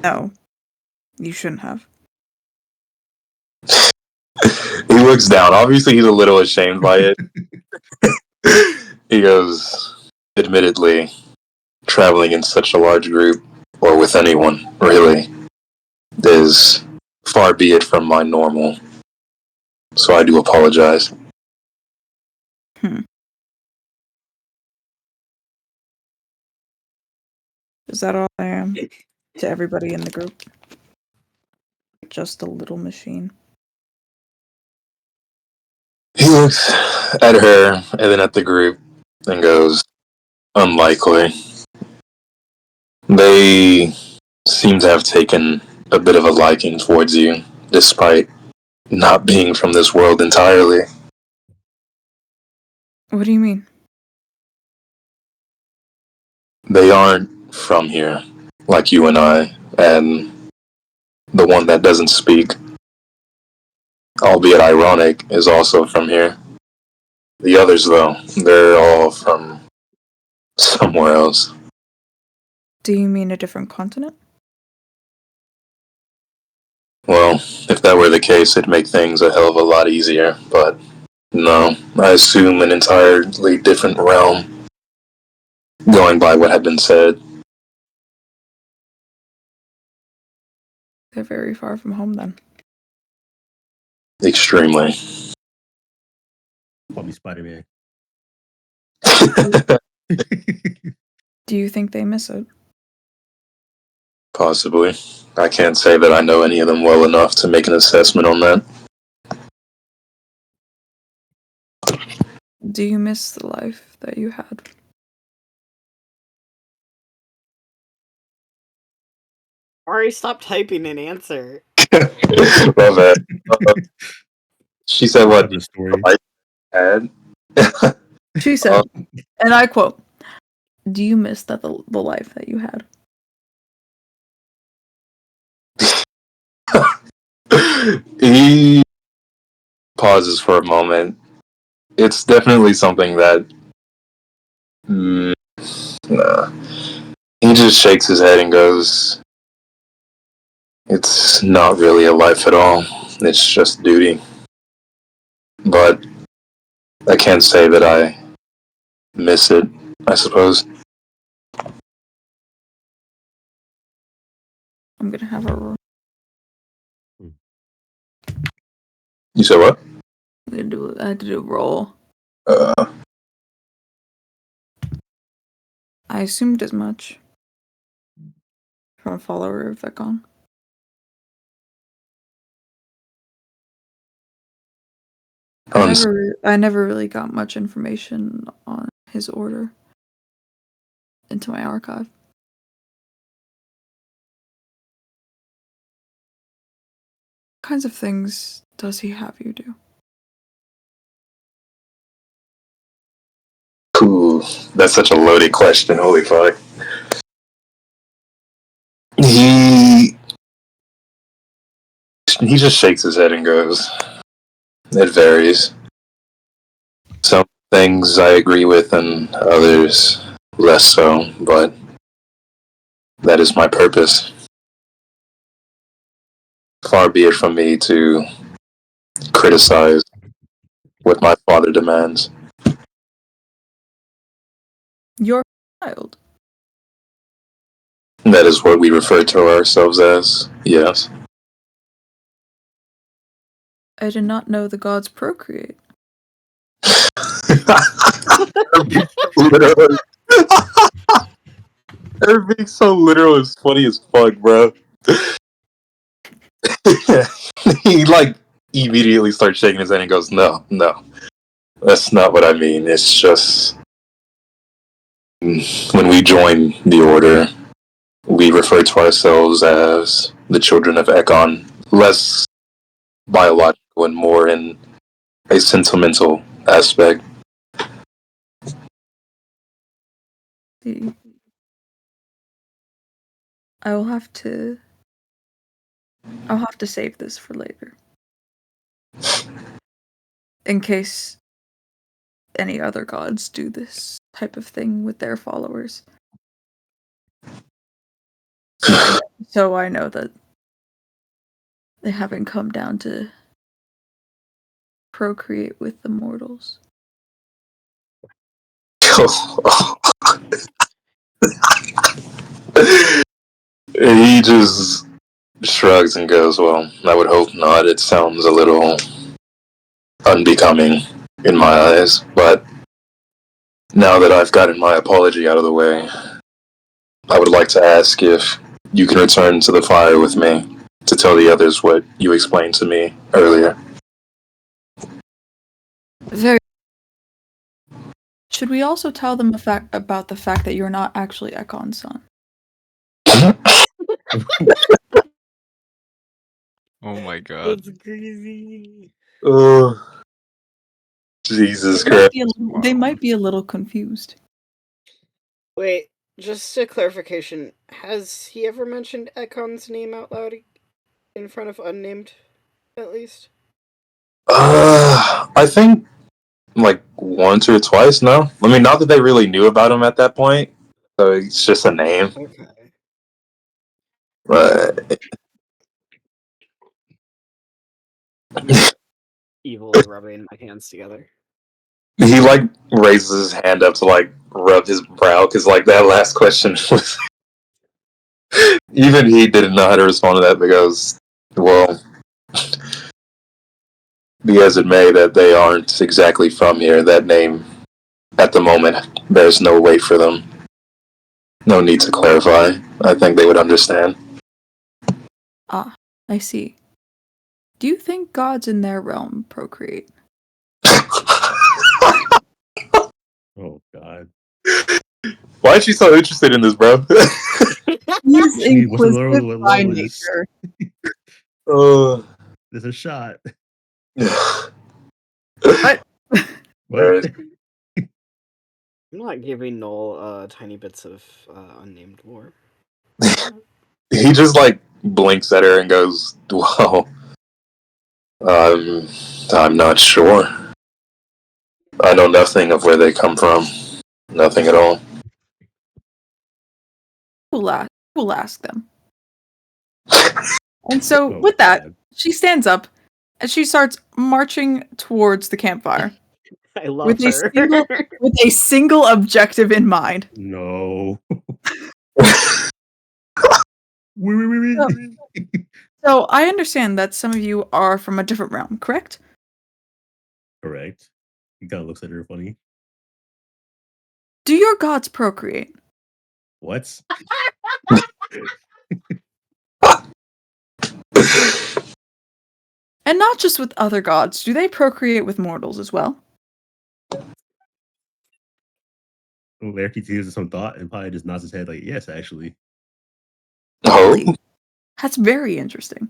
No, you shouldn't have. He looks down. Obviously, he's a little ashamed by it. He goes, admittedly, traveling in such a large group, or with anyone, really, is far be it from my normal. So I do apologize. Is that all I am to everybody in the group? Just a little machine. He looks at her and then at the group and goes, unlikely. They seem to have taken a bit of a liking towards you, despite not being from this world entirely. What do you mean? They aren't from here, like you and I, and the one that doesn't speak, albeit ironic, is also from here. The others, though, they're all from somewhere else. Do you mean a different continent? Well, if that were the case, it'd make things a hell of a lot easier, but no, I assume an entirely different realm, going by what had been said. They're very far from home then. Extremely. Probably Spider-Man. Do you think they miss it? Possibly. I can't say that I know any of them well enough to make an assessment on that. Do you miss the life that you had? Ari, stop typing an answer. Love that. She said what the story. I had. She said, and I quote, "Do you miss the life that you had?" He pauses for a moment. It's definitely something that nah. He just shakes his head and goes, it's not really a life at all. It's just duty. But I can't say that I miss it, I suppose. I'm gonna have a. You said what? I had to do a roll. I assumed as much from a follower of Vekon. I never really got much information on his order into my archive. What kinds of things does he have you do? Ooh, that's such a loaded question. Holy fuck. He just shakes his head and goes, it varies. Some things I agree with and others less so, but that is my purpose. Far be it from me to criticize what my father demands. Your child. That is what we refer to ourselves as, yes. I did not know the gods procreate. Literally. Her being so literal is funny as fuck, bro. He immediately starts shaking his head and goes, no, that's not what I mean. It's just when we join the order, we refer to ourselves as the children of Ekon, less biological and more in a sentimental aspect. See, I'll have to save this for later. In case any other gods do this type of thing with their followers. So I know that they haven't come down to procreate with the mortals. He just shrugs and goes, "Well, I would hope not. It sounds a little unbecoming in my eyes, but now that I've gotten my apology out of the way, I would like to ask if you can return to the fire with me to tell the others what you explained to me earlier." Very. Should we also tell them about the fact that you're not actually Ekon's son? Oh my god. That's crazy. Oh, Jesus Christ. They might be a little confused. Wait, just a clarification. Has he ever mentioned Ekon's name out loud in front of unnamed, at least? I think like once or twice, no? I mean, not that they really knew about him at that point, so it's just a name. Okay. But Evil rubbing my hands together. he like raises his hand up to like rub his brow because like that last question was even he didn't know how to respond to that because, well, be as it may that they aren't exactly from here. That name at the moment, there's no weight for them. No need to clarify. I think they would understand. Ah, I see. Do you think gods in their realm procreate? Oh God. Why is she so interested in this, bro? He's Gee, what's the inquisitive what by level is this? nature. There's a shot. What? What? I'm not giving Noel tiny bits of unnamed lore. He just like blinks at her and goes, "Wow, I'm not sure. I know nothing of where they come from. Nothing at all." We'll ask them. And so, Oh, with that, God. she stands up and she starts marching towards the campfire I love with her. a single objective in mind. No. So I understand that some of you are from a different realm, correct? Correct. He kind of looks at her funny. Do your gods procreate? What? And not just with other gods, do they procreate with mortals as well? Larry gives it some thought and probably just nods his head like, yes, actually. Oh, Really? That's very interesting.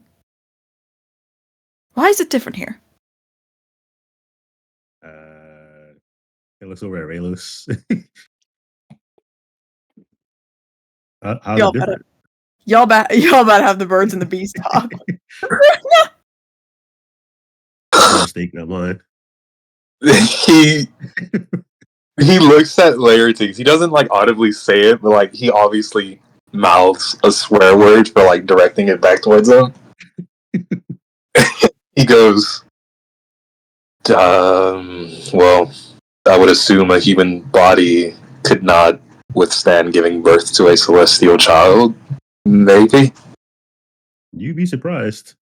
Why is it different here? It looks over at Raylos. How's Y'all it different? y'all about to have the birds and the bees talk. Your steak, not mine. he looks at Laertes. He doesn't like audibly say it, but like he obviously mouths a swear word for like directing it back towards him. He goes, well, I would assume a human body could not withstand giving birth to a celestial child. Maybe. You'd be surprised.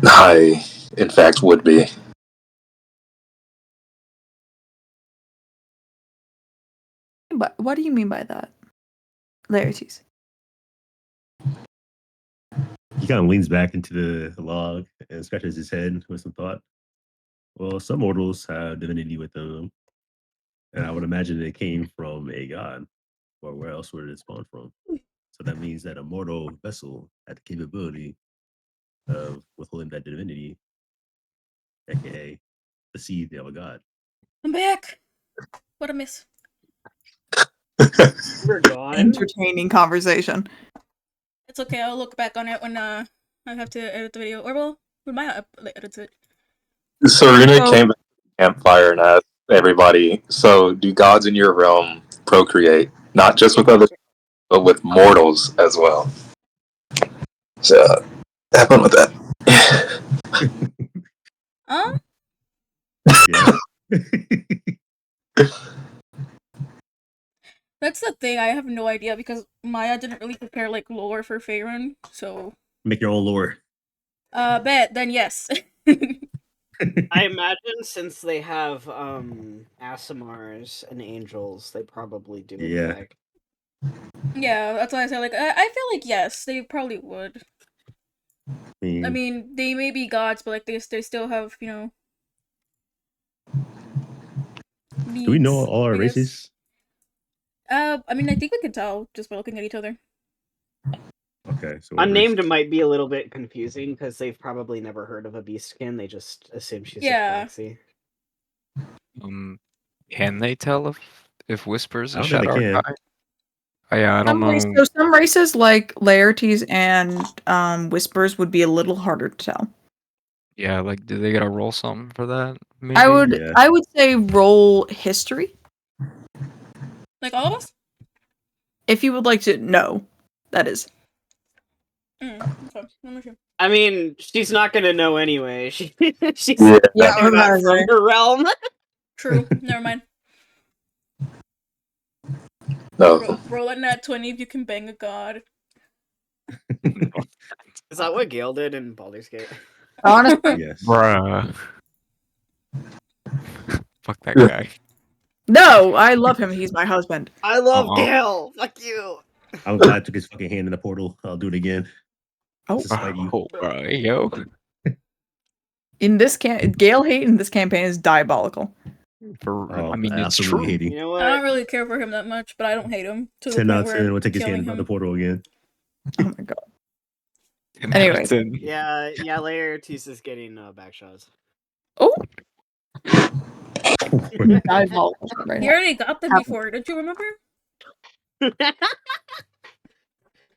I, in fact, would be. But what do you mean by that? Laertes. He kind of leans back into the log and scratches his head with some thought. Well, some mortals have divinity within them, and I would imagine it came from a god, or where else would it spawn from? So that means that a mortal vessel had the capability of withholding that divinity, aka the seed of a god. I'm back. What a miss. We're gone. Entertaining conversation. It's okay. I'll look back on it when I have to edit the video, or well, we might edit it. Serena So- came back to the campfire and asked everybody, so do gods in your realm procreate? Not just with other but with mortals as well. So, have fun with that. Yeah. That's the thing. I have no idea because Maya didn't really prepare like lore for Faerun. So, Make your own lore. bet then yes. I imagine since they have Asimars and angels, they probably do in Yeah. fact. Yeah, that's why I say like I feel like yes, they probably would. I mean, they may be gods, but like they still have needs. Do we know all our I guess. races? I mean, I think we can tell just by looking at each other. Okay, so Unnamed might be a little bit confusing because they've probably never heard of a beastkin. They just assume she's a proxy. Can they tell if Whisper's I a don't think they Shadow can. Archai? Yeah, I don't know. So some races like Laertes and Whispers would be a little harder to tell. Yeah, like, do they gotta roll something for that? Maybe? I would say roll history Like all of us? if you would like to know. That is. Okay. Let me see. I mean, she's not gonna know anyway. She's Yeah. getting that from her realm. True. Never mind. No. Roll a nat 20 if you can bang a god. Is that what Gale did in Baldur's Gate? Honestly, Yes. Bruh. Fuck that guy. no, I love him. He's my husband. I love Gale. Fuck you. I'm glad I took his fucking hand in the portal. I'll do it again. Oh, To spite you. Yo. in this Gale hate in this campaign is diabolical. I mean, it's absolutely true. hating. You know what? I don't really care for him that much, but I don't hate him to the 10 point out of where 10. I'm We'll take his killing hand out the him. portal again. Oh my god. Anyways. Yeah, Laertes is getting backshots. Oh. Diabolical right He now. already got them before. Don't you remember?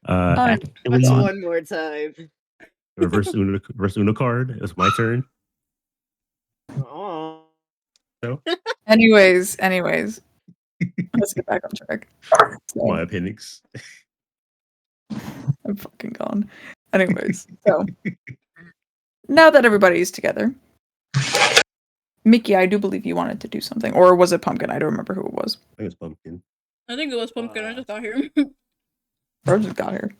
What's one more time? reverse Uno card. It was my turn. Oh. So, Anyways, let's get back on track. So, my appendix. I'm fucking gone. Anyways, so now that everybody's together, Mickey, I do believe you wanted to do something, or was it Pumpkin? I don't remember who it was. I think it's Pumpkin. I think it was Pumpkin. I just got here. Bro just got here.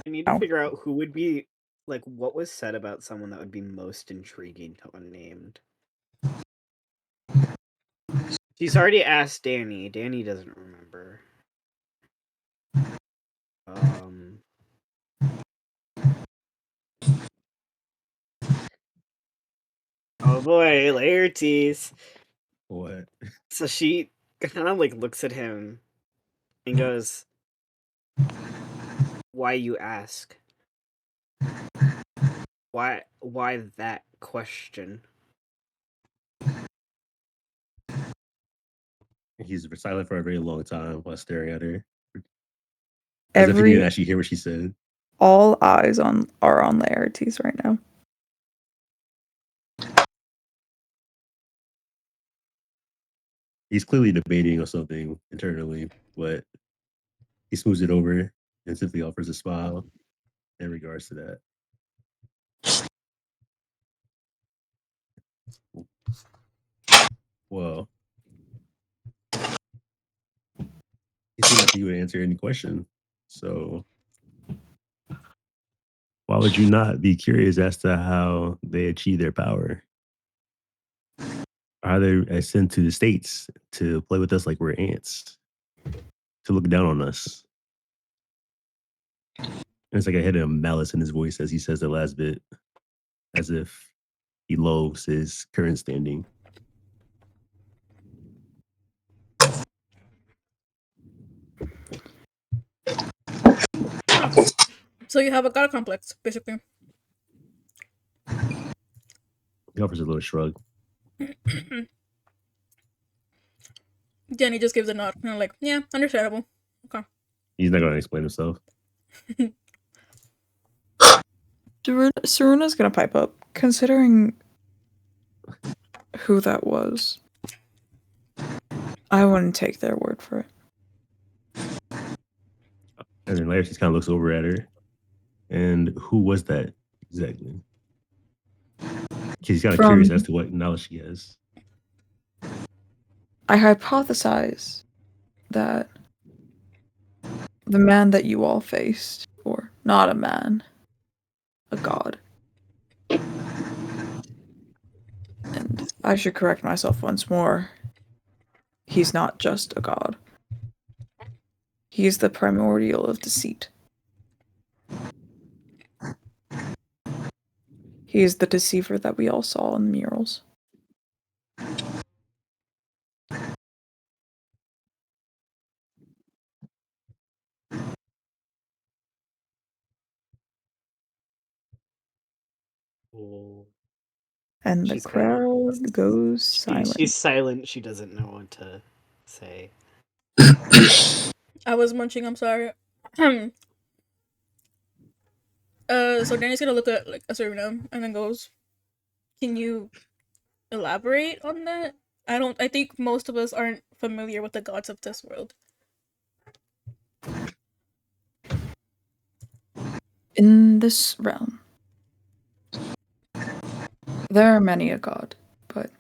I need to figure out who would be like what was said about someone that would be most intriguing to unnamed. She's already asked Danny. Danny doesn't remember. Oh boy, Laertes. What? So she kind of like looks at him and goes, "Why you ask? Why that question?" He's silent for a very long time while staring at her. As if he didn't actually hear what she said. All eyes are on Laertes right now. He's clearly debating on something internally, but he smooths it over and simply offers a smile in regards to that. Well, he seemed like he would answer any question. So why would you not be curious as to how they achieve their power? Are they sent to the States to play with us like we're ants? To look down on us? And it's like a hit of malice in his voice as he says the last bit, as if he loathes his current standing. So you have a god complex, basically. He offers a little shrug. Jenny just gives a nod, kind of like, yeah, understandable. Okay. He's not going to explain himself. Saruna's gonna pipe up, considering who that was. I wouldn't take their word for it. And then Larry just kind of looks over at her. And who was that exactly? He's kind of curious as to what knowledge she has. I hypothesize that the man that you all faced, or not a man, a god. And I should correct myself once more. He's not just a god. He is the primordial of deceit. He is the deceiver that we all saw in the murals. And the She's kinda- crowd goes silent. She's silent. She doesn't know what to say. I was munching. I'm sorry. So Danny's gonna look at like Asuna and then goes, "Can you elaborate on that? I think most of us aren't familiar with the gods of this world." In this realm, there are many a god, but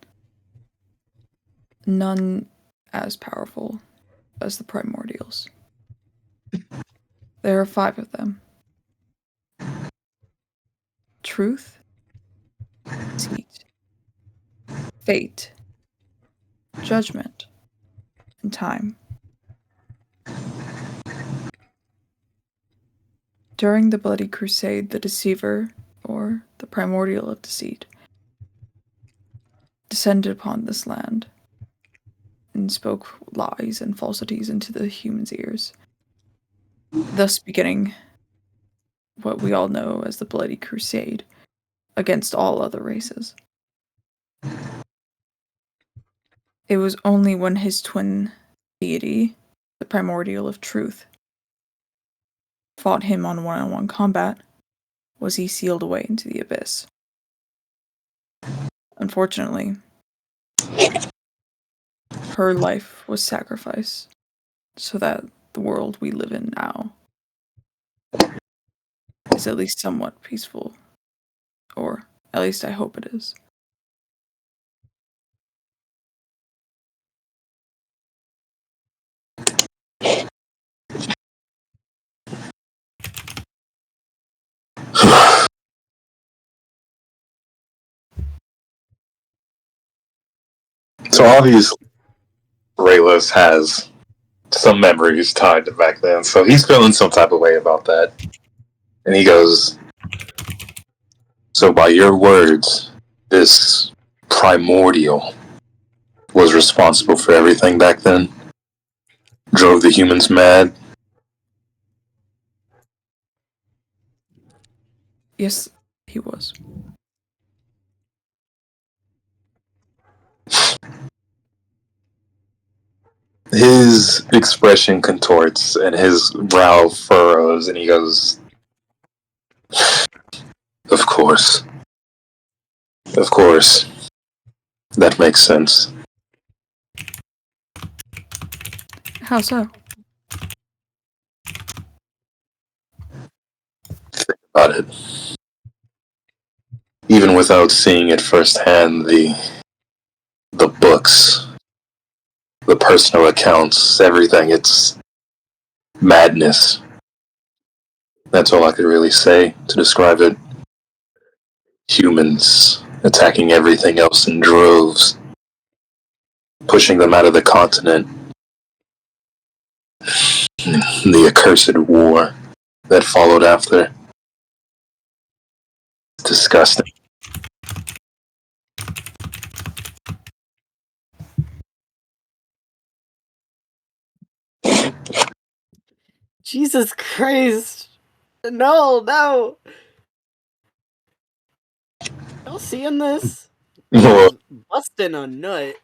none as powerful as the primordials. There are 5 of them. Truth, deceit, fate, judgment, and time. During the Bloody Crusade, the Deceiver, or the Primordial of Deceit, descended upon this land and spoke lies and falsities into the humans' ears, thus beginning what we all know as the Bloody Crusade against all other races. It was only when his twin deity, the Primordial of Truth, fought him on one-on-one combat, was he sealed away into the abyss. Unfortunately, her life was sacrificed so that the world we live in now is at least somewhat peaceful. Or at least I hope it is. So obviously, Raylos has some memories tied to back then, so he's feeling some type of way about that. And he goes, "So by your words, this primordial was responsible for everything back then? Drove the humans mad?" Yes, he was. His expression contorts and his brow furrows, and he goes, "Of course. Of course. That makes sense." How so? Think about it. Even without seeing it firsthand, the books, the personal accounts, everything, it's madness. That's all I could really say to describe it. Humans attacking everything else in droves, pushing them out of the continent. The accursed war that followed after. Disgusting. Jesus Christ! No, no! Y'all seeing this? Well, Busting a nut.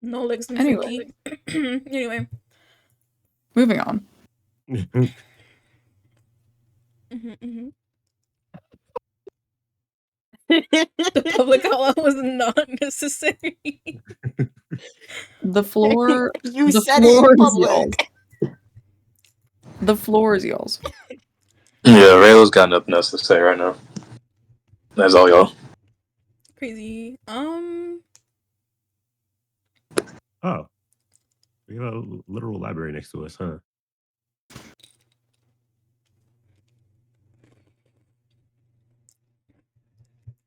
No legs and Anyway. freaky. Anyway. Moving on. Mm-hmm, mm-hmm. The public outlaw was not necessary. The floor. You the said it floor in is y'all's. public. The floor is y'all's. Yeah, Raylo's got nothing else to say right now. That's all y'all. Crazy. Oh, we have a literal library next to us, huh?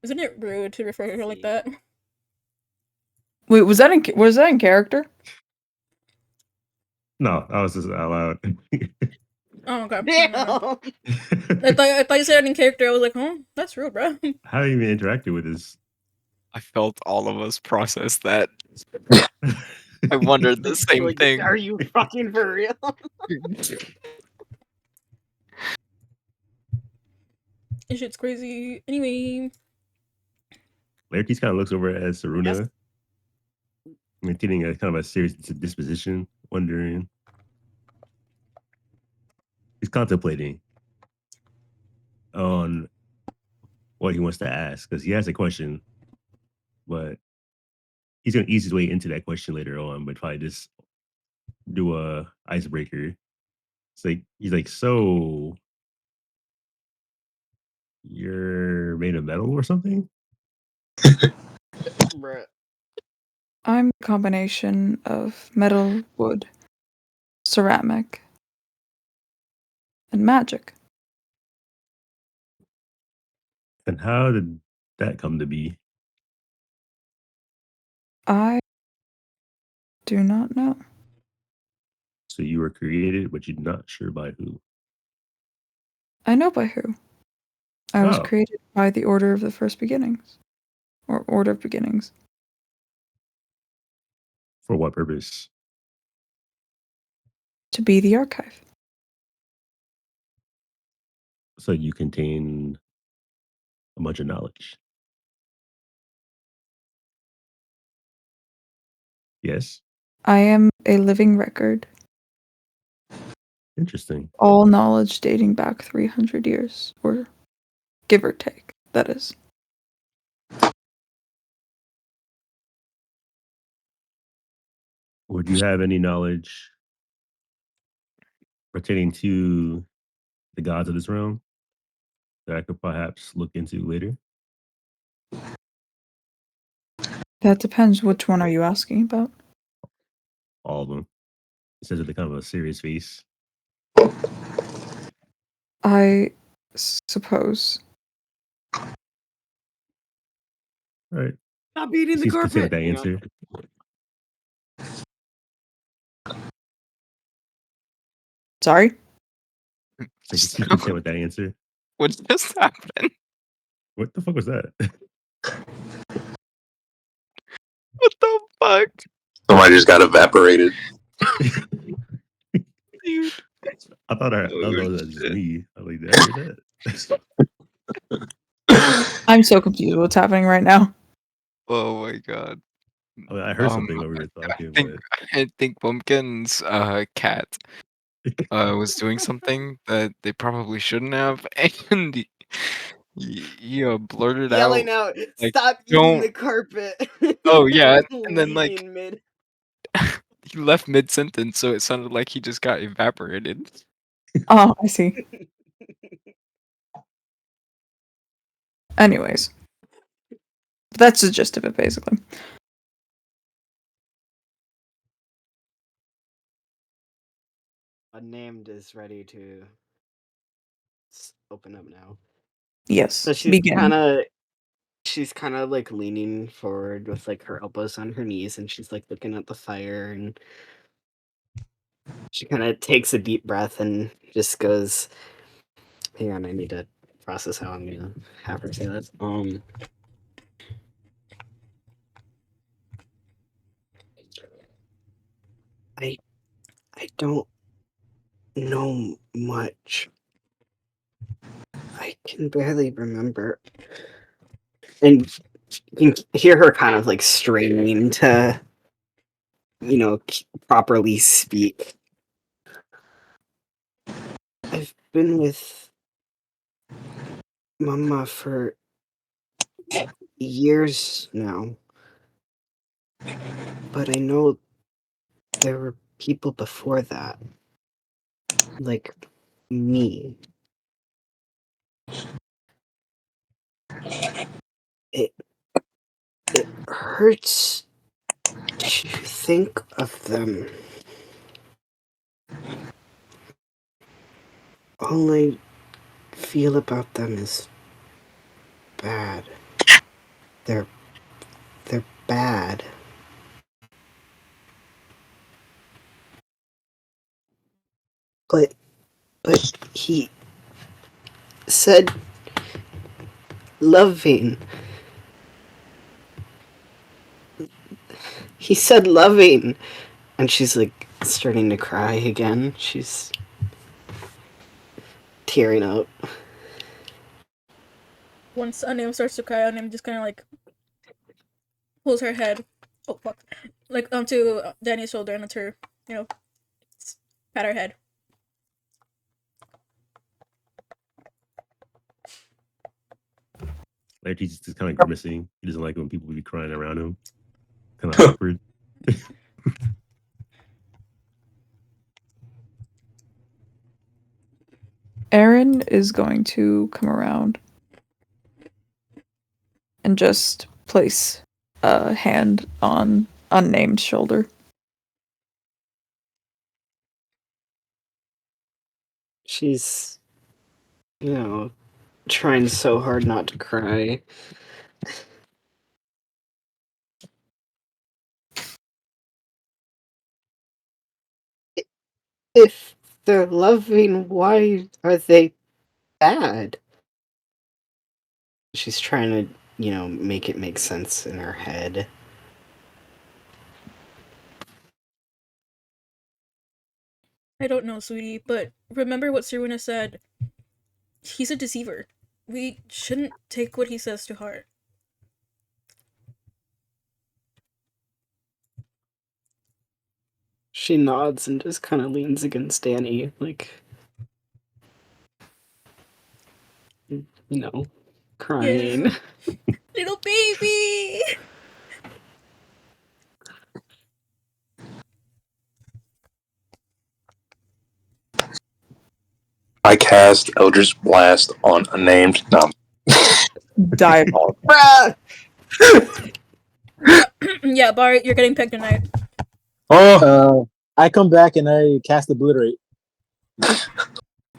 Isn't it rude to refer to her like that? Wait, was that in character? No, I was just out loud. Oh, okay. Damn. I thought you said it in character. I was like, huh? That's rude, bro. How have you even interacted with this? I felt all of us process that. I wondered the same Like, thing. are you fucking for real? This shit's crazy. Anyway. Laertes kind of looks over at Saruna, Yes. maintaining a kind of a serious disposition, wondering. He's contemplating on what he wants to ask because he has a question, but he's gonna ease his way into that question later on, but probably just do a icebreaker. It's like he's like, so you're made of metal or something? Bruh. I'm a combination of metal, wood, ceramic, and magic. And how did that come to be? I do not know. So you were created, but you're not sure by who. I know by who. I was Oh. created by the Order of the First Beginnings. Or Order of Beginnings. For what purpose? To be the archive. So you contain a bunch of knowledge. Yes. I am a living record. Interesting. All knowledge dating back 300 years. Or give or take, that is. Would you have any knowledge pertaining to the gods of this realm that I could perhaps look into later? That depends. Which one are you asking about? All of them. It says with a kind of a serious face. I suppose. All right. Stop beating the Seems content with carpet. that Hang on. answer. Sorry? So you seem content with that answer. What just happened? What the fuck was that? What the fuck? Somebody just got evaporated. Dude. I thought that Oh, was just shit. me. I was like, did I hear that? I'm so confused what's happening right now. Oh my god. I mean, I heard something while we were talking, I think Pumpkin's cat was doing something that they probably shouldn't have, and he blurted Yelling out, out, like, stop eating "Don't." the carpet. Oh yeah, and then like Leaving mid. he left mid sentence, so it sounded like he just got evaporated. Oh, I see. Anyways. That's the gist of it, basically. Unnamed is ready to open up now. Yes. So she's kind of like leaning forward with like her elbows on her knees, and she's like looking at the fire, and she kind of takes a deep breath and just goes, "Hang on, I need to process how I'm gonna have her say this." I don't know much. I can barely remember. And you can hear her kind of like straining to properly speak. I've been with Mama for years now, but I know there were people before that, like me. It it hurts to think of them. All I feel about them is bad. They're bad. But he said loving. He said loving. And she's like starting to cry again. She's tearing up. Once Anim starts to cry, Anim just kind of like pulls her head. Oh fuck! Like onto Danny's shoulder and lets her, pat her head. Like he's just kind of grimacing. He doesn't like when people be crying around him. Kind of awkward. Aaron is going to come around and just place a hand on unnamed shoulder. She's, trying so hard not to cry. If they're loving, why are they bad? She's trying to, make it make sense in her head. I don't know, sweetie, but remember what Serena said. He's a deceiver. We shouldn't take what he says to heart. She nods and just kind of leans against Danny, like, crying. Yeah. Little baby! I cast Eldritch Blast on unnamed. No. Diabolical. Bruh! Yeah, Bart, you're getting pegged tonight. Oh, I come back and I cast Obliterate.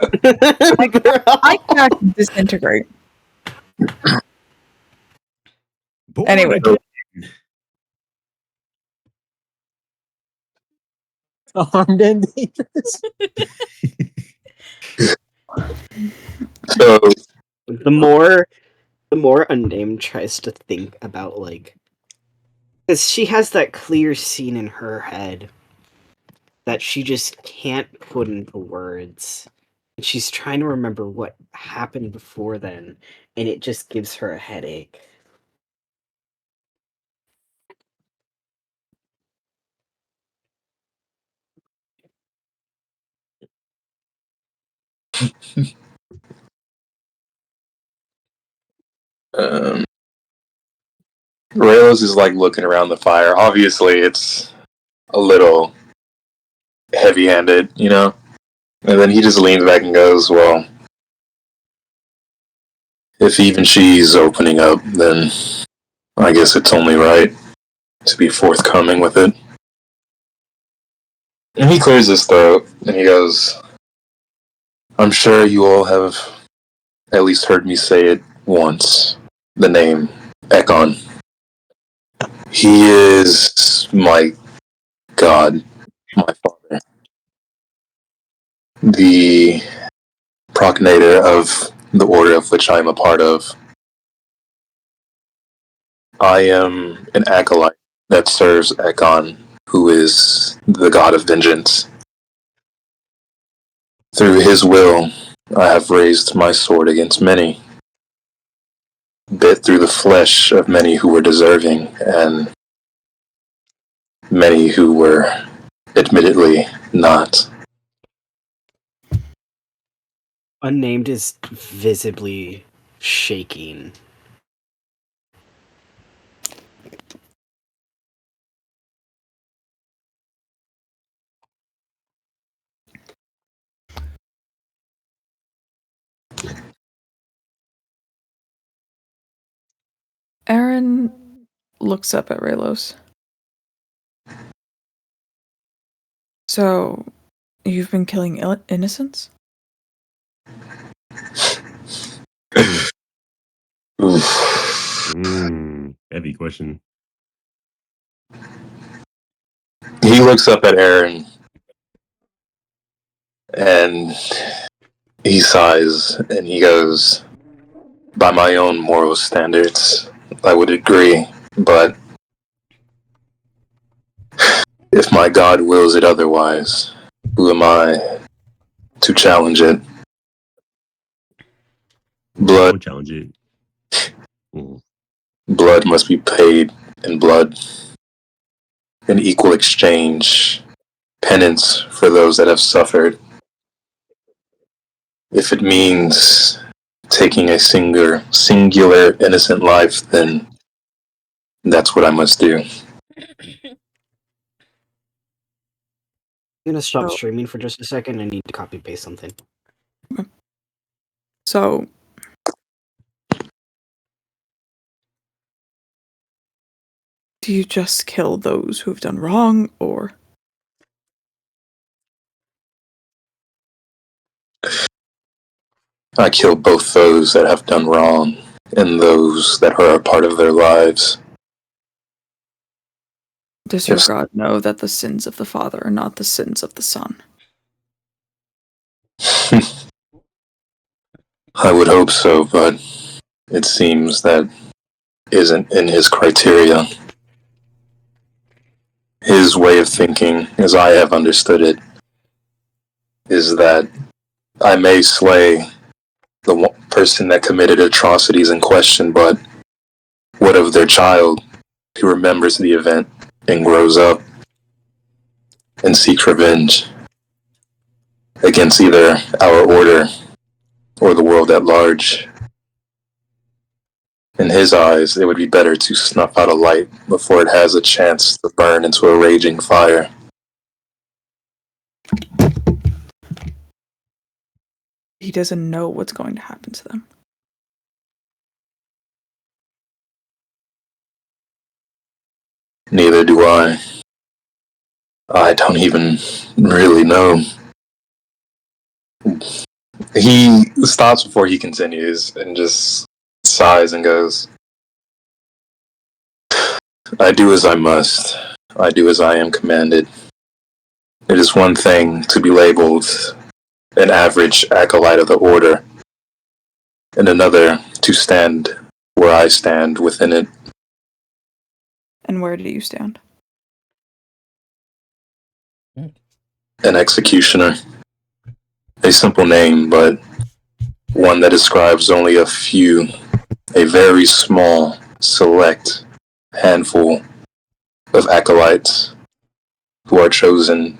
I cast Disintegrate. Born Anyway. again. Armed and dangerous. so the more Unnamed tries to think about, like, because she has that clear scene in her head that she just can't put into words. And she's trying to remember what happened before then, and it just gives her a headache. Raylos is like looking around the fire. Obviously, it's a little heavy-handed, And then he just leans back and goes, "Well, if even she's opening up, then I guess it's only right to be forthcoming with it." And he clears his throat and he goes, "I'm sure you all have at least heard me say it once. The name Ekon. He is my god, my father, the progenitor of the order of which I am a part of. I am an acolyte that serves Ekon, who is the god of vengeance. Through his will, I have raised my sword against many, bit through the flesh of many who were deserving, and many who were admittedly not. Unnamed is visibly shaking. Aaron looks up at Raylos. So, you've been killing innocents? Heavy question. He looks up at Aaron and he sighs and he goes, by my own moral standards, I would agree, but if my God wills it otherwise, who am I to challenge it? I Blood, won't challenge it. blood must be paid in blood. An equal exchange, penance for those that have suffered. If it means taking a singular innocent life, then that's what I must do. I'm gonna stop Oh. streaming for just a second. I need to copy paste something. So, do you just kill those who've done wrong, or? I kill both those that have done wrong and those that are a part of their lives. Does your God know that the sins of the father are not the sins of the son? I would hope so, but it seems that isn't in his criteria. His way of thinking, as I have understood it, is that I may slay the person that committed atrocities in question, but what of their child who remembers the event and grows up and seeks revenge against either our order or the world at large? In his eyes, it would be better to snuff out a light before it has a chance to burn into a raging fire. He doesn't know what's going to happen to them. Neither do I. I don't even really know. He stops before he continues and just sighs and goes, I do as I must. I do as I am commanded. It is one thing to be labeled an average acolyte of the order, and another to stand where I stand within it. And where do you stand? An executioner. A simple name, but one that describes only a very small, select handful of acolytes who are chosen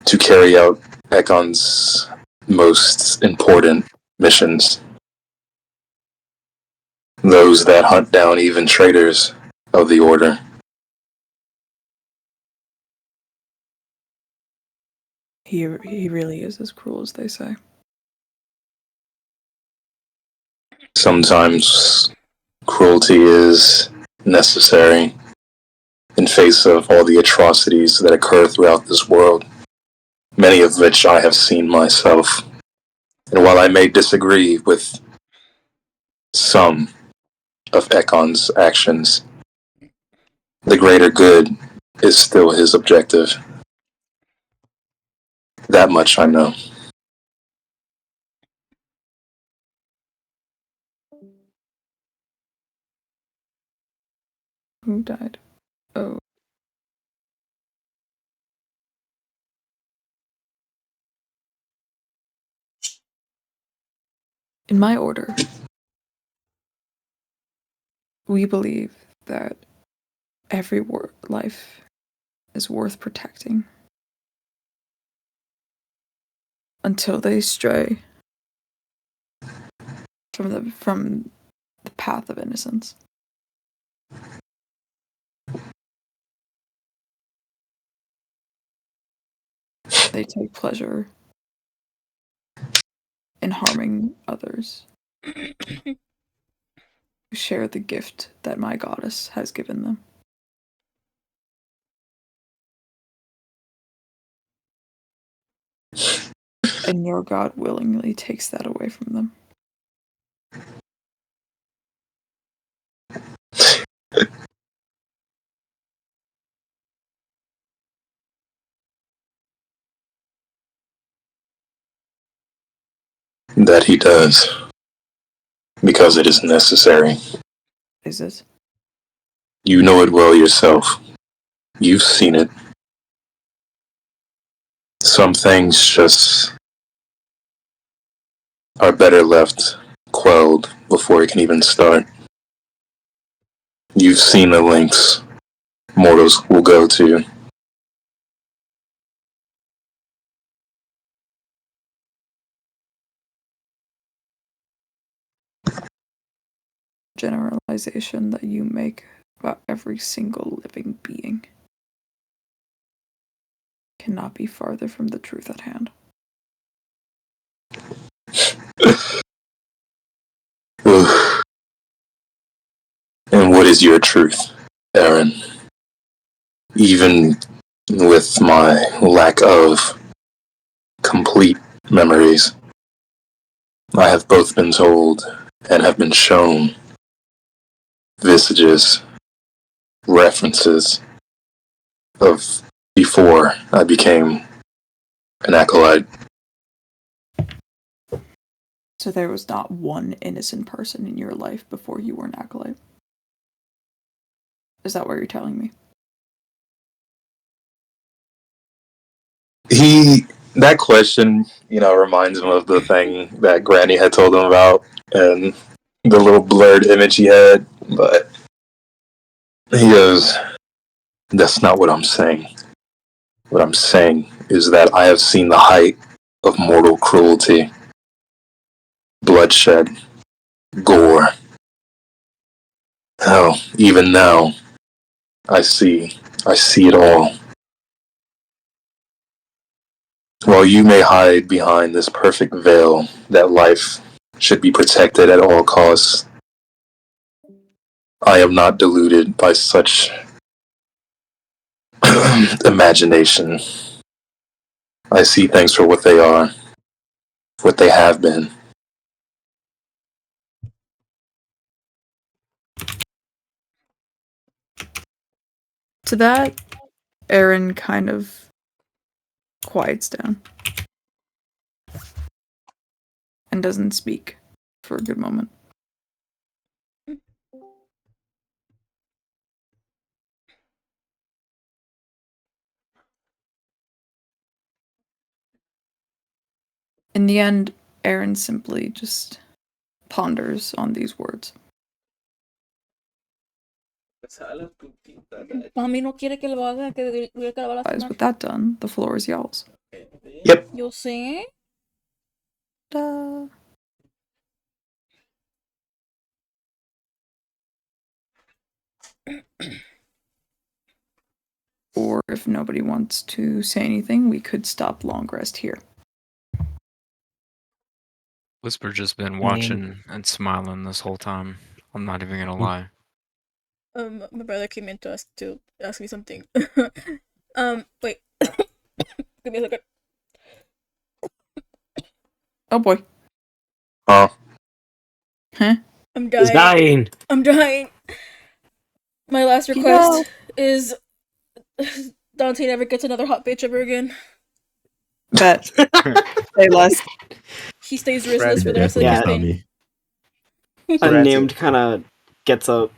to carry out Ekon's most important missions. Those that hunt down even traitors of the order. He really is as cruel as they say. Sometimes cruelty is necessary in face of all the atrocities that occur throughout this world, many of which I have seen myself. And while I may disagree with some of Ekon's actions, the greater good is still his objective. That much I know. Who died? Oh. In my order, we believe that every life is worth protecting until they stray from the path of innocence. They take pleasure in harming others who share the gift that my goddess has given them. And your god willingly takes that away from them. That he does. Because it is necessary. Is it? You know it well yourself. You've seen it. Some things just are better left quelled before it can even start. You've seen the lengths mortals will go to. Generalization that you make about every single living being cannot be farther from the truth at hand. And what is your truth, Aaron? Even with my lack of complete memories, I have both been told and have been shown visages, references of before I became an acolyte. So there was not one innocent person in your life before you were an acolyte? Is that what you're telling me? That question, reminds him of the thing that Granny had told him about and the little blurred image he had, but he goes, that's not what I'm saying. What I'm saying is that I have seen the height of mortal cruelty, bloodshed, gore. Hell, even now, I see it all. While you may hide behind this perfect veil that life should be protected at all costs, I am not deluded by such imagination. I see things for what they are, what they have been. To that, Aaron kind of quiets down and doesn't speak for a good moment. In the end, Aaron simply just ponders on these words. Mami no quiere que lo haga, que diga que la va a lastimar. With that done, the floor is y'all's. Yep. Yo sé. Ta-da. Or if nobody wants to say anything, we could stop long rest here. Whisper just been watching and smiling this whole time. I'm not even gonna lie. My brother came in to ask me something. Wait. Give me a second. Oh boy. Huh? I'm dying. He's dying. I'm dying. My last request is Dante never gets another hot bitch ever again. Bet. Say less. He stays riskless for the rest of the campaign. Unnamed kind of gets up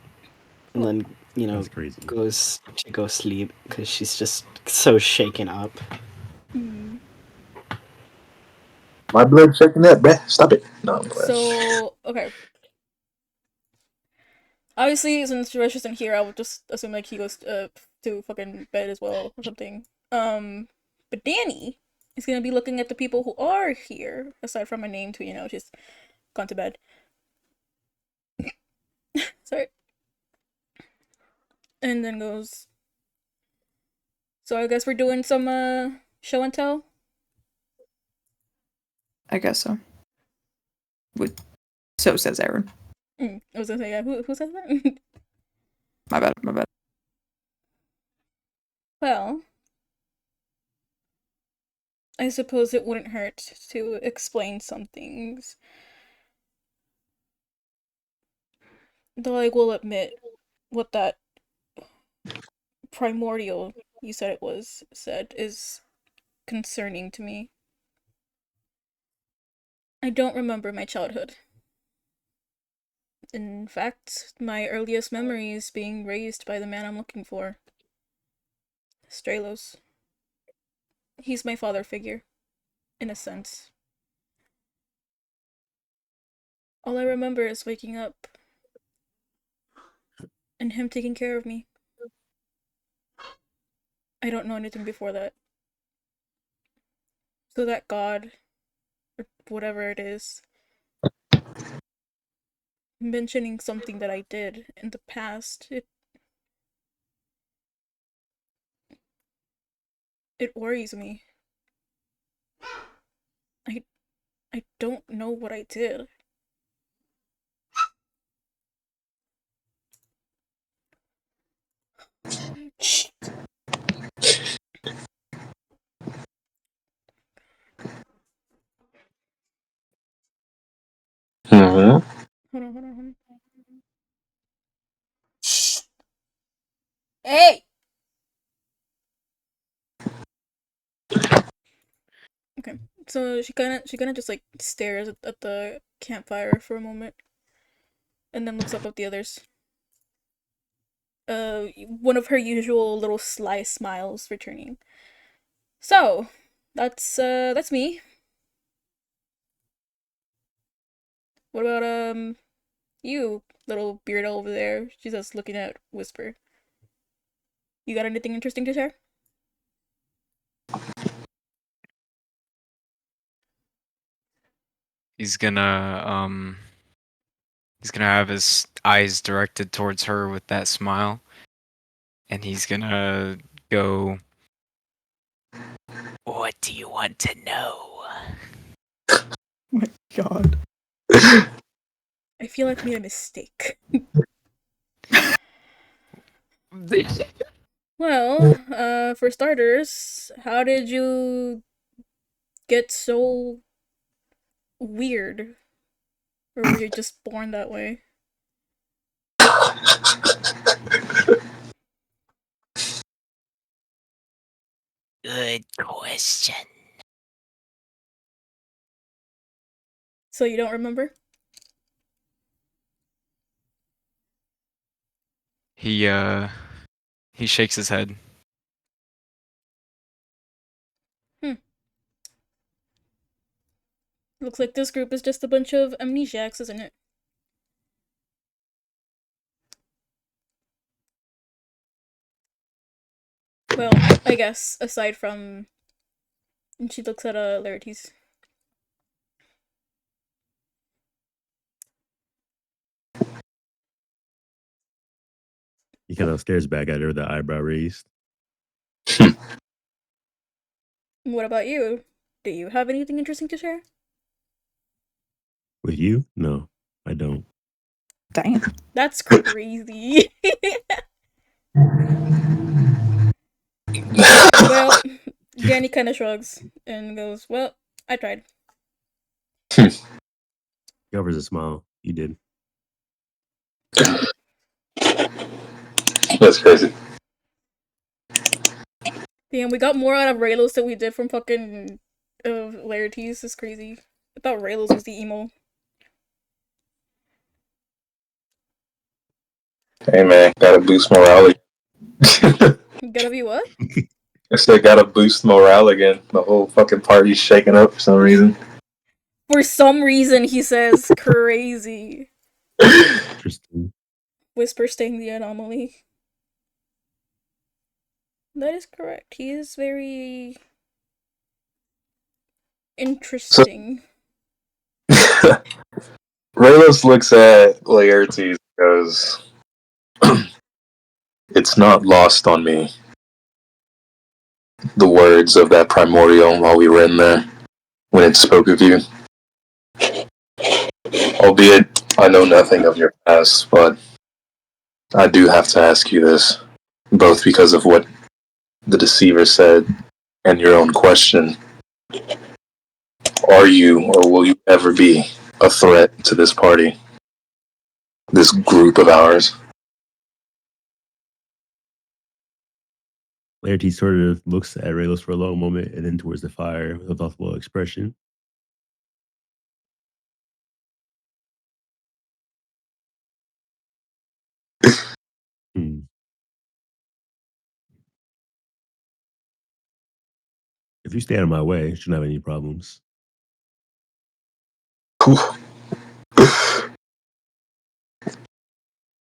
and then, That's crazy. goes to go sleep because she's just so shaken up. My blood checking that, bruh. Stop it. No, I'm glad. So, okay. Obviously, since Suresh isn't here, I would just assume like he goes to fucking bed as well or something. But Danny is gonna be looking at the people who are here, aside from my name too, she's gone to bed. Sorry. And then goes, so I guess we're doing some show and tell? I guess so. So says Aaron. I was gonna say, yeah, who says that? My bad. Well, I suppose it wouldn't hurt to explain some things. Though I will admit, what that primordial you said it was said is concerning to me. I don't remember my childhood. In fact, my earliest memory is being raised by the man I'm looking for. Stralos. He's my father figure, in a sense. All I remember is waking up and him taking care of me. I don't know anything before that. So that God, or whatever it is, mentioning something that I did in the past, it worries me. I don't know what I did. Mm-hmm. Hold on. Shh. Hey! Okay, so she kind of just like stares at the campfire for a moment, and then looks up at the others. One of her usual little sly smiles returning. So, that's me. What about you, little beard over there? She's just looking at Whisper. You got anything interesting to share? He's gonna have his eyes directed towards her with that smile, and he's gonna go, "What do you want to know?" My God. I feel like I made a mistake. Well, for starters, how did you get so weird? Or were you just born that way? Good question. So you don't remember? He shakes his head. Looks like this group is just a bunch of amnesiacs, isn't it? Well, I guess, aside from... And she looks at Laertes. He kind of stares back at her, the eyebrow raised. What about you? Do you have anything interesting to share? With you? No, I don't. Damn. That's crazy. Well, Danny kind of shrugs and goes, well, I tried. He offers a smile. You did. That's crazy. Damn, we got more out of Raylos than we did from fucking Laertes. It's crazy. I thought Raylos was the emo. Hey man, gotta boost morale. Gotta be what? I said gotta boost morale again. The whole fucking party's shaking up for some reason. For some reason, he says crazy. Interesting. Whisper staying the anomaly. That is correct. He is very So interesting. Raylos looks at Laertes and goes, "It's not lost on me, the words of that primordial while we were in there, when it spoke of you. Albeit, I know nothing of your past, but I do have to ask you this, both because of what the deceiver said and your own question. Are you, or will you ever be, a threat to this party, this group of ours?" Laertes sort of looks at Raylos for a long moment and then towards the fire with a thoughtful expression. Hmm. If you stay out of my way, shouldn't have any problems.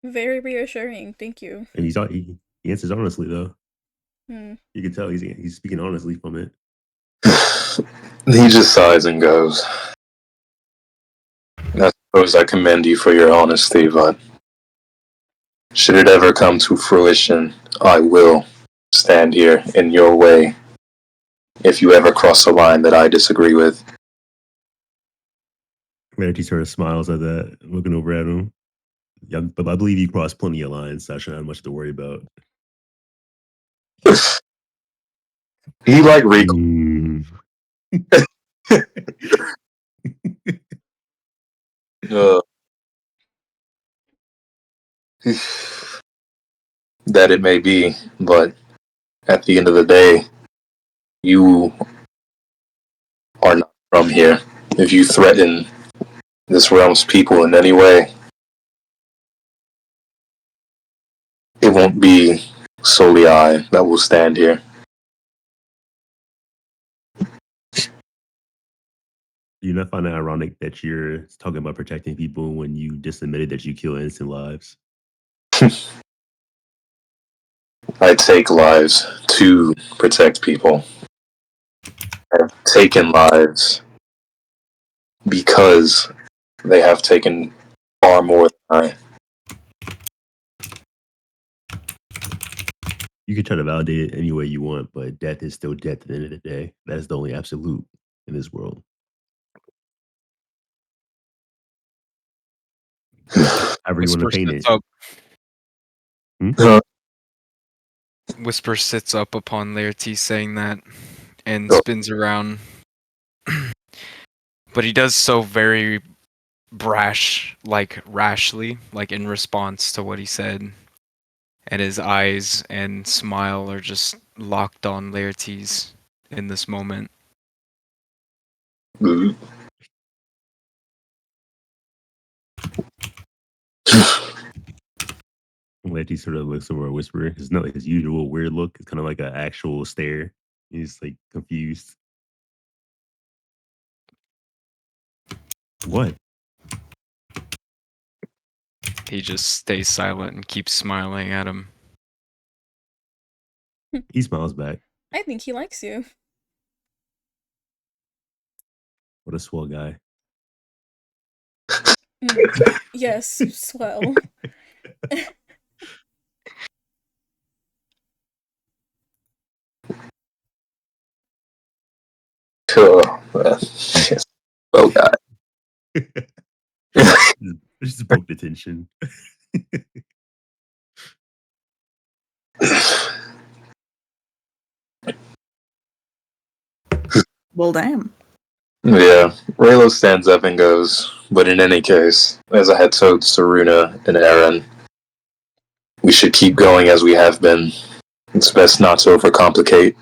Very reassuring. Thank you. And he answers honestly though. Hmm. You can tell he's speaking honestly from it. He just sighs and goes, "I suppose I commend you for your honesty, but should it ever come to fruition, I will stand here in your way if you ever cross a line that I disagree with." Laertes sort of smiles at that, looking over at him. Yeah, but I believe you crossed plenty of lines, so I shouldn't have much to worry about. He like Mm. that it may be, but at the end of the day, you are not from here. If you threaten this realm's people in any way, it won't be solely I that will stand here. Do you not find it ironic that you're talking about protecting people when you just admitted that you kill innocent lives? I take lives to protect people. I've taken lives because they have taken far more than I. You can try to validate it any way you want, but death is still death at the end of the day. That is the only absolute in this world. However you want to Whisper paint sits it. up. Uh, Whisper sits up upon Laertes saying that and Oh. spins around. But he does so very rashly, like in response to what he said. And his eyes and smile are just locked on Laertes in this moment. Laertes sort of looks over at Whisper. It's not like his usual weird look. It's kind of like an actual stare. He's like confused. What? He just stays silent and keeps smiling at him. He smiles back. I think he likes you. What a swell guy. Yes, swell. Oh god. Just broke the tension. Well, damn. Yeah, Raylo stands up and goes, "But in any case, as I had told Saruna and Aaron, we should keep going as we have been. It's best not to overcomplicate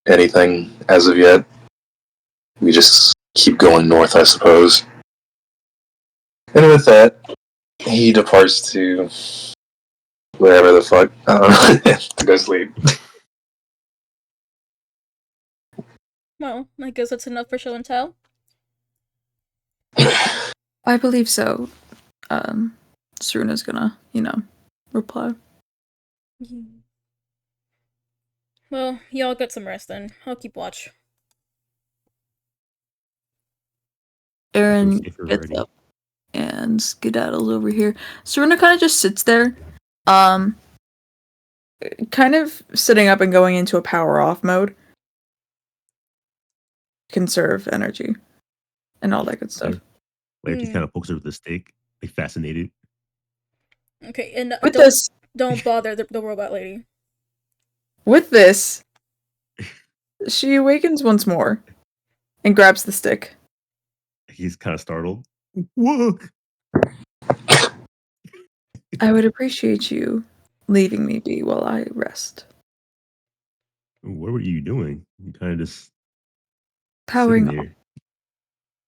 anything as of yet. We just keep going north, I suppose." And with that, he departs to wherever the fuck, I don't know, to go sleep. Well, I guess that's enough for show and tell. I believe so. Saruna's gonna, reply. Well, y'all get some rest then. I'll keep watch. Aaron safer gets already. up and skedaddles over here. Serena kind of just sits there, kind of sitting up and going into a power off mode. Conserve energy and all that good stuff. Layer just kind of pokes her with a stick, like fascinated. Okay, and With this, don't bother the robot lady. with this, she awakens once more and grabs the stick. He's kind of startled. Whoa! I would appreciate you leaving me be while I rest. What were you doing? You kind of just Powering sitting off. there.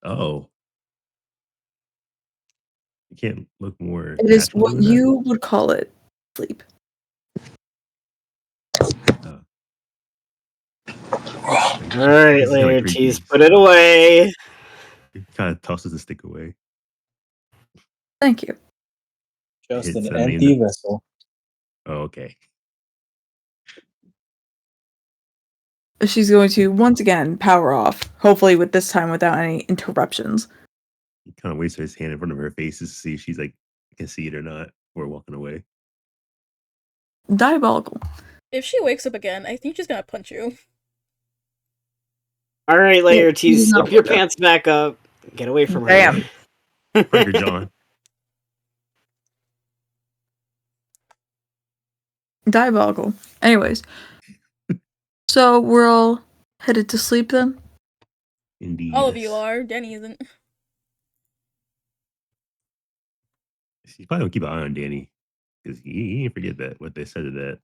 Oh, you can't look more It is natural what doing that. you would call it sleep. Oh. All right, This is kinda Laertes, creepy, put it so away. he kind of tosses the stick away. Thank you. Just It's an a name empty that- vessel. Oh, okay. She's going to once again power off, hopefully with this time without any interruptions. He kind of waves his hand in front of her face to see if she's like can see it or not before walking away. Diabolical. If she wakes up again, I think she's gonna punch you. All right, Laertes, not zip your wake up. pants back up. Get away from Damn. her. Parker John. Diabolical. Anyways. So we're all headed to sleep then? Indeed. All of you are. Danny isn't. She's probably gonna keep an eye on Danny because he didn't forget that what they said to that.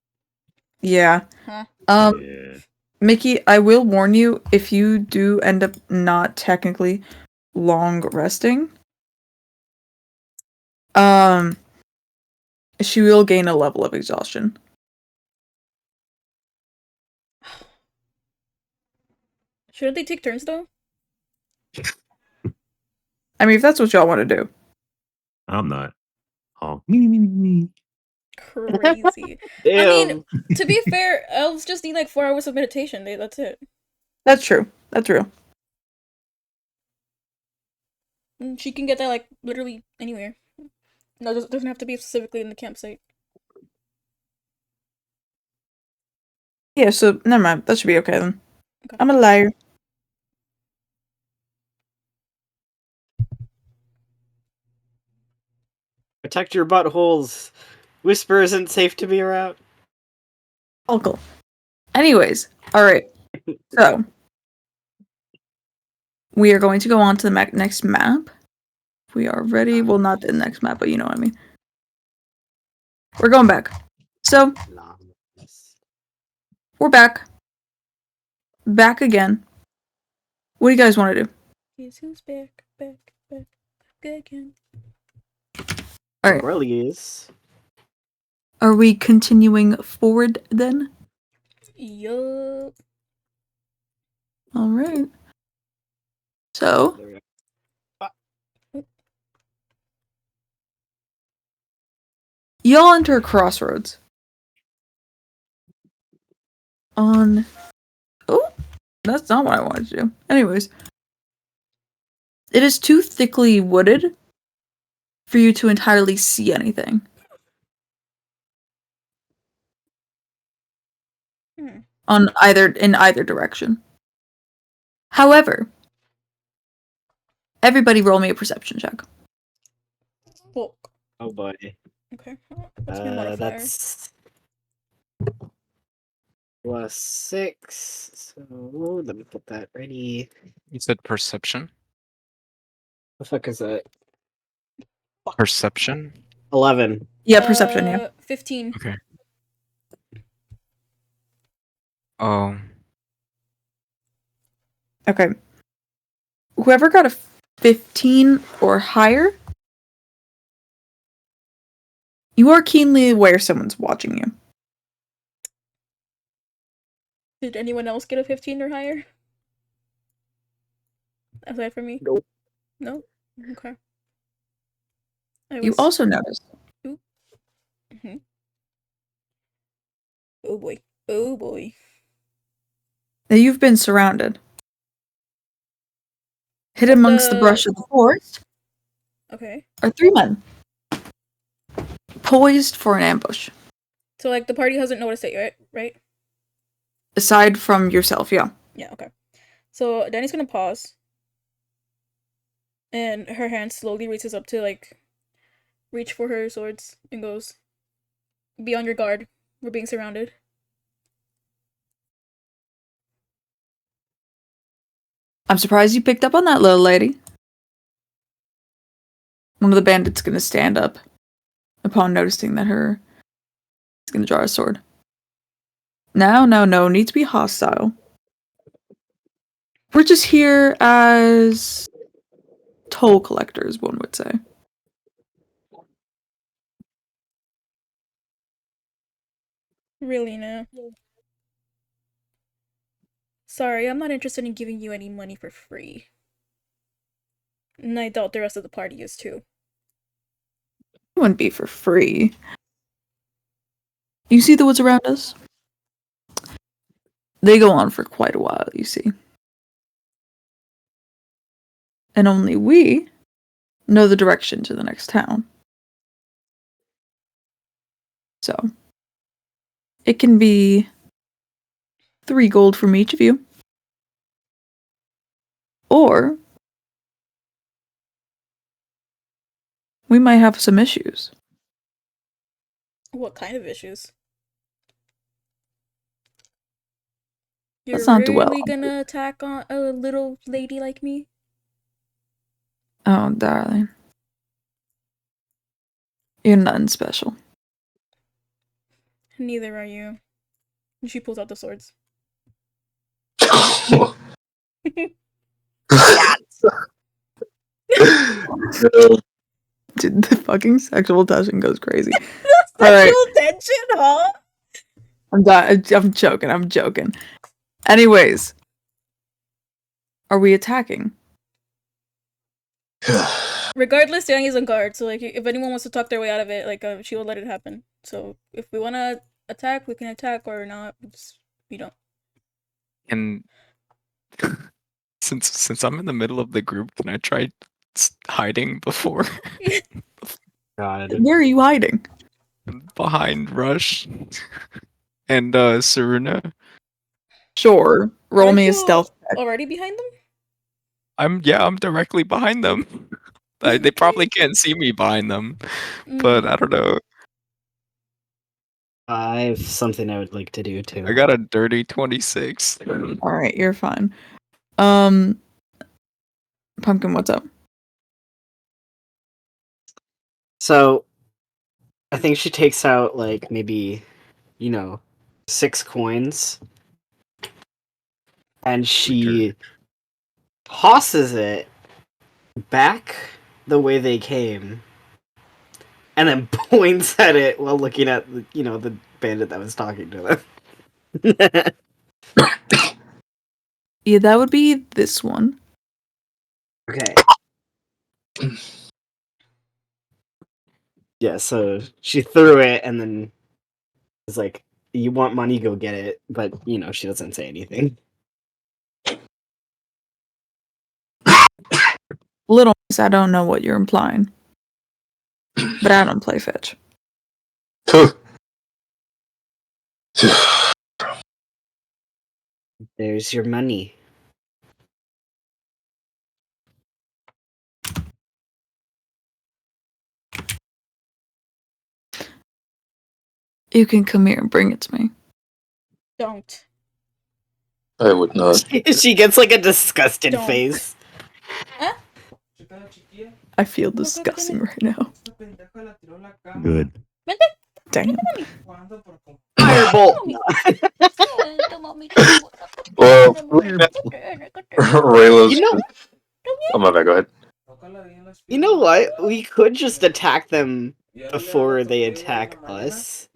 Yeah. Huh? Yeah. Mickey, I will warn you, if you do end up not technically long resting, she will gain a level of exhaustion. Shouldn't they take turns though? I mean, if that's what y'all want to do. I'm not. Oh, me. Crazy. Damn. I mean, to be fair, elves just need like 4 hours of meditation. That's it. That's true. That's real. And she can get that like literally anywhere. No, it doesn't have to be specifically in the campsite. Yeah, so never mind. That should be okay then. Okay. I'm a liar. Protect your buttholes. Whisper isn't safe to be around. Uncle. Anyways, alright. So, we are going to go on to the next map. We are ready. Well, not the next map, but you know what I mean. We're going back. So, we're back. Back again. What do you guys want to do? Guess who's back again. Alright. Corlius. Are we continuing forward then? Yup. Alright. So, There we go. y'all enter a crossroads. Oh, that's not what I wanted to do. Anyways. It is too thickly wooded for you to entirely see anything. In either direction. However, everybody roll me a perception check. Fuck. Oh boy. Okay. What's my modifier? That's +6. So let me put that ready. You said perception? The fuck is that? Perception? 11. Yeah, perception, yeah. 15. Okay. Oh. Okay. Whoever got a 15 or higher, you are keenly aware someone's watching you. Did anyone else get a 15 or higher? Aside from me? Nope. No? Okay. You also notice Mm-hmm. Oh boy. Oh boy. That you've been surrounded. Hidden amongst the brush of the forest Okay. are 3 men, poised for an ambush. So like the party hasn't noticed it yet, right? Aside from yourself, yeah. Yeah, okay. So Danny's gonna pause. And her hand slowly reaches up to like reach for her swords and goes, "Be on your guard. We're being surrounded." I'm surprised you picked up on that, little lady. One of the bandits gonna stand up upon noticing that he's gonna draw a sword. No, need to be hostile. We're just here as toll collectors, one would say. Really now. Sorry, I'm not interested in giving you any money for free. And I doubt the rest of the party is too. It wouldn't be for free. You see the woods around us? They go on for quite a while, you see. And only we know the direction to the next town. So, it can be 3 gold from each of you. Or we might have some issues. What kind of issues? You're Let's not dwell really on gonna attack on a little lady like me? Oh, darling. You're nothing special. Neither are you. And she pulls out the swords. Dude, the fucking sexual tension goes crazy. Sexual tension, huh? I'm joking. Anyways. Are we attacking? Regardless, Danny's on guard, so like if anyone wants to talk their way out of it, like she will let it happen. So if we wanna attack, we can attack, or not. We don't. And since I'm in the middle of the group, can I try hiding before? God. Where are you hiding? Behind Rush and Saruna. Sure. Roll Aren't me a you stealth check. already behind them? I'm directly behind them. They probably can't see me behind them, but I don't know. I have something I would like to do too. I got a dirty 26. Alright, you're fine. Pumpkin, what's up? So, I think she takes out like maybe, 6 coins, and she tosses it back the way they came, and then points at it while looking at the bandit that was talking to them. Yeah, that would be this one. Okay. Yeah, so she threw it and then was like, "You want money? Go get it." But she doesn't say anything. Little miss, I don't know what you're implying. But I don't play fetch. There's your money. You can come here and bring it to me. Don't. I would not. She gets like a disgusted Don't. face. I feel disgusting right now. Good. Damn. Firebolt. Well, Rayla's. Oh my bad. Go ahead. You know what? We could just attack them before they attack us.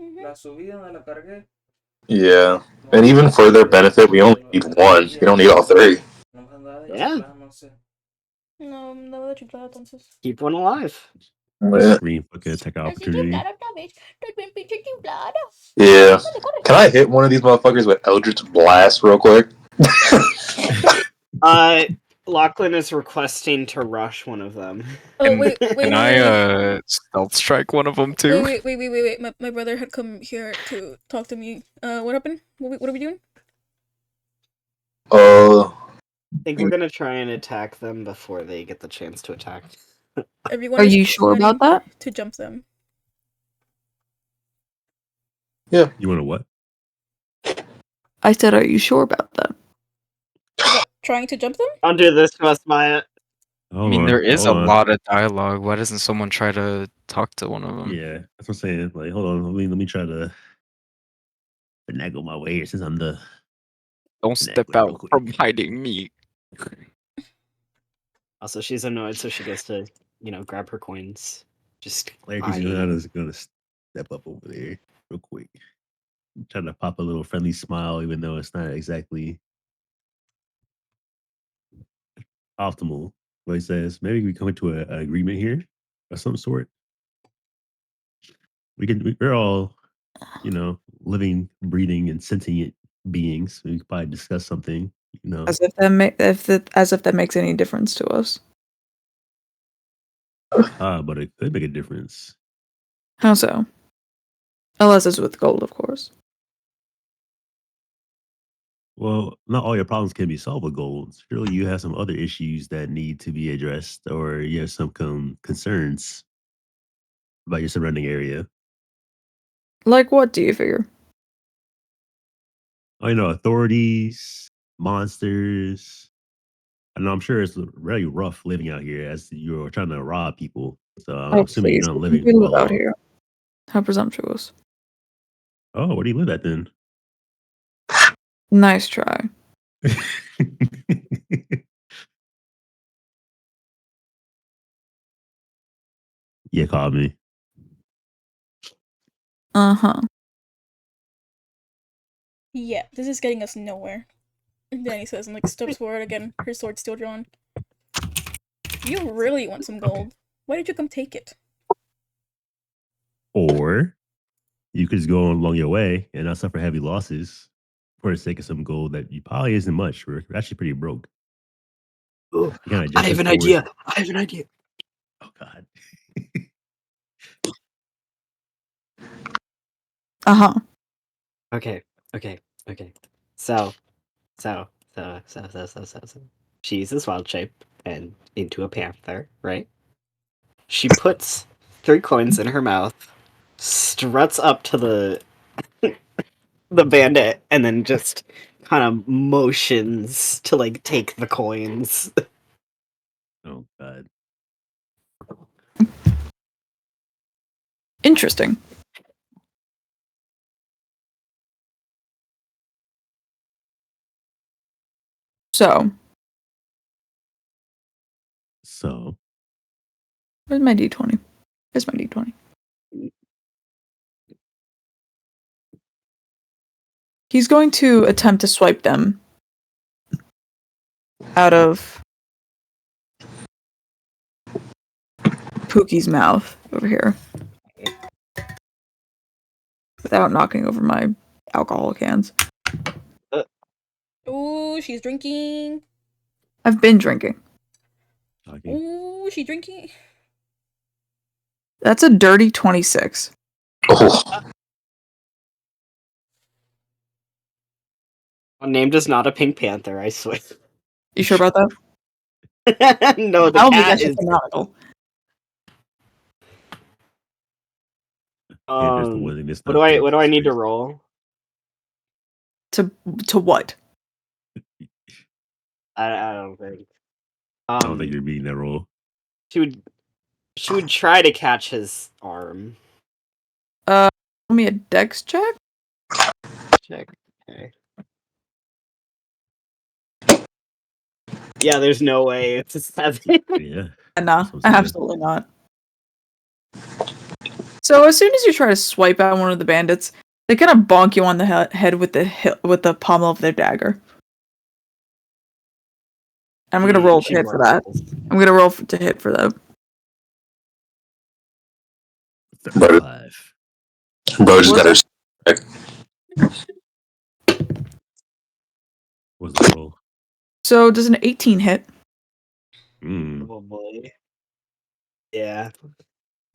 Yeah, and even for their benefit, we only need one. We don't need all 3. Yeah. No, entonces. Keep one alive. Yeah. Scream, fucking attack opportunity. Yeah. Can I hit one of these motherfuckers with Eldritch Blast real quick? Lachlan is requesting to rush one of them. Oh wait, Can I stealth strike one of them too? wait. My brother had come here to talk to me. What happened? What are we doing? I think we're gonna try and attack them before they get the chance to attack. Everyone Are is you sure about planning that? to jump them. You want to what? I said, are you sure about that? About trying to jump them? Under this trust, Maya. I mean, there is a lot of dialogue. Why doesn't someone try to talk to one of them? Yeah, that's what I'm saying. Like, hold on, let me try to finagle my way here since I'm the. Don't step out from hiding me. Also, she's annoyed, so she gets to, grab her coins. Just Claire, she's gonna step up over there real quick. I'm trying to pop a little friendly smile, even though it's not exactly optimal. But he says, maybe we come to an agreement here of some sort. We're all, living, breathing, and sentient beings. We could probably discuss something, As if that makes any difference to us. But it could make a difference. How so? Unless it's with gold, of course. Well, not all your problems can be solved with gold. Surely you have some other issues that need to be addressed, or you have some concerns about your surrounding area. Like what do you figure? Authorities, monsters. I know I'm sure it's really rough living out here as you're trying to rob people. So I'm Oh, assuming please. you're not living We live well out off. here. How presumptuous. Oh, where do you live at then? Nice try. Yeah, call me. Uh-huh. Yeah, this is getting us nowhere. Danny says and steps forward again, her sword still drawn. You really want some gold. Why did you come take it? Or you could just go along your way and not suffer heavy losses for the sake of some gold that you probably isn't much. We're actually pretty broke. Oh, I have an idea. Oh God. Uh-huh. Okay. So. She uses wild shape and into a panther, right? She puts 3 coins in her mouth, struts up to the bandit, and then just kind of motions to take the coins. Oh God. Interesting. So, where's my D20? Where's my D20? He's going to attempt to swipe them out of Pookie's mouth over here. Without knocking over my alcohol cans. Ooh, she's drinking. I've been drinking. Ooh, she's drinking. That's a dirty 26. Oh, My name is not a Pink Panther, I swear. You sure about that? No, the I don't think cat that's is. just canonical. What do I need to roll? To what? I don't think. I don't think you're beating that roll. She would try to catch his arm. Give me a dex check? Check. Okay. Yeah, there's no way it's a 7. Yeah. No, absolutely not. So as soon as you try to swipe at one of the bandits, they kind of bonk you on the head with the pommel of their dagger. I'm gonna roll to hit for that. I'm gonna roll to hit for that. 35. Bro just got her. What's the roll? So does an 18 hit? Mm. Oh boy. Yeah.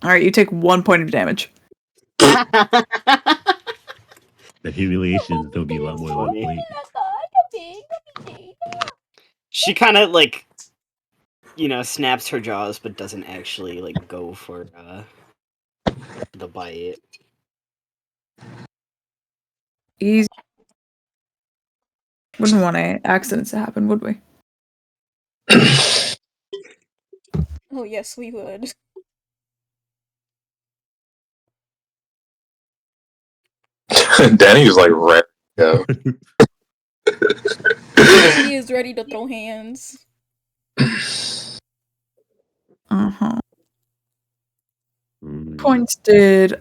All right, you take 1 point of damage. The humiliation will be a lot more than 1 Funny. point. She kind of like, snaps her jaws, but doesn't actually like go for the bite. Easy. Wouldn't want any accidents to happen, would we? Oh yes, we would. Danny was like, right. Yeah. He is ready to throw hands. Uh-huh. Mm. Points did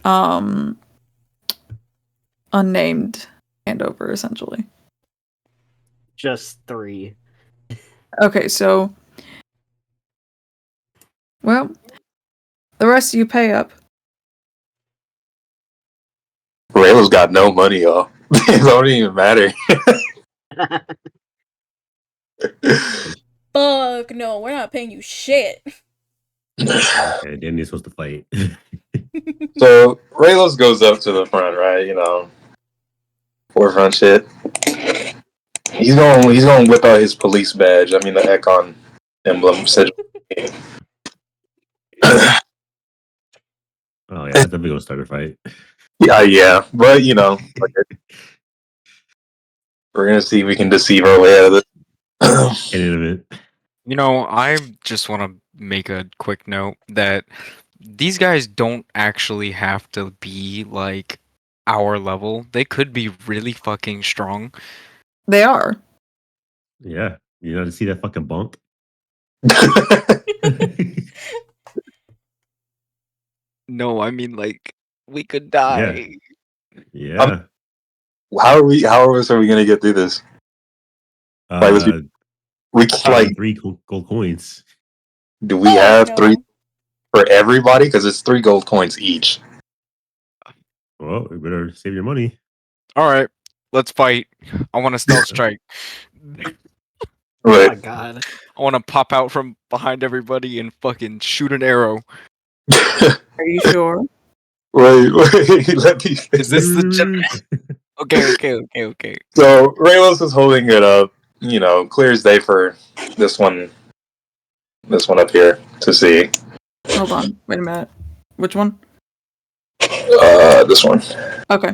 unnamed hand over, essentially. Just 3. Okay, so well, the rest of you pay up. Rayla's got no money, y'all. It don't even matter. Fuck no, we're not paying you shit. Okay, Danny's supposed to fight. So Raylos goes up to the front, right? Forefront shit. He's going to whip out his police badge. I mean the Econ emblem. Oh yeah, that's definitely gonna start a fight. Yeah, but we're gonna see if we can deceive our way out of this. End of it. I just want to make a quick note that these guys don't actually have to be like our level. They could be really fucking strong. They are. Yeah, to see that fucking bunk. No, I mean like we could die. Yeah. How are we gonna get through this? We can, like 3 gold coins. do we Oh, have no. 3 for everybody? Because it's 3 gold coins each. Well, we better save your money. All right, let's fight. I want to stealth strike. Oh my god. I want to pop out from behind everybody and fucking shoot an arrow. Are you sure? Wait, let me finish. Is this the Okay. So Raylos is holding it up, clear as day for this one up here to see. Hold on. Wait a minute. Which one? This one. Okay.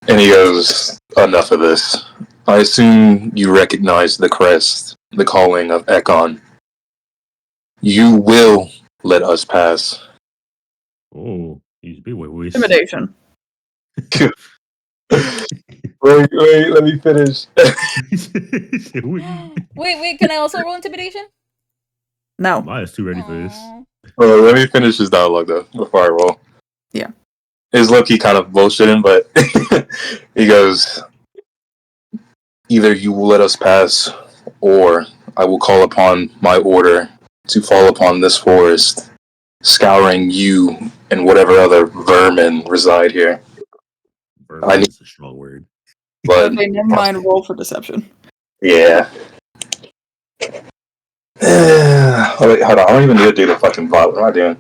And he goes, enough of this. I assume you recognize the crest, the calling of Ekon. You will let us pass. Oh, he's big voice. Intimidation. Wait, let me finish. Wait, can I also roll intimidation? No. Maya's too ready for this. Aw. Let me finish his dialogue, though, before I roll. Yeah. His low-key kind of bullshitting, but he goes, either you will let us pass, or I will call upon my order to fall upon this forest, scouring you and whatever other vermin reside here. Vermin is a strong word. But Okay, never mind. Roll for deception. yeah. Oh, wait, hold on. I don't even need to do the fucking plot. What am I doing?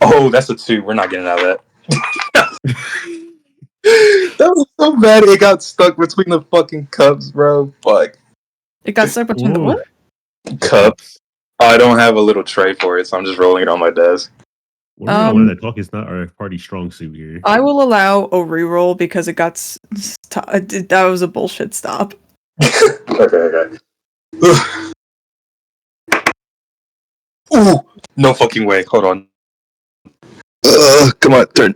Oh, that's a 2. We're not getting out of that. That was so bad. It got stuck between the fucking cups, bro. Fuck. It got stuck between the Ooh. what? Cups. I don't have a little tray for it, so I'm just rolling it on my desk. What do we know that talk is not our party strong suit here? I will allow a reroll because it got that was a bullshit stop. Okay. Ooh, no fucking way. Hold on. Come on, turn.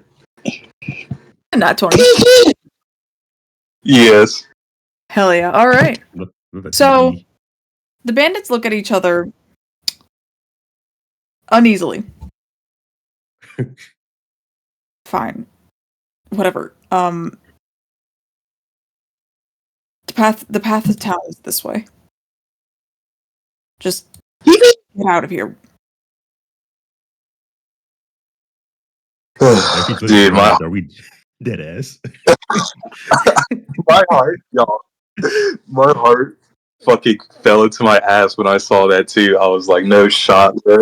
Not 20. Yes. Hell yeah. All right. So the bandits look at each other uneasily. Fine. Whatever. The path to town is this way. Just get out of here. Dude, Dude, are we dead ass? My heart, y'all. My heart fucking fell into my ass when I saw that too. I was like, no shot, bro.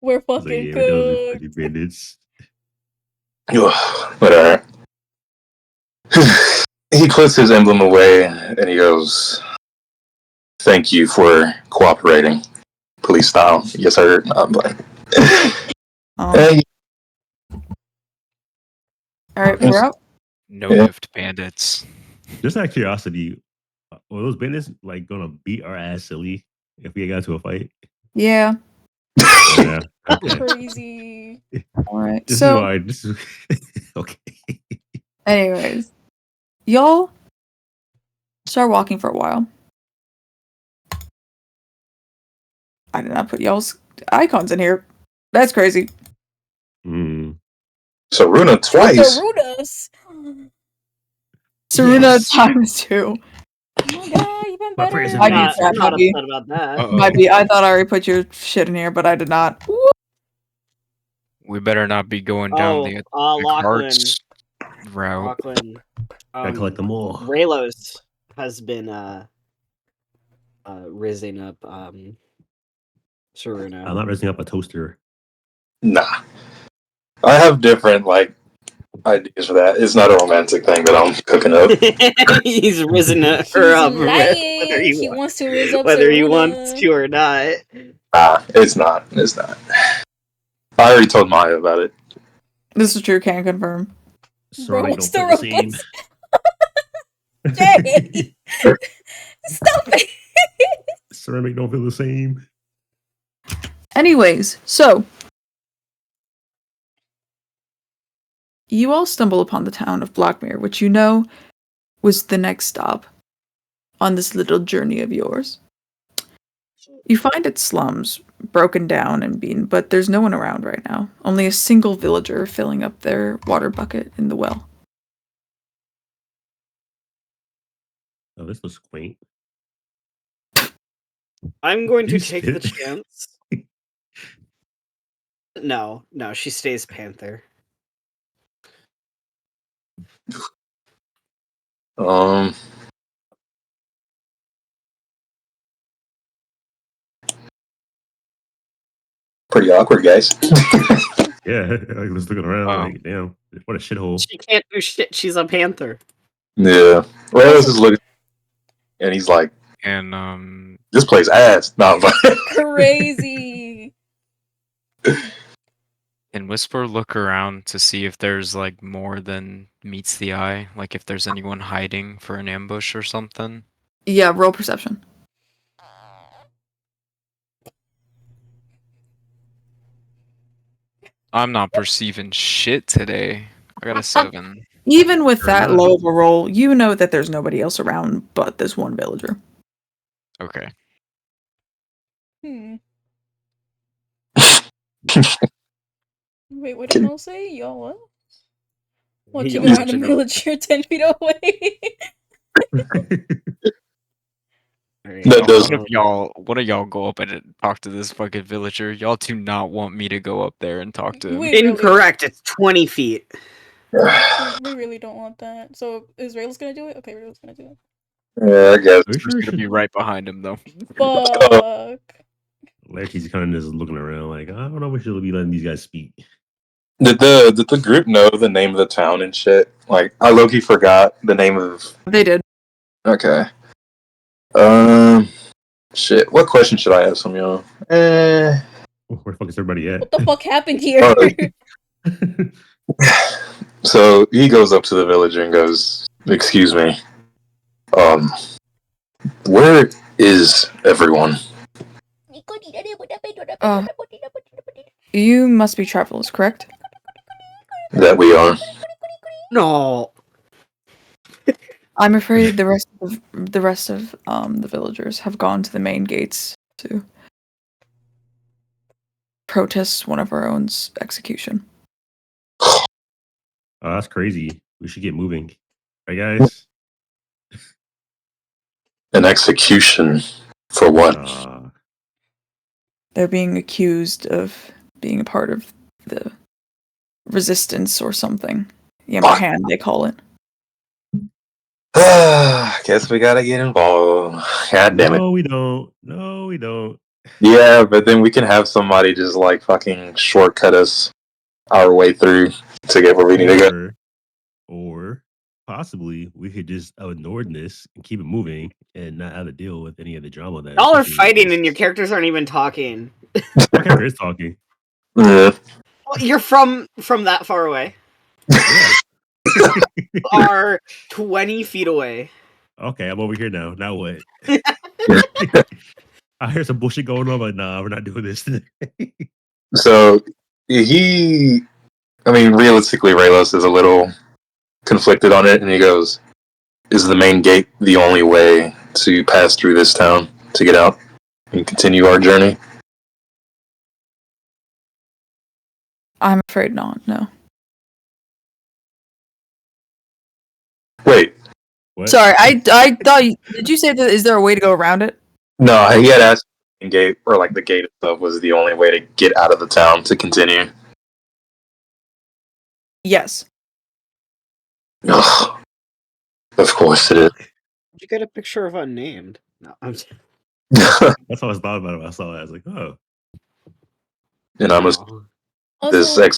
We're I was like, fucking yeah, those are cooked. fucking bandits. But alright. He puts his emblem away and he goes, thank you for cooperating. Police style. Yes, sir. I'm like, hey. Alright, we're out. No Yeah. gift bandits. Just out of curiosity, were those bandits like gonna beat our ass silly if we got to a fight? Yeah. Oh, yeah. Okay. Crazy. Alright. This is So, why. This is okay. anyways, y'all start walking for a while. I did not put y'all's icons in here. That's crazy. Mm. So Runa twice. Darudas. Saruna Yes. times 2. Oh my god, even My better. prayers I'm have not, that I'm not might be- upset about that. Uh-oh. Might be. I thought I already put your shit in here, but I did not. We better not be going down the Lachlan. cards route. Lachlan. Gotta collect them all. Raylos has been raising up Saruna. I'm not raising up a toaster. Nah. I have different ideas for that. It's not a romantic thing that I'm cooking up. He's risen her He's up lying. whether He wants to raise up whether he Saruna. wants to or not. It's not. It's not. I already told Maya about it. This is true. Can confirm. Ceramic what's don't the feel the same. Jay, stop it. Ceramic don't feel the same. Anyways, so you all stumble upon the town of Blackmere, which you know was the next stop on this little journey of yours. You find its slums broken down and beaten, but there's no one around right now. Only a single villager filling up their water bucket in the well. Oh, this looks quaint. I'm going to You take the spit. chance. No, she stays Panther. Pretty awkward, guys. Yeah, I was looking around Wow. like, damn, what a shithole. She can't do shit. She's a Panther. Yeah. Raylos is looking, and he's like, And this place ass. No, but Crazy. can Whisper look around to see if there's like more than meets the eye? Like if there's anyone hiding for an ambush or something? Yeah, roll perception. I'm not perceiving shit today. I got a 7. Even with Fair that enough. low of a roll, you know that there's nobody else around but this one villager. Okay. Wait, what did Mo say? Y'all what? Watching Y'all a random watching a- villager 10 feet away. That does- One of y'all go up and talk to this fucking villager. Y'all do not want me to go up there and talk to him. We really- Incorrect. It's 20 feet. We really don't want that. So is Rayla's gonna do it? Okay, Rayla's gonna do it. Yeah, I guess. Are you sure I'm we gonna be should? right behind him though. Fuck. Like he's kind of just looking around, like I don't know. We should be letting these guys speak. Did the group know the name of the town and shit? Like, I low-key forgot the name of. They did. Okay. Shit. What question should I ask from y'all? Where the fuck is everybody at? What the fuck happened here? So he goes up to the villager and goes, "Excuse me. Where is everyone?" You must be travelers, correct? That we are. No. I'm afraid the rest of the villagers have gone to the main gates to protest one of our own's execution. Oh, that's crazy. We should get moving. Right, guys? An execution for what? They're being accused of being a part of the resistance or something. Yamahan, they call it. Guess we gotta get involved. God damn it. No, we don't. No, we don't. Yeah, but then we can have somebody just like fucking shortcut us our way through to get where we need to go. Or possibly we could just ignore this and keep it moving and not have to deal with any of the drama that. Y'all are essentially fighting and your exists. characters aren't even talking. My character is talking. Yeah. Well, you're from that far away. Yeah. Are 20 feet away. Okay, I'm over here now. Now what? I hear some bullshit going on, but nah, we're not doing this today. So realistically, Raylos is a little conflicted on it, and he goes, "Is the main gate the only way to pass through this town to get out and continue our journey?" I'm afraid not. No. Wait, What? Sorry, I thought. Did you say that? Is there a way to go around it? no, he had asked if the main gate or like the gate itself was the only way to get out of the town to continue. Yes. Ugh. Of course it is. Did you get a picture of unnamed? No, I'm just... That's what I was thought about it when I saw it. I was like, oh. And I'm just this Also, ex-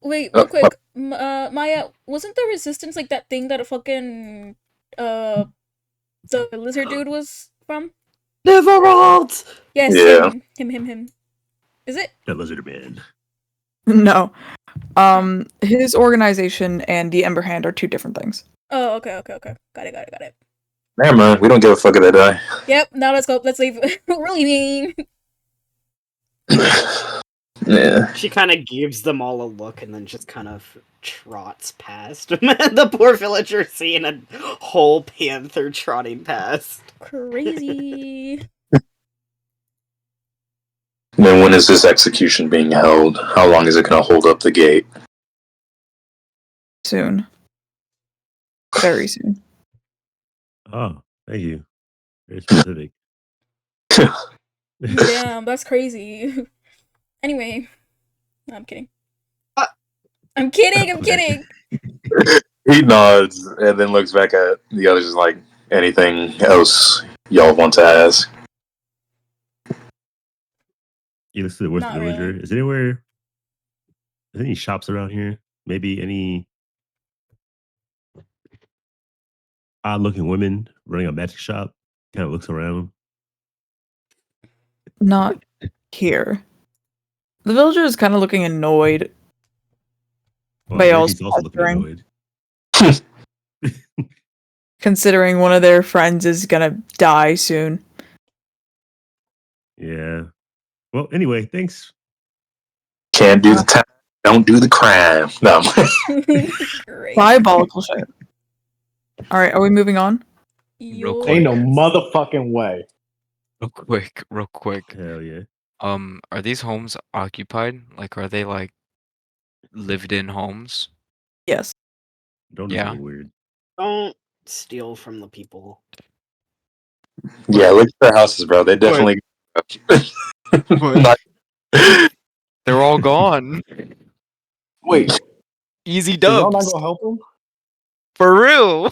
wait, real quick. Maya, wasn't the resistance like that thing that a fucking the lizard dude was from? Liveralt! Yes, Yeah. him. Is it? That lizard man. No. His organization and the Ember Hand are two different things. Oh, okay. Got it. Never mind. We don't give a fuck if they die. Yep, now let's go. Let's leave. Really mean. Yeah. She kind of gives them all a look and then just kind of trots past. The poor villager seeing a whole panther trotting past. Crazy. Then when is this execution being held? How long is it going to hold up the gate? Soon. Very soon. Oh, thank you. Very specific. Damn, that's crazy. Anyway, no, I'm kidding. I'm kidding. He nods and then looks back at the others just like, anything else y'all want to ask? You listen to the worst Not villager. really. Is there any shops around here? Maybe any odd looking women running a magic shop? Kind of looks around. Not here. The villager is kind of looking annoyed. Well, By y'all's he's also looking posturing. annoyed. Considering one of their friends is gonna die soon. Yeah. Well, anyway, thanks. Can't do the time, don't do the crime. No. Great. Diabolical shit. Alright, are we moving on? Real Yo. quick. Ain't no motherfucking way. Real quick. Hell yeah. Are these homes occupied? Like, are they like lived-in homes? Yes. Don't do Yeah. something weird. Don't steal from the people. Yeah, look at their houses, bro. They definitely. Not- They're all gone. Wait, Easy so y'all not dubs. gonna help them? For real.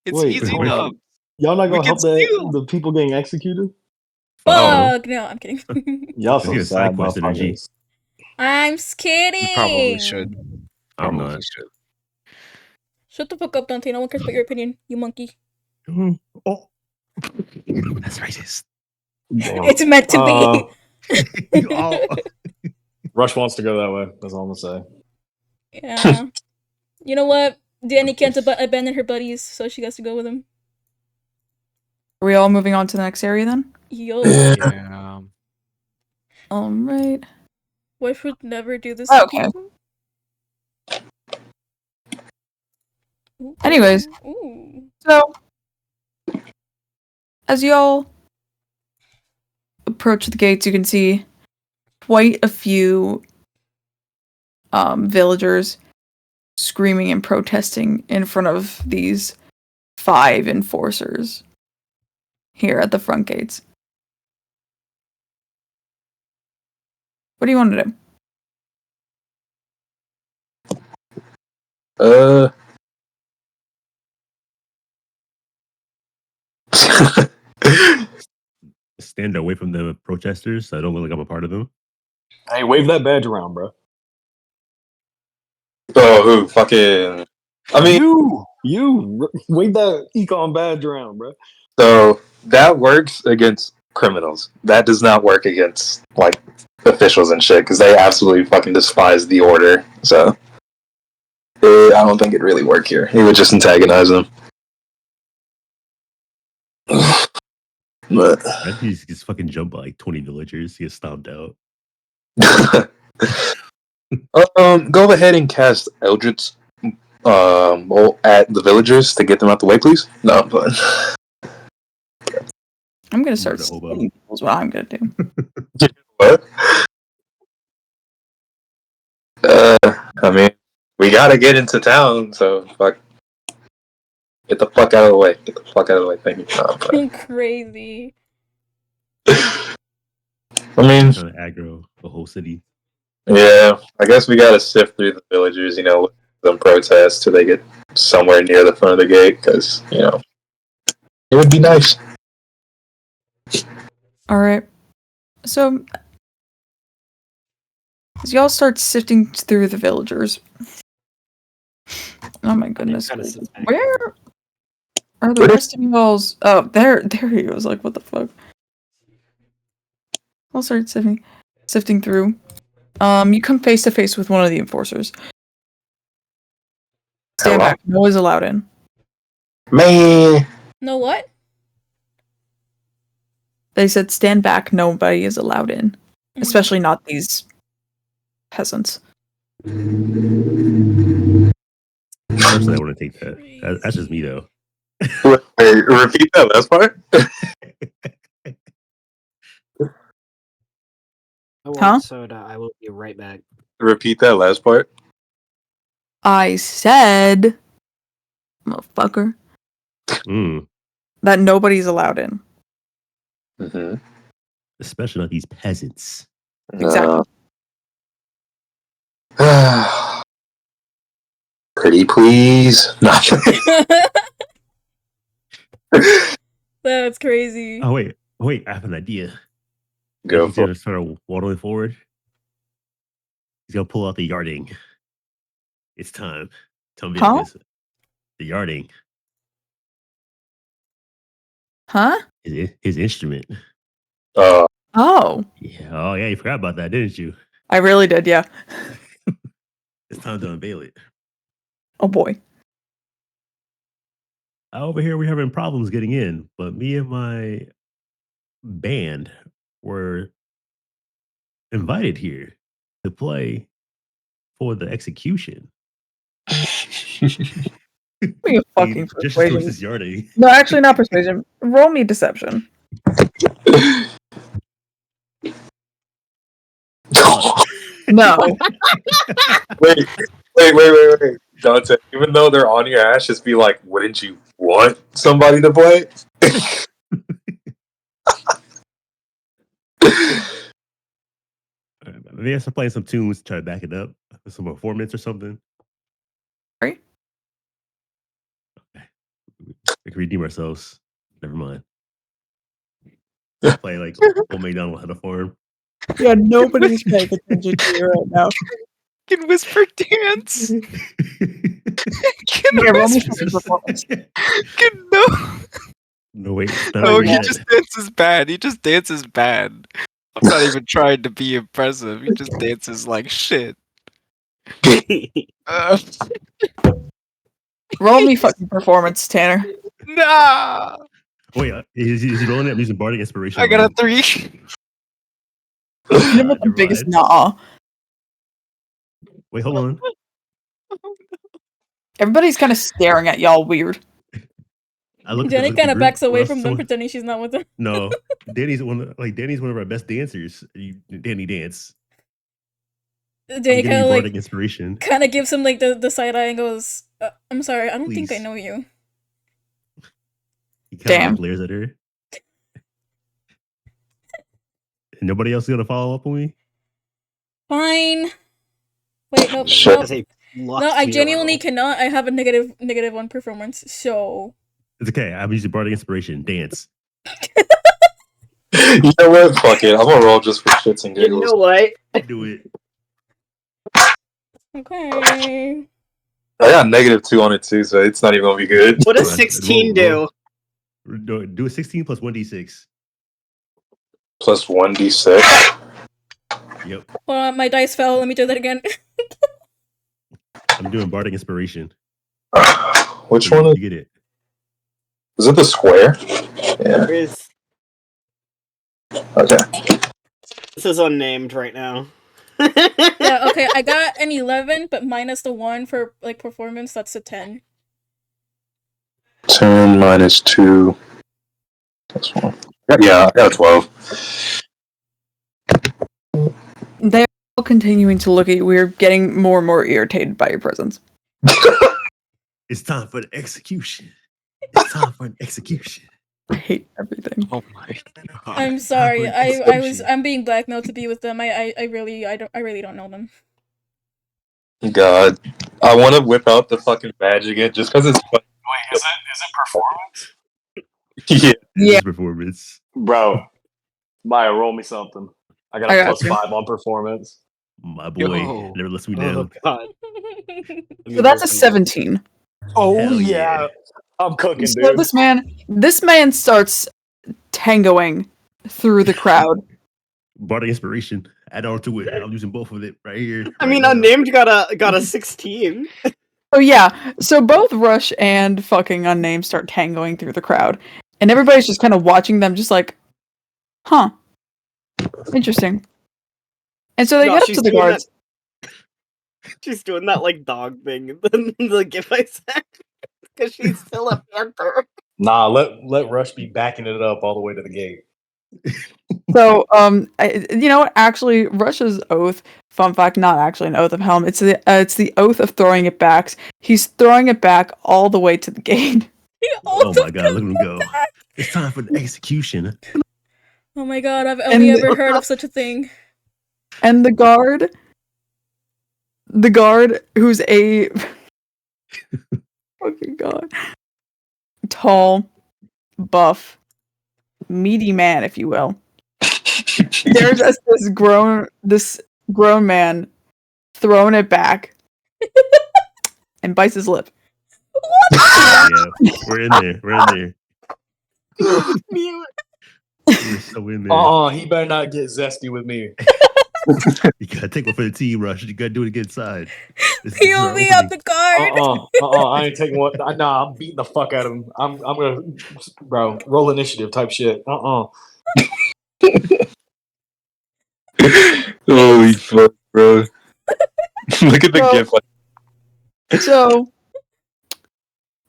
It's Wait, easy hold on. dubs. Y'all not We gonna can help steal. the people getting executed? Fuck. No, I'm kidding. Y'all Let's so get a side sad, quest energy. motherfuckers. I'm kidding. We probably should. I'm Probably not. should. Shut the fuck up, Dante. No one cares about your opinion, you monkey. Oh. That's racist. Damn. It's meant to be. Oh. Rush wants to go that way. That's all I'm gonna say. Yeah. You know what? Danny can't abandon her buddies, so she has to go with him. Are we all moving on to the next area then? Yo. Yeah. Alright. Wish would never do this. Okay. Ooh. Anyways. Ooh. So, as y'all approach the gates, you can see quite a few villagers screaming and protesting in front of these 5 enforcers here at the front gates. What do you want to do? Stand away from the protesters so I don't look like I'm a part of them. Hey, wave that badge around, bro. Oh, who? Fucking. I mean, you wave that econ badge around, bro. so that works against criminals. That does not work against, like, officials and shit, because they absolutely fucking despise the order. So, I don't think it'd really work here. He would just antagonize them. But. He's fucking jump by like 20 villagers. He gets stomped out. Go ahead and cast Eldritch at the villagers to get them out the way, please. No, but I'm gonna start Murder hobo. sitting people is what I'm gonna do. what? I mean, we gotta get into town, so fuck. Get the fuck out of the way. Get the fuck out of the way. Thank you. No, but, Crazy. I mean, Trying to aggro the whole city. yeah, I guess we gotta sift through the villagers, you know, with them protests till they get somewhere near the front of the gate, because, you know, it would be nice. Alright. So, as y'all start sifting through the villagers. Oh my goodness. Kinda sits back. Where are the rest of y'all's? Oh, there he goes. Like, what the fuck? I'll start sifting through. You come face to face with one of the enforcers. Stand Hello? back. No is allowed in. Man. No what? They said stand back. Nobody is allowed in, especially not these peasants. Personally, I want to take that. That's just me, though. Wait, repeat that last part? I want Huh? soda. I will be right back. Repeat that last part. I said, motherfucker, that nobody's allowed in. Mm-hmm. Especially not these peasants. Exactly. Pretty please. Not That's crazy. Oh, wait. I have an idea. go He's for going to start waddling forward. He's going to pull out the yarding. It's time. Tell me Huh? this. The yarding. Huh? His instrument. Oh, Yeah. Oh, yeah. You forgot about that, didn't you? I really did. Yeah. It's time to unveil it. Oh boy. Over here, we're having problems getting in, but me and my band were invited here to play for the execution. Be a fucking Just persuasion. this yarding. No, actually, not persuasion. Roll me deception. No. Wait. Dante, even though they're on your ass, just be like, wouldn't you want somebody to play? Maybe I start playing some tunes to try to back it up with some performance or something. Right? Okay. We can redeem ourselves. Never mind. Play like Old McDonald had a farm. Yeah, nobody's paying attention to you right now. Can whisper dance. Yeah, roll me fucking performance. No. No, wait. Oh, he just dances bad. He just dances bad. I'm not even trying to be impressive. He just dances like shit. Roll me fucking performance, Tanner. Nah. Wait, is he rolling it using Bardic Inspiration? I got a 3. You know what the Never biggest mind. nah. Wait, hold on. Everybody's kind of staring at y'all weird. I look Jenny at the kind of group, backs away unless from them, someone- pretending she's not with them. No, Danny's one of our best dancers. Danny dance. Danny kind of Bardic like Inspiration. kind of gives him like the side eye and goes, "I'm sorry, I don't think I Please. know you." He kind of Damn. like glares at her. And nobody else gonna follow up on me? Fine. Wait, nope, Sure. nope. No, I genuinely cannot. I have a negative 1 performance, so It's okay. I'm using bardic inspiration. Dance. You know what? Fuck it. I'm gonna roll just for shits and You giggles. know what? Do it. Okay. I got -2 on it too, so it's not even gonna be good. What does Come on, 16 roll. do? Do a 16 plus 1d6. Plus 1d6. Yep. Well, my dice fell. Let me do that again. I'm doing bardic inspiration. Which So one you get it? is it? The square? Yeah. Where is Okay. this is unnamed right now. Yeah, okay, I got an 11, but minus the 1 for like performance, that's a 10. 10 minus 2. Plus 1. Yeah, I got a 12. They're all continuing to look at you. We're getting more and more irritated by your presence. It's time for the execution. It's time for an execution. I hate everything. Oh my god. I'm sorry. Time for an execution. I'm being blackmailed to be with them. I really don't know them. God. I want to whip out the fucking badge again just because it's funny. Wait, is it performance? Yeah. This Yeah. is performance. Bro, Maya, roll me something. I got I a got you. +5 on performance. My boy Yo. never lets me Oh down. god. So that's a 17. Oh Hell yeah. yeah. I'm cooking, So dude. this man starts tangoing through the crowd. Bardic inspiration. Add on to it. I'm using both of it right here. I right mean, now. unnamed got a 16. Oh yeah, so both Rush and fucking Unnamed start tangoing through the crowd. And everybody's just kind of watching them just like, huh. Interesting. And so they No, get up she's to the doing guards. She's doing that like dog thing. The gif I sent. Because she's still a panther. Nah, let Rush be backing it up all the way to the gate. So, you know what? Actually, Rush's oath. Fun fact: not actually an oath of helm. It's the oath of throwing it back. He's throwing it back all the way to the gate. Oh my god, look at him go. It's time for the execution. Oh my god, I've only And- ever heard of such a thing. And the guard, who's a fucking god, tall, buff, meaty man, if you will. There's this grown man throwing it back and bites his lip. Yeah, we're in there. We're in there. We're so in there. He better not get zesty with me. You gotta take one for the team, Rush. You gotta do it against side. This is Peel our me up opening. the guard! I ain't taking one. Nah, I'm beating the fuck out of him. I'm gonna, bro, roll initiative type shit. Holy fuck, bro. Look at the Bro. gif. So,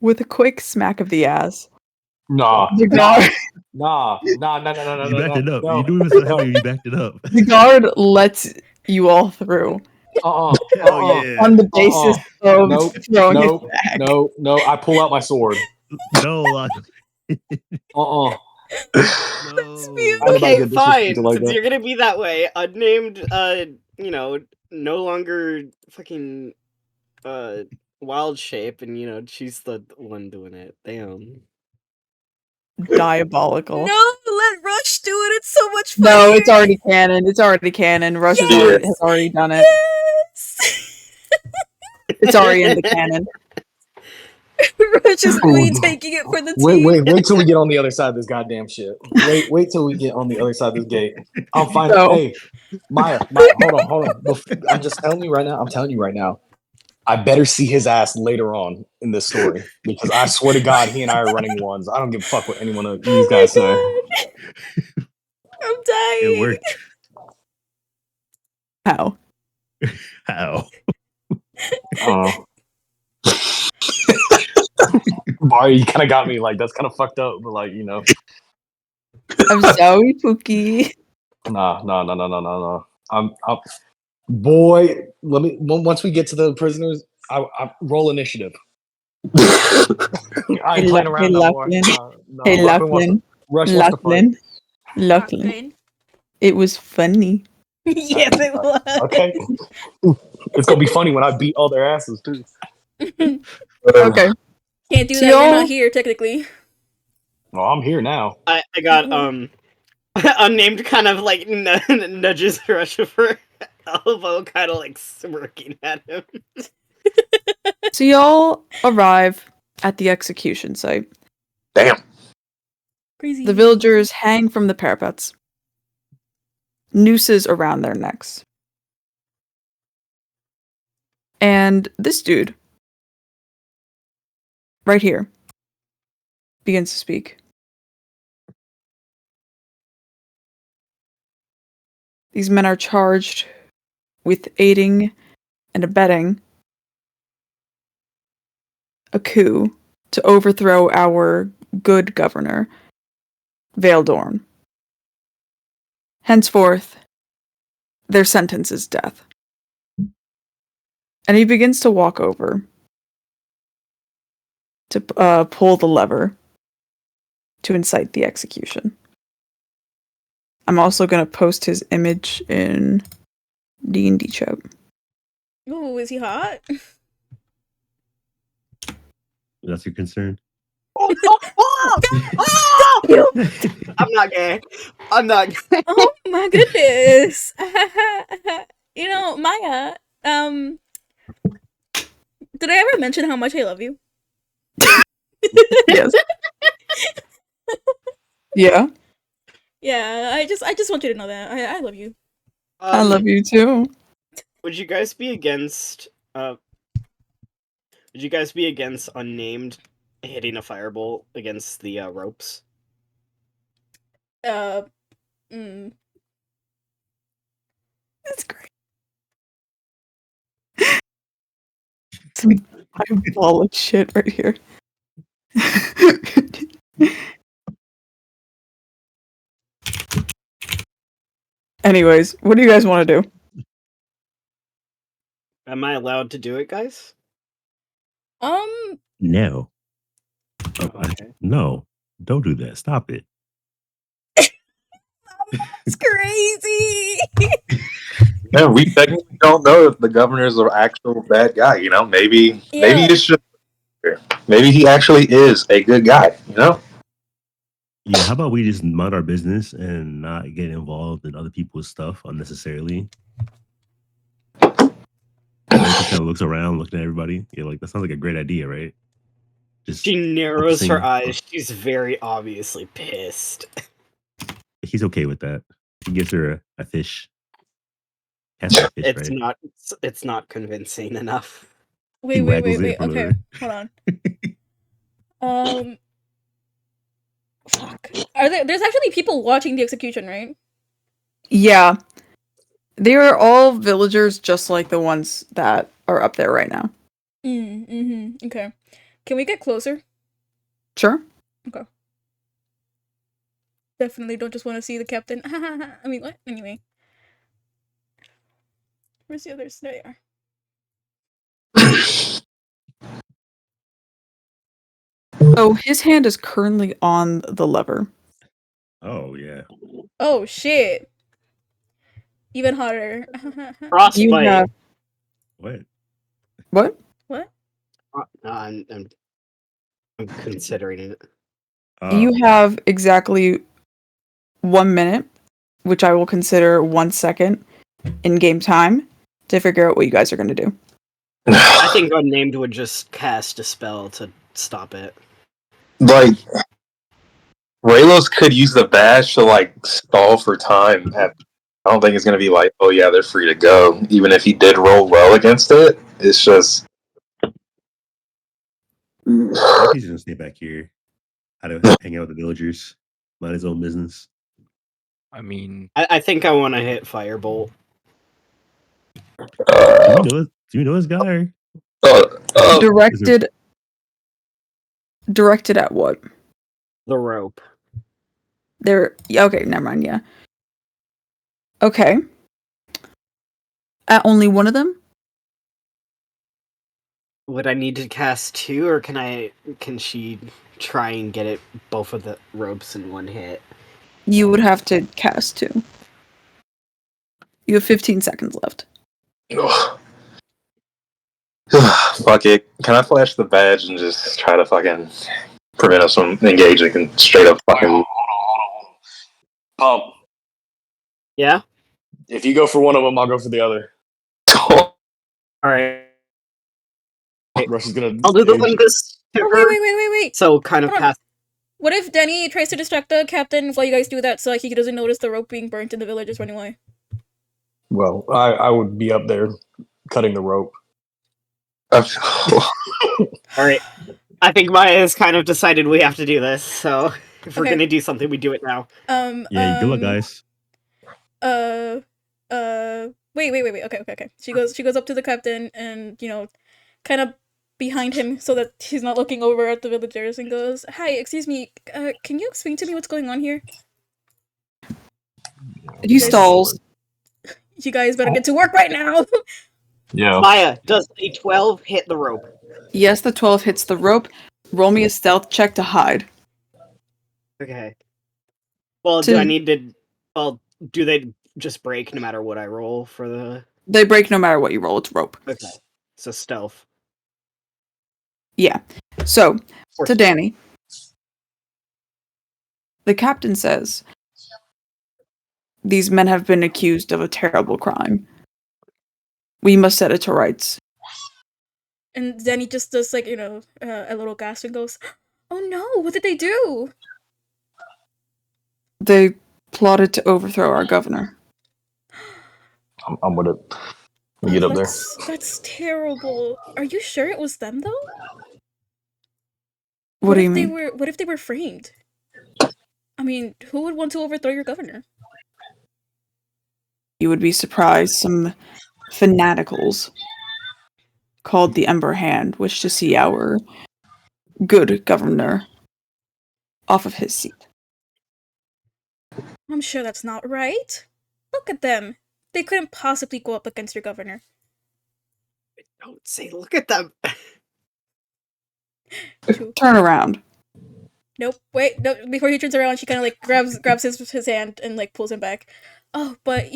with a quick smack of the ass, Nah, the guard, nah. You backed it up. You knew it was so heavy. You backed it up. the guard lets you all through Hell yeah. on the basis of Nope, throwing nope, it back. no. I pull out my sword. No, No. Okay, get fine. disrespected like Since that. you're gonna be that way, unnamed, no longer fucking, wild shape, and she's the one doing it. Damn. Diabolical. No, let Rush do it. It's so much fun. No, it's already canon. It's already canon. Rush Yes. has already done it. Yes! It's already in the canon. Rush is really taking it for the team. Wait till we get on the other side of this goddamn shit. Wait till we get on the other side of this gate. I'm fine. So- Hey, Maya, hold on. I'm just telling you right now. I'm telling you right now. I better see his ass later on in this story because I swear to God, he and I are running ones. I don't give a fuck what anyone of these guys say. I'm dying. it worked. How? How? Mario, you kind of got me. Like that's kind of fucked up, but I'm sorry, Pookie. nah. I'm boy. Let me. Once we get to the prisoners, I roll initiative. I ain't playing around no more. Hey, Lachlan. Rush wants to fight. Lachlan. It was funny. Yes, it was. Okay. It's gonna be funny when I beat all their asses too. Okay. Can't do So that. You're y'all- not here, technically. Well, I'm here now. I got unnamed kind of like nudges Russia for elbow, kind of like smirking at him. So y'all arrive at the execution site. Damn. Crazy. The villagers hang from the parapets, nooses around their necks. And this dude, right here, begins to speak. These men are charged with aiding and abetting a coup to overthrow our good governor, Veildorn. Henceforth, their sentence is death. And he begins to walk over to pull the lever to incite the execution. I'm also going to post his image in D&D chat. Ooh, is he hot? That's your concern? I'm not gay. I'm not gay. Oh my goodness. Maya, did I ever mention how much I love you? Yes. Yeah, Yeah, I just want you to know that. I love you. I love you too. Would you guys be against unnamed hitting a firebolt against the ropes? That's great. Some eyeball of shit right here. Anyways, what do you guys want to do? Am I allowed to do it, guys? No. Okay. No. Don't do that. Stop it. It's crazy. Yeah, we technically don't know if the governor's an actual bad guy. You know, maybe it's just maybe he actually is a good guy. You know. Yeah, how about we just mind our business and not get involved in other people's stuff unnecessarily? Just kind of looks around, looking at everybody. Yeah, like that sounds like a great idea, right? Just She narrows her focusing- eyes. She's very obviously pissed. He's okay with that. He gives her a fish. Has a fish, It's right? not convincing enough. Wait. waggles it from Okay, her. hold on. Fuck. There's actually people watching the execution, right? Yeah. They are all villagers just like the ones that are up there right now. Okay. Can we get closer? Sure. Okay. Definitely don't just want to see the captain. I mean, what? Anyway. Where's the others? There they are. So his hand is currently on the lever. Oh yeah. Oh, shit. Even hotter. You Frostbite. have What? what? What? I'm considering it. You have exactly 1 minute, which I will consider 1 second in game time to figure out what you guys are going to do. I think unnamed would just cast a spell to stop it. Like, Raylos could use the badge to like stall for time. I don't think it's gonna be like, oh yeah, they're free to go. Even if he did roll well against it, it's just. I think he's gonna stay back here. How to hang out with the villagers, mind his own business. I mean, I think I want to hit firebolt. Do you know this guy? Directed at what? The rope. Okay, never mind, yeah. Okay. At only one of them? Would I need to cast two, or can she try and get it both of the ropes in one hit? You would have to cast 2. You have 15 seconds left. Fuck it. Can I flash the badge and just try to fucking prevent us from engaging and straight up fucking. Pump. Yeah. If you go for one of them, I'll go for the other. All right. Rush is gonna. I'll do the one this to Oh, her. wait. So kind of Hold on. pass. What if Danny tries to distract the captain while you guys do that so like, he doesn't notice the rope being burnt and the villagers running away? Well, I would be up there cutting the rope. All right. I think Maya has kind of decided we have to do this. So if we're Okay. gonna do something, we do it now. Yeah, good luck, guys. Wait. Okay. She goes up to the captain and, kind of behind him so that he's not looking over at the villagers and goes, "Hi, excuse me, can you explain to me what's going on here?" He Yes. stalls. You guys better get to work right now. Yeah. Maya, does a 12 hit the rope? Yes, the 12 hits the rope. Roll me a stealth check to hide. Okay. Well, do I need to... Well, do they just break no matter what I roll for the... They break no matter what you roll. It's rope. Okay. So stealth. Yeah. So, Or- to Danny. The captain says, "These men have been accused of a terrible crime. We must set it to rights." And Danny just does like, a little gasp and goes, "Oh no, what did they do?" They plotted to overthrow our governor. I'm with it. We get up there. That's terrible. Are you sure it was them though? What do you if mean? What if they were framed? I mean, who would want to overthrow your governor? You would be surprised. Some fanaticals called the Ember Hand wish to see our good governor off of his seat. I'm sure that's not right. Look at them. They couldn't possibly go up against your governor. Don't say look at them. True. Turn around. Nope. Wait. No. Before he turns around, she kind of like grabs his hand and like pulls him back. Oh, but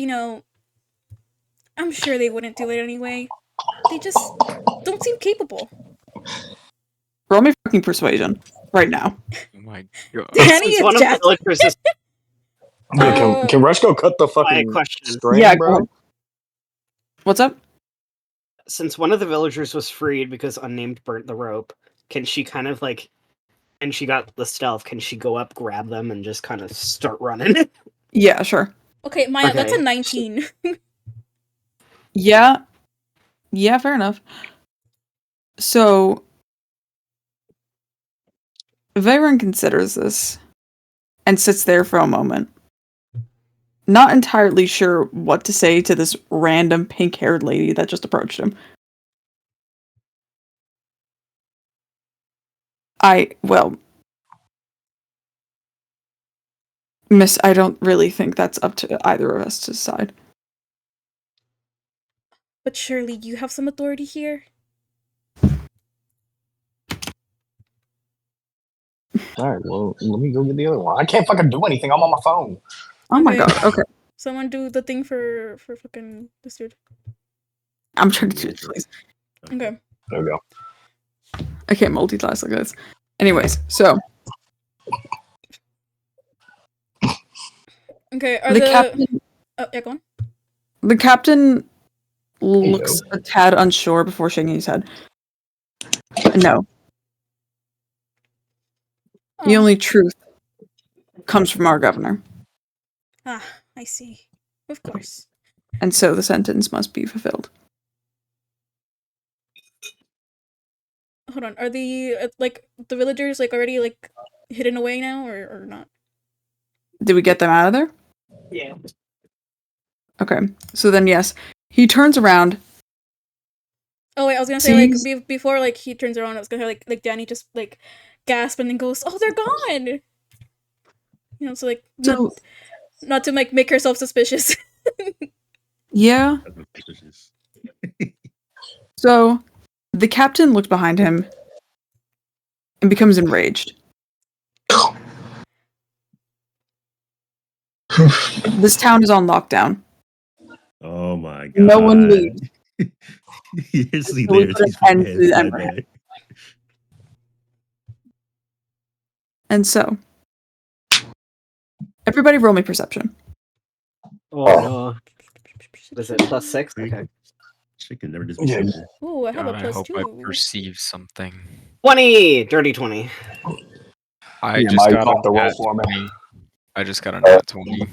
I'm sure they wouldn't do it anyway. They just don't seem capable. Roll me fucking persuasion right now. Oh my god. Danny Since is one of the jazzed. villagers is Can Rush go cut the my fucking question. string, Yeah, go bro? ahead. What's up? Since one of the villagers was freed because Unnamed burnt the rope, can she kind of like, and she got the stealth, can she go up, grab them, and just kind of start running? Yeah, sure. Okay, Maya, that's a Okay. 19. Yeah. Yeah, fair enough. So, Veyron considers this and sits there for a moment, not entirely sure what to say to this random pink-haired lady that just approached him. Miss, I don't really think that's up to either of us to decide. But surely you have some authority here. Alright, well, let me go get the other one. I can't fucking do anything. I'm on my phone. Oh my Okay. god, okay. Someone do the thing for fucking this dude. I'm trying to do it, please. Okay. There we go. I can't multitask like this. Anyways, so Okay, are the captain Oh, yeah, go on. the captain looks a tad unsure before shaking his head. No. The Oh. only truth comes from our governor. Ah, I see. Of course. And so the sentence must be fulfilled. Hold on. Are the the villagers already hidden away now or not? Did we get them out of there? Yeah. Okay. So then yes. He turns around. Oh wait, I was gonna say Sees- before he turns around, I was gonna have like Danny just gasp and then goes, "Oh, they're gone." So So not to make herself suspicious. yeah. So the captain looks behind him and becomes enraged. This town is on lockdown. Oh my god. No one leaves. Yes, So we put an end to the Ember Hand. And so, everybody roll me perception. Oh no. Was it +6? Okay. Chicken never does Yeah. perception. Ooh, I have God, a I plus hope I 2. perceive something. 20! Dirty 20. I Yeah, just Mike, got call a the roll nat for me. 20. I just got a nat 20.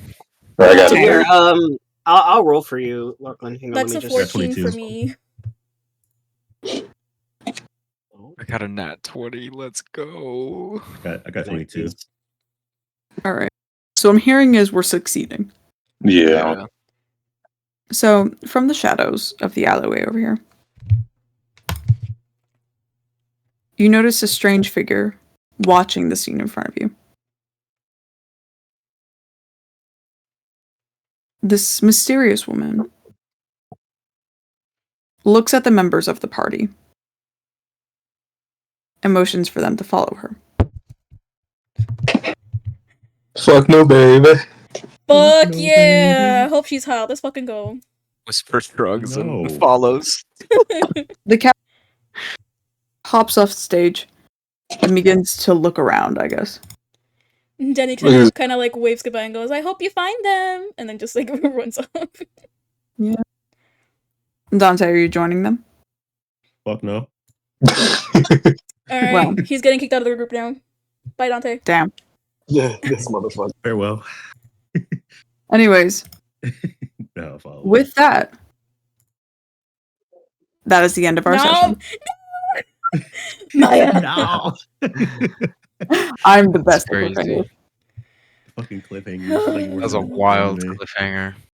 I got Okay. Here, I'll roll for you, Lachlan. Hang on, That's a let me just... 14 for 22. me. I got a nat 20. Let's go. I got 22. All right. So I'm hearing is we're succeeding. Yeah. So from the shadows of the alleyway over here, you notice a strange figure watching the scene in front of you. This mysterious woman looks at the members of the party and motions for them to follow her. Fuck no, baby. Fuck No, yeah! I baby. hope she's hot. Let's fucking go. Whisper shrugs No. and follows. The cat hops off stage and begins to look around, I guess. Jenny Yes. kind of like waves goodbye and goes, "I hope you find them," and then just like runs off. Yeah. Dante, are you joining them? Fuck no. All right, Well. he's getting kicked out of the group now. Bye, Dante. Damn. Yeah, this motherfucker. Farewell. Anyways, No, follow. with that is the end of our No. session. No. I'm the best at Crazy. cliffhangers. Fucking cliffhanger. That was a wild cliffhanger.